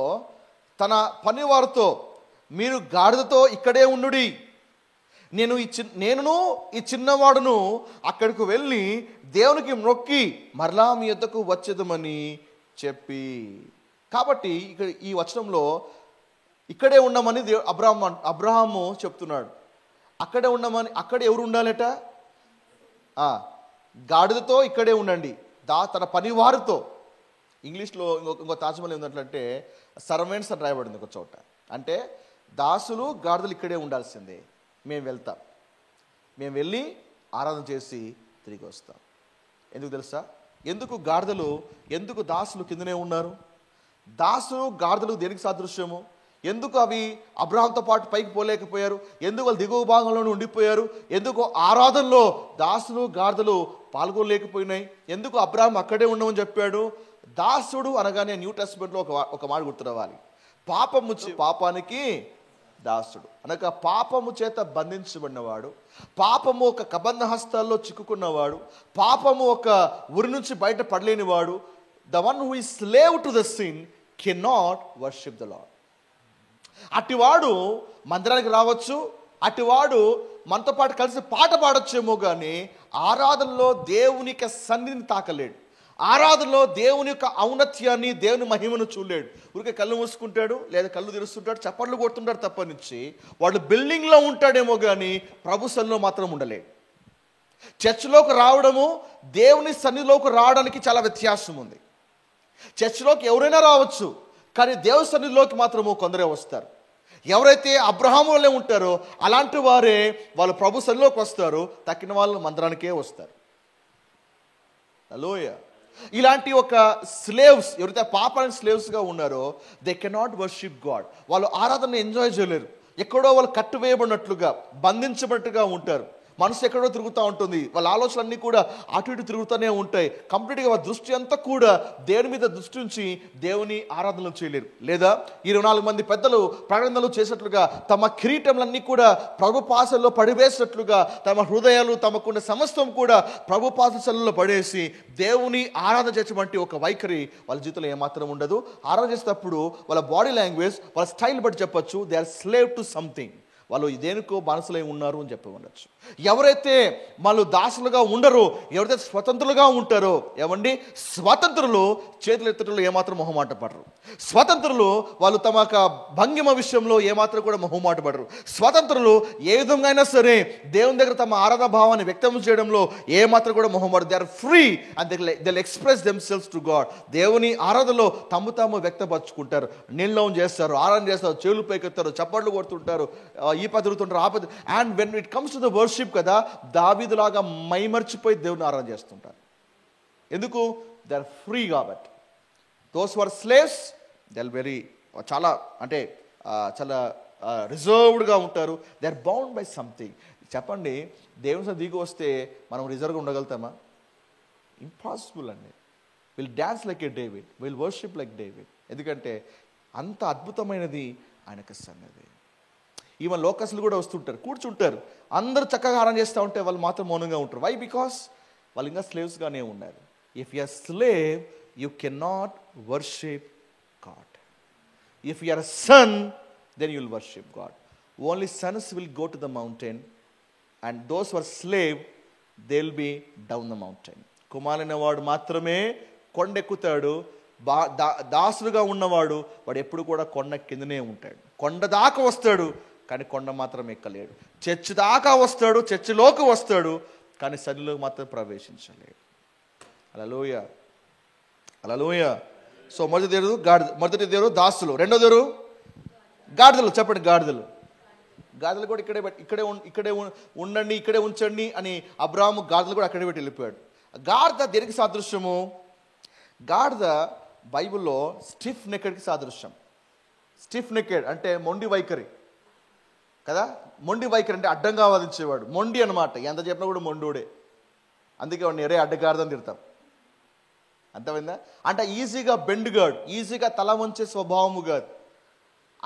తన పనివారితో, మీరు గాడిదతో ఇక్కడే ఉండుడి, నేనును ఈ చిన్నవాడును అక్కడికి వెళ్ళి దేవునికి మొక్కి మరలా మీ యొద్దకు వచ్చేదమని చెప్పి. కాబట్టి ఇక్కడ ఈ వచనంలో ఇక్కడే ఉండమని అబ్రహాము చెప్తున్నాడు. అక్కడే ఉండమని. అక్కడ ఎవరు ఉండాలట? గాడిదతో ఇక్కడే ఉండండి, తన పనివారితో. ఇంగ్లీష్లో ఇంకో తాజమహల్ ఏంటంటే సర్వెంట్స్ అని రాయబడింది ఒక చోట. అంటే దాసులు గాడిదలు ఇక్కడే ఉండాల్సిందే, మేము వెళ్తాం, మేము వెళ్ళి ఆరాధన చేసి తిరిగి వస్తాం. ఎందుకు తెలుసా? ఎందుకు దాసులు కిందనే ఉన్నారు? దాసులు గాడిదలు దేనికి సాదృశ్యము? ఎందుకు అవి అబ్రహాంతో పాటు పైకి పోలేకపోయారు? ఎందుకు వాళ్ళు దిగువ భాగంలోనే ఉండిపోయారు? ఎందుకు ఆరాధనలో దాసులు గాడిదలు పాల్గొనలేకపోయినాయి? ఎందుకు అబ్రహాం అక్కడే ఉండమని చెప్పాడు? దాసుడు అనగానే న్యూ టెస్టమెంట్లో ఒక మాట గుర్తు రావాలి. పాపానికి దాసుడు అనగా పాపము చేత బంధించబడినవాడు, పాపము ఒక కబంధ హస్తాల్లో చిక్కుకున్నవాడు, పాపము ఒక ఉరి నుంచి బయట పడలేనివాడు. The one who is slave to the sin cannot worship the lord. అటివాడు మందిరానికి రావచ్చు, అటివాడు మనతో పాటు కలిసి పాట పాడొచ్చేమో కానీ ఆరాధనలో దేవుని యొక్క సన్నిధిని తాకలేడు. ఆరాధనలో దేవుని యొక్క ఔన్నత్యాన్ని, దేవుని మహిమను చూడలేడు. ఊరికే కళ్ళు మూసుకుంటాడు, లేదా కళ్ళు తెరుస్తుంటాడు, చప్పట్లు కొడుతుంటాడు తప్పనిచ్చి వాడు బిల్డింగ్లో ఉంటాడేమో కానీ ప్రభు సన్నిధిలో మాత్రం ఉండలేడు. చర్చిలోకి రావడము, దేవుని సన్నిధిలోకి రావడానికి చాలా వ్యత్యాసం ఉంది. చర్చిలోకి ఎవరైనా రావచ్చు, కానీ దేవుని సన్నిధిలోకి మాత్రము కొందరే వస్తారు. ఎవరైతే అబ్రహాము వల్లే ఉంటారో అలాంటి వారే వాళ్ళు ప్రభు సన్నిధిలోకి వస్తారు, తక్కిన వాళ్ళు మందిరానికే వస్తారు. హల్లెలూయా. ఇలాంటి ఒక స్లేవ్స్ ఎవరైతే పాపానికి స్లేవ్స్గా ఉన్నారో దే కెనాట్ వర్షిప్ గాడ్. వాళ్ళు ఆరాధన ఎంజాయ్ చేయలేరు. ఎక్కడో వాళ్ళు కట్టువేయబడినట్లుగా, బంధించబడినట్టుగా ఉంటారు. మనసు ఎక్కడో తిరుగుతూ ఉంటుంది, వాళ్ళ ఆలోచనలన్నీ కూడా అటు ఇటు తిరుగుతూనే ఉంటాయి. కంప్లీట్గా వాళ్ళ దృష్టి అంతా కూడా దేవుని మీద దృష్టి ఉంచి దేవుని ఆరాధనలు చేయలేరు. లేదా 24 మంది పెద్దలు ప్రకటనలు చేసినట్లుగా తమ కిరీటంలన్నీ కూడా ప్రభు పాసల్లో పడివేసినట్లుగా తమ హృదయాలు, తమకున్న సమస్తం కూడా ప్రభు పాసల్లో పడేసి దేవుని ఆరాధన చేసేటువంటి ఒక వైఖరి వాళ్ళ జీవితంలో ఏమాత్రం ఉండదు. ఆరాధన చేసేటప్పుడు వాళ్ళ బాడీ లాంగ్వేజ్, వాళ్ళ స్టైల్ బట్టి చెప్పొచ్చు they are slave to something. వాళ్ళు దేనికో బానిసలై ఉన్నారు అని చెప్పి ఉండొచ్చు. ఎవరైతే వాళ్ళు దాసులుగా ఉండరో, ఎవరైతే స్వతంత్రులుగా ఉంటారో, ఏమండి స్వతంత్రులు చేతులు ఎత్తటంలో ఏమాత్రం మొహమాట పడరు. స్వతంత్రులు వాళ్ళు తమ యొక్క భంగిమ విషయంలో ఏమాత్రం కూడా మొహమాట పడరు. స్వతంత్రులు ఏ విధంగా అయినా సరే దేవుని దగ్గర తమ ఆరాధన భావాన్ని వ్యక్తం చేయడంలో ఏమాత్రం కూడా మొహమాట. They are free and they express themselves to God. దేవుని ఆరాధనలో తాము వ్యక్తపరచుకుంటారు, నీళ్ళం చేస్తారు, ఆరాధన చేస్తారు, చెవులు పైకెత్తారు, చప్పట్లు కొడుతుంటారు, ఈ పద్ధతి తిరుగుతుంటారు, ఆ పద్ధతి. And when it comes to the worship కదా, దావీదులాగా మైమర్చిపోయి దేవుని ఆరాధన చేస్తుంటారు. ఎందుకు? దే ఆర్ ఫ్రీ కాబట్టి. Those were slaves they are very చాలా రిజర్వ్డ్గా ఉంటారు. They are bound by something. చెప్పండి, దేవుని దిగి వస్తే మనం రిజర్వ్గా ఉండగలుగుతామా? ఇంపాసిబుల్ అండి. Will dance like a David, will worship like David. ఎందుకంటే అంత అద్భుతమైనది ఆయనకు సన్నది. ఈవెన్ లోకస్లు కూడా వస్తుంటారు, కూర్చుంటారు, అందరూ చక్కగా ఆరాధన చేస్తూ ఉంటే వాళ్ళు మాత్రం మౌనంగా ఉంటారు. వై? బికాస్ వాళ్ళు ఇంకా స్లేవ్స్గానే ఉన్నారు. If you are slave you can not worship God. If you are a son then you will worship God. Only sons will go to the mountain and those were slave they will be down the mountain. కుమారుడైన వాడు మాత్రమే కొండెక్కుతాడు. దాసులుగా ఉన్నవాడు వాడు ఎప్పుడు కూడా కొండ కిందనే ఉంటాడు. కొండ దాకా వస్తాడు కానీ కొండ మాత్రం ఎక్కలేడు. చర్చి దాకా వస్తాడు, చర్చిలోకి వస్తాడు కానీ సన్నిలోకి మాత్రం ప్రవేశించలేడు. హల్లెలూయా, హల్లెలూయా. సో మొదటి దేవుడు దాసులు, రెండో దేవుడు గాడిదలు. చెప్పండి, గాడిదలు. గాడిదలు కూడా ఇక్కడే ఉండండి, ఇక్కడే ఉంచండి అని అబ్రాహాము గాడిదలు కూడా అక్కడే పెట్టి వెళ్ళిపోయాడు. గాడిద దేనికి సాదృశ్యము? గాడిద బైబిల్లో స్టిఫ్ నెకెడ్కి సాదృశ్యం. స్టిఫ్ నెకెడ్ అంటే మొండి వైఖరి కదా. మొండి వైఖరి అంటే అడ్డంగా వాదించేవాడు, మొండి అనమాట. ఎంత చెప్పినా కూడా మొండోడే. అందుకే వాడిని ఎరే అడ్డగాడిదని తిడతాం. అర్థమైందా? అంటే ఈజీగా బెండుగాడు, ఈజీగా తల వంచే స్వభావము కాదు.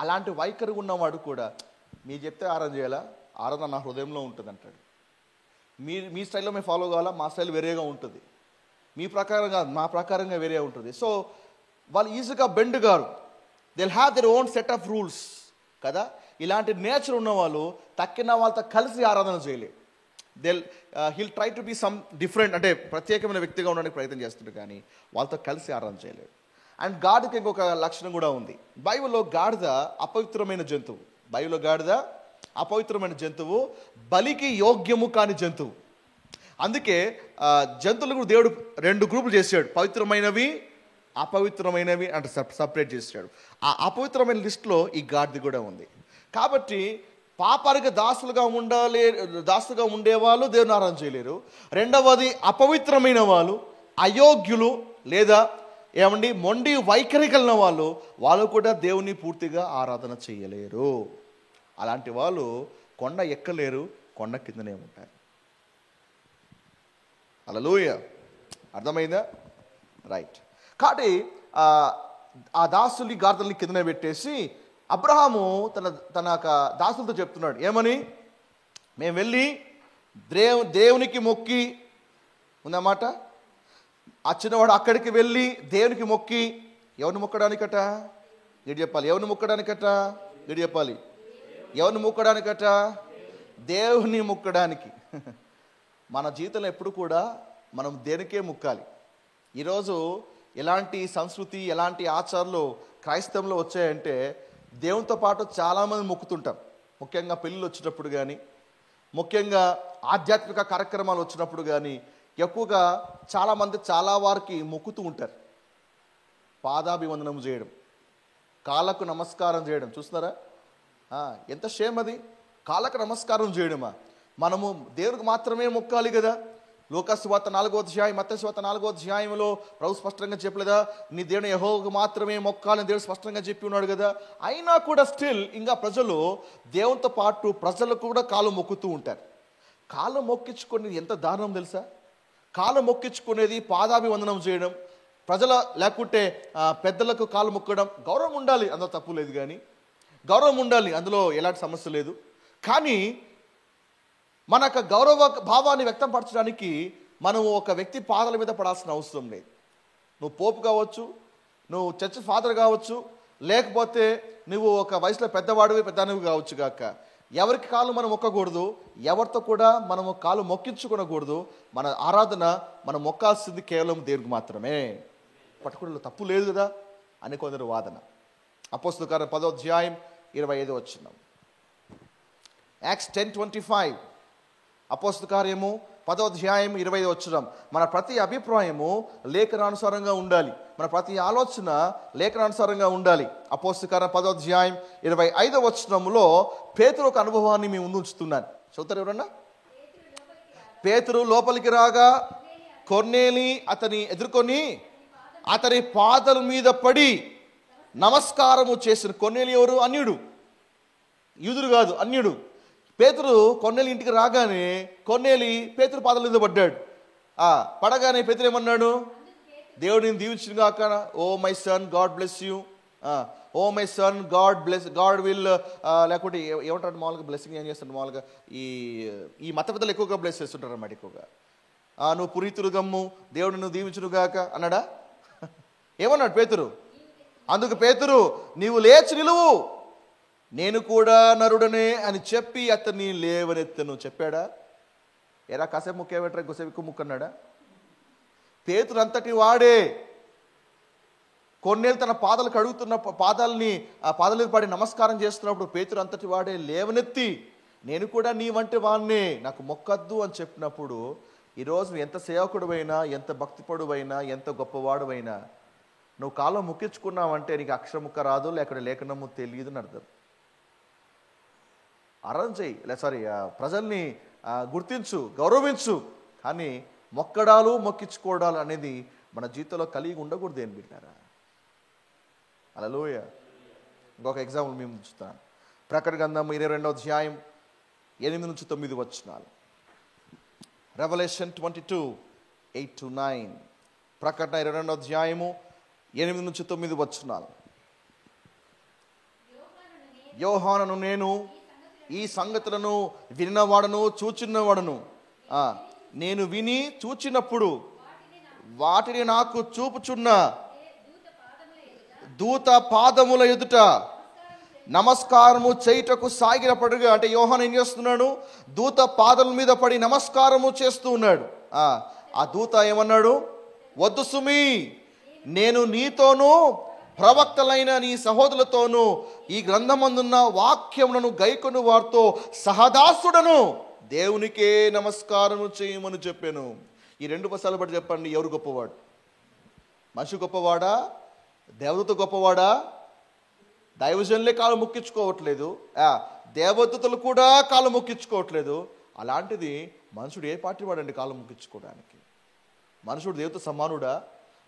అలాంటి వైఖరి ఉన్నవాడు కూడా మీరు చెప్తే ఆరాధన చేయాలా, ఆరాధన నా హృదయంలో ఉంటుంది అంటాడు. మీ స్టైల్లో మేము ఫాలో కావాలా, మా స్టైల్ వేరేగా ఉంటుంది. మీ ప్రకారం కాదు, మా ప్రకారంగా వేరే ఉంటుంది. సో వాళ్ళు ఈజీగా బెండ్ గారు, they will have their own set of rules కదా. ఇలాంటి నేచర్ ఉన్న వాళ్ళు తక్కిన వాళ్ళతో కలిసి ఆరాధన చేయలేదు. Hill try to be some different, అంటే ప్రత్యేకమైన వ్యక్తిగా ఉండడానికి ప్రయత్నం చేస్తుంటారు కానీ వాళ్ళతో కలిసి ఆరాధన చేయలేడు. అండ్ గాడిదకి ఇంకొక లక్షణం కూడా ఉంది. బైబిల్లో గాడిద అపవిత్రమైన జంతువు. బైబిల్లో గాడిద అపవిత్రమైన జంతువు, బలికి యోగ్యము కాని జంతువు. అందుకే జంతువులు కూడా దేవుడు 2 గ్రూపులు చేశాడు, పవిత్రమైనవి, అపవిత్రమైనవి అంటే సపరేట్ చేశాడు. ఆ అపవిత్రమైన లిస్టులో ఈ గాడిద కూడా ఉంది. కాబట్టి పాపానికి దాసులుగా ఉండేవాళ్ళు దేవుని ఆరాధన చేయలేరు. రెండవది అపవిత్రమైన వాళ్ళు, అయోగ్యులు లేదా ఏమండి మొండి వైఖరి కలిగిన వాళ్ళు కూడా దేవుని పూర్తిగా ఆరాధన చేయలేరు. అలాంటి వాళ్ళు కొండ ఎక్కలేరు, కొండ కిందనే ఉంటారు. హల్లెలూయా, అర్థమైందా? రైట్. కాబట్టి ఆ దాసుల్ని గాడిదల్ని కిందనే పెట్టేసి అబ్రహాము తన దాసులతో చెప్తున్నాడు, ఏమని? మేము వెళ్ళి దేవునికి మొక్కి ఉందన్నమాట. ఆ చిన్నవాడు అక్కడికి వెళ్ళి దేవునికి మొక్కి, ఎవరిని మొక్కడానికట? వీడు చెప్పాలి. ఎవరిని మొక్కడానికట? వీడు చెప్పాలి. ఎవరిని మొక్కడానికట? దేవుని మొక్కడానికి. మన జీవితంలో ఎప్పుడు కూడా మనం దేనికే మొక్కాలి. ఈరోజు ఎలాంటి సంస్కృతి, ఎలాంటి ఆచారాలు క్రైస్తవంలో వచ్చాయంటే దేవునితో పాటు చాలామంది మొక్కుతుంటాం. ముఖ్యంగా పెళ్ళిళ్ళు వచ్చినప్పుడు కానీ, ముఖ్యంగా ఆధ్యాత్మిక కార్యక్రమాలు వచ్చినప్పుడు కానీ ఎక్కువగా చాలామంది చాలా వారికి మొక్కుతూ ఉంటారు. పాదాభివందనం చేయడం, కాళ్ళకు నమస్కారం చేయడం చూస్తున్నారా? ఎంత షేమ్ అది, కాళ్ళకు నమస్కారం చేయడమా? మనము దేవుడికి మాత్రమే మొక్కాలి కదా. లూకాసువార్త 4వ అధ్యాయం, మత్తయి సువార్త 4వ అధ్యాయంలో ప్రభు స్పష్టంగా చెప్పలేదా? నీ దేవుని యెహోవాకు మాత్రమే మొక్కాలని దేవుడు స్పష్టంగా చెప్పి ఉన్నాడు కదా. అయినా కూడా స్టిల్ ఇంకా ప్రజలు దేవునితో పాటు ప్రజలు కూడా కాళ్ళు మొక్కుతూ ఉంటారు. కాళ్ళు మొక్కించుకునేది ఎంత దారుణం తెలుసా? కాళ్ళు మొక్కించుకునేది, పాదాభివందనం చేయడం, ప్రజల లేకుంటే పెద్దలకు కాళ్ళు మొక్కడం, గౌరవం ఉండాలి, అందులో తప్పు లేదు. కానీ గౌరవం ఉండాలి, అందులో ఎలాంటి సమస్య లేదు. కానీ మన యొక్క గౌరవ భావాన్ని వ్యక్తపరచడానికి మనం ఒక వ్యక్తి పాదాల మీద పడాల్సిన అవసరం లేదు. నువ్వు పోపు కావచ్చు, నువ్వు చర్చ్ ఫాదర్ కావచ్చు, లేకపోతే నువ్వు ఒక వయసులో పెద్దవాడివి, పెద్దనివి కావచ్చు కాక, ఎవరికి కాలు మనం మొక్కకూడదు, ఎవరితో కూడా మనము కాలు మొక్కించుకోకూడదు. మన ఆరాధన మనం మొక్కాల్సింది కేవలం దేవునికి మాత్రమే. పట్టుకునే తప్పు లేదు కదా అని కొందరు వాదన. అపోస్తలుల కార్యం 10వ అధ్యాయం 25వ వచనం. యాక్ట్స్ 10:25. అపోస్తలుల కార్యము 10వ అధ్యాయం 25వ వచనం. మన ప్రతి అభిప్రాయము లేఖనానుసారంగా ఉండాలి. మన ప్రతి ఆలోచన లేఖనానుసారంగా ఉండాలి. అపోస్తలుల కార్యం 10వ అధ్యాయం 25వ వచనంలో పేతురు ఒక అనుభవాన్ని మేము ముందు ఉంచుతున్నాను. చదువుతారు ఎవరన్నా? పేతురు లోపలికి రాగా కొర్నేలి అతని ఎదుర్కొని అతని పాదాల మీద పడి నమస్కారము చేసిన. కొర్నేలి ఎవరు? అన్యుడు, యూదుడు కాదు, అన్యుడు. పేతురు కొర్నేలి ఇంటికి రాగానే కొర్నేలి పేతురు పాదాల మీద పడ్డాడు. పడగానే పేతురు ఏమన్నాడు? దేవుడు నేను దీవించును గాక, oh my son God bless you, oh my son God bless, God will, లేకపోతే ఏమంటారు మామూలుగా బ్లెస్సింగ్ ఏం చేస్తాడు మామూలుగా, ఈ మత పెద్దలు ఎక్కువగా బ్లెస్ చేస్తుంటారు అన్నమాట. ఎక్కువగా నువ్వు పురీతురు గమ్ము, దేవుడు నువ్వు దీవించును గాక అన్నాడా? ఏమన్నాడు పేతురు? అందుకు పేతురు, నీవు లేచి నిలువు, నేను కూడా నరుడనే అని చెప్పి అతన్ని లేవనెత్తను చెప్పాడా? ఎరా కాసేపు ముక్కేబెట్టరా, కొసేపు ఎక్కువ ముక్కన్నాడా? పేతురు అంతటి వాడే. కొన్నేళ్ళు తన పాదాలు కడుగుతున్న పాదాలని ఆ పాదాలకు పడి నమస్కారం చేస్తున్నప్పుడు పేతురు అంతటి వాడే లేవనెత్తి, నేను కూడా నీ వంటి వాడినే, నాకు మొక్కద్దు అని చెప్పినప్పుడు, ఈరోజు నువ్వు ఎంత సేవకుడువైనా, ఎంత భక్తిపడువైనా, ఎంత గొప్పవాడువైనా, నువ్వు కాలం ముక్కించుకున్నావంటే నీకు అక్షరముక్క రాదు, లేకపోతే లేఖనము తెలియదు అని అర్థం. అర్థం చెయ్యి, ప్రజల్ని గుర్తించు, గౌరవించు, కానీ మొక్కడాలు మొక్కించుకోవడాలు అనేది మన జీవితంలో కలిగి ఉండకూడదు. ఏం బిడ్డారా? హల్లెలూయా. ఇంకొక ఎగ్జాంపుల్ మేము చూస్తాను. ప్రకటన గ్రంథం 22వ అధ్యాయం 8-9 వచనాలు. రెవల్యూషన్ 22:8-9. ప్రకటన 22వ అధ్యాయము 8-9 వచనాలు. యోహానును నేను ఈ సంగతులను వినినవాడను, చూచినవాడను. నేను విని చూచినప్పుడు వాటిని నాకు చూపుచున్న దూత పాదముల ఎదుట నమస్కారము చేయుటకు సాగినప్పుడుగా, అంటే యోహాను ఏం చేస్తున్నాడు? దూత పాదముల మీద పడి నమస్కారము చేస్తూ ఉన్నాడు. ఆ దూత ఏమన్నాడు? వద్దు సుమి, నేను నీతోనూ ప్రవక్తలైన నీ సహోదరులతోనూ ఈ గ్రంథమందున్న వాక్యములను గైకొను వారితో సహదాసుడను, దేవునికే నమస్కారము చేయమని చెప్పాను. ఈ 2 పసాలు బట్టి చెప్పండి, ఎవరు గొప్పవాడు? మనిషి గొప్పవాడా? దేవదూత గొప్పవాడా? దైవజనులే కాలు మొక్కించుకోవట్లేదు, దేవదూతలు కూడా కాలు మొక్కించుకోవట్లేదు. అలాంటిది మనుషుడు ఏ పార్టీ వాడండి కాలు మొక్కించుకోవడానికి? మనుషుడు దేవునితో సమానుడా?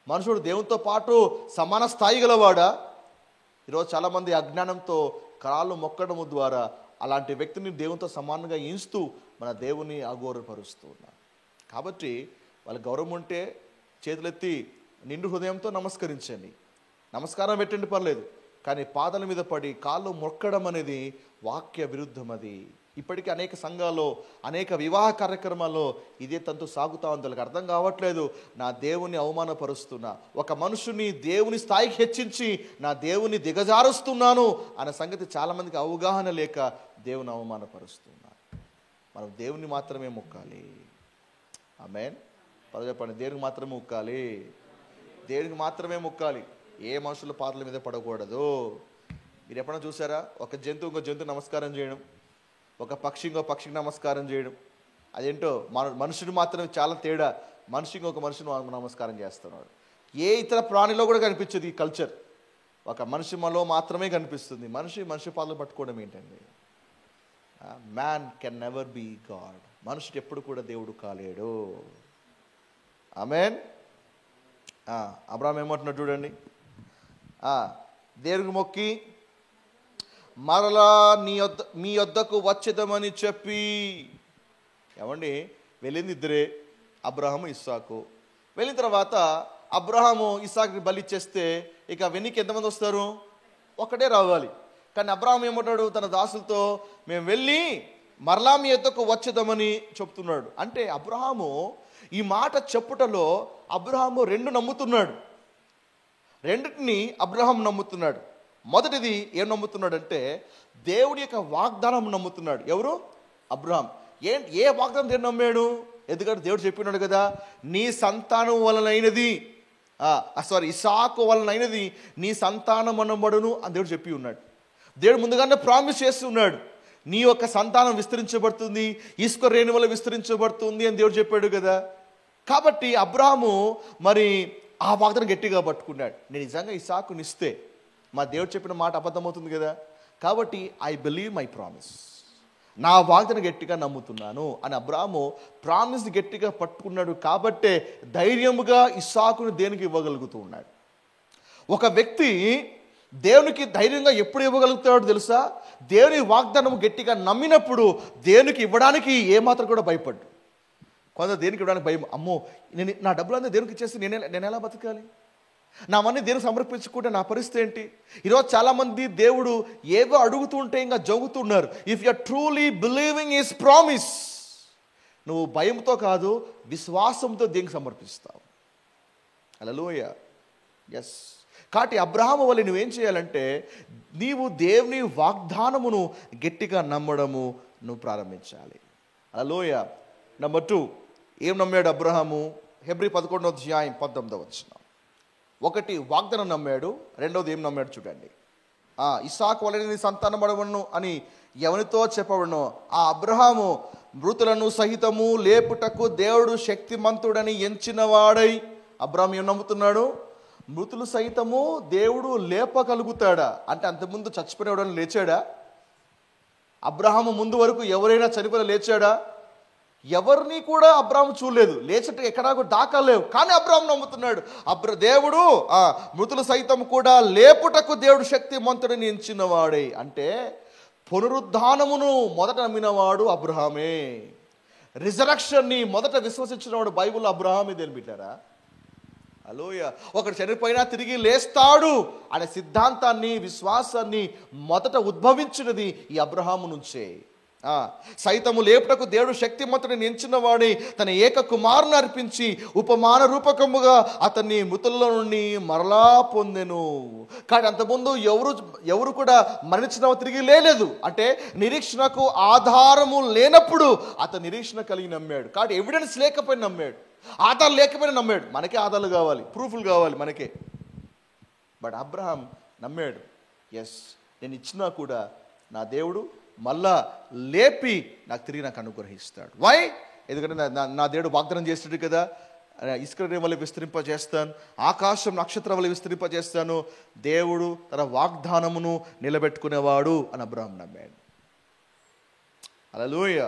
మనుషుడు దేవునితో పాటు సమాన స్థాయి గలవాడా? ఈరోజు చాలామంది అజ్ఞానంతో కాళ్ళు మొక్కడం ద్వారా అలాంటి వ్యక్తిని దేవునితో సమానంగా ఎంచుతూ మన దేవుని అగౌరవపరుస్తూ ఉన్నారు. కాబట్టి వాళ్ళ గౌరవం ఉంటే చేతులెత్తి నిండు హృదయంతో నమస్కరించండి, నమస్కారం పెట్టండి, పర్లేదు. కానీ పాదాల మీద పడి కాళ్ళు మొక్కడం అనేది వాక్య విరుద్ధం. అది ఇప్పటికీ అనేక సంఘాల్లో, అనేక వివాహ కార్యక్రమాల్లో ఇదే తంతు సాగుతా ఉంది. వాళ్ళకి అర్థం కావట్లేదు, నా దేవుని అవమానపరుస్తున్నా, ఒక మనుషుని దేవుని స్థాయికి హెచ్చించి నా దేవుని దిగజారుస్తున్నాను అనే సంగతి చాలామందికి అవగాహన లేక దేవుని అవమానపరుస్తున్నారు. మనం దేవుని మాత్రమే మొక్కాలి. ఆమేన్. చెప్పండి, దేవునికి మాత్రమే మొక్కాలి, దేవునికి మాత్రమే మొక్కాలి. ఏ మనుషుల పాదాల మీద పడకూడదు. మీరు ఎప్పుడైనా చూసారా ఒక జంతువు ఇంకో జంతువు నమస్కారం చేయడం, ఒక పక్షి ఇంకో పక్షికి నమస్కారం చేయడం? అదేంటో మనుషుడు మాత్రమే చాలా తేడా. మనిషి ఇంకొక మనిషిని నమస్కారం చేస్తున్నాడు. ఏ ఇతర ప్రాణిలో కూడా కనిపించదు ఈ కల్చర్, ఒక మనిషి మనలో మాత్రమే కనిపిస్తుంది. మనిషి పాదాలు పట్టుకోవడం ఏంటండి? Man can never be God. మనుషుడు ఎప్పుడు కూడా దేవుడు కాలేడు. ఆమేన్. అబ్రాహాము ఏమంటున్నాడు చూడండి, దేవునికి మొక్కి మరలా మీ వద్దకు వచ్చేద్దామని చెప్పి. ఏమండి, వెళ్ళింది ఇద్దరే, అబ్రహాము ఇస్సాకు. వెళ్ళిన తర్వాత అబ్రహాము ఇస్సాకుని బలి ఇచ్చేస్తే ఇక వెనక్కి ఎంతమంది వస్తారు? ఒకటే రావాలి. కానీ అబ్రహాము ఏమంటాడు తన దాసులతో, మేము వెళ్ళి మరలా మీ వద్దకు వచ్చేద్దామని చెప్తున్నాడు. అంటే అబ్రహాము ఈ మాట చెప్పుటలో అబ్రహాము 2 నమ్ముతున్నాడు. రెండింటిని అబ్రహాం నమ్ముతున్నాడు. మొదటిది ఏం నమ్ముతున్నాడంటే దేవుడి యొక్క వాగ్దానం నమ్ముతున్నాడు. ఎవరు? అబ్రహాం. ఏ వాగ్దానం దేవుడు నమ్మాడు? ఎందుకంటే దేవుడు చెప్పినాడు కదా, నీ సంతానం వలనైనది ఇస్సాకు వలనైనది నీ సంతానం అనబడును అని దేవుడు చెప్పి ఉన్నాడు. దేవుడు ముందుగానే ప్రామిస్ చేస్తూ ఉన్నాడు, నీ యొక్క సంతానం విస్తరించబడుతుంది, ఇసుక రేణు వల్ల విస్తరించబడుతుంది అని దేవుడు చెప్పాడు కదా. కాబట్టి అబ్రహాము మరి ఆ వాగ్దానం గట్టిగా పట్టుకున్నాడు. నేను నిజంగా ఇస్సాకునిస్తే మా దేవుడు చెప్పిన మాట అబద్ధమవుతుంది కదా, కాబట్టి ఐ బిలీవ్ మై ప్రామిస్, నా వాగ్దానం గట్టిగా నమ్ముతున్నాను అని అబ్రహాము ప్రామిస్ గట్టిగా పట్టుకున్నాడు. కాబట్టే ధైర్యముగా ఇస్సాకును దేనికి ఇవ్వగలుగుతూ ఉన్నాడు. ఒక వ్యక్తి దేవునికి ధైర్యంగా ఎప్పుడు ఇవ్వగలుగుతాడో తెలుసా? దేవుని వాగ్దానం గట్టిగా నమ్మినప్పుడు దేవునికి ఇవ్వడానికి ఏమాత్రం కూడా భయపడ్డు. కొందరు దేనికి ఇవ్వడానికి భయం, అమ్మో నేను నా డబ్బులంతా దేవునికి ఇచ్చేసి నేను ఎలా బతకాలి, నావన్నీ దేవునికి సమర్పించుకుంటే నా పరిస్థితి ఏంటి? ఈరోజు చాలామంది దేవుడు ఏవో అడుగుతుంటే ఇంకా జరుగుతున్నారు. If you are truly believing his promise, నువ్వు భయంతో కాదు విశ్వాసంతో దేవునికి సమర్పిస్తావు. హల్లెలూయా. ఎస్. కాబట్టి అబ్రహాము వల్ల నువ్వేం చేయాలంటే నీవు దేవుని వాగ్దానమును గట్టిగా నమ్మడము నువ్వు ప్రారంభించాలి. హల్లెలూయా. నెంబర్ 2 ఏం నమ్మాడు అబ్రహాము? హెబ్రీ 11:19. ఒకటి వాగ్దానం నమ్మాడు, రెండవది ఏం నమ్మాడు చూడండి. ఇస్సాకు వలన నీ సంతానం పడవను అని ఎవరితో చెప్పబడను, ఆ అబ్రహాము మృతులను సహితము లేపుటకు దేవుడు శక్తిమంతుడని ఎంచినవాడై. అబ్రహాం ఏం నమ్ముతున్నాడు? మృతులు సైతము దేవుడు లేపగలుగుతాడా అంటే అంతకుముందు చచ్చిపోయినవాడని లేచాడా? అబ్రహాము ముందు వరకు ఎవరైనా చనిపోయిన లేచాడా? ఎవరిని కూడా అబ్రహాము చూడలేదు, లేచట ఎక్కడా కూడా దాఖలేవు. కానీ అబ్రహాం నమ్ముతున్నాడు, దేవుడు మృతులు సైతం కూడా లేపుటకు దేవుడు శక్తిమంతుడిని ఎంచినవాడే. అంటే పునరుద్ధానమును మొదట నమ్మినవాడు అబ్రహామే. రిజరక్షన్ని మొదట విశ్వసించినవాడు బైబిల్ అబ్రహామే. దేని బిడ్డారా? హల్లెలూయ. ఒకడు చనిపోయినా తిరిగి లేస్తాడు అనే సిద్ధాంతాన్ని, విశ్వాసాన్ని మొదట ఉద్భవించినది ఈ అబ్రహాము నుంచే. సైతము లేపుటకు దేవుడు శక్తిమంతుడిని ఎంచిన వాడి తన ఏక కుమారుని అర్పించి ఉపమాన రూపకముగా అతన్ని మృతుల్లో నుండి మరలా పొందెను. కానీ అంతకుముందు ఎవరు కూడా మరణించిన తిరిగి లేలేదు. అంటే నిరీక్షణకు ఆధారము లేనప్పుడు అతను నిరీక్షణ కలిగి నమ్మాడు. కాబట్టి ఎవిడెన్స్ లేకపోయినా నమ్మాడు, ఆధారం లేకపోయినా నమ్మాడు. మనకే ఆధారాలు కావాలి, ప్రూఫ్లు కావాలి మనకే. బట్ అబ్రహాం నమ్మాడు, ఎస్ నేను ఇచ్చినా కూడా నా దేవుడు మళ్ళా లేపి నాకు అనుగ్రహిస్తాడు. వై? ఎందుకంటే నా దేవుడు వాగ్దానం చేస్తాడు కదా, ఇసుక వల్ల విస్తరింపజేస్తాను, ఆకాశం నక్షత్రం వల్ల విస్తరింపజేస్తాను. దేవుడు తన వాగ్దానమును నిలబెట్టుకునేవాడు అని అబ్రహాం నమ్మాడు. హల్లెలూయా.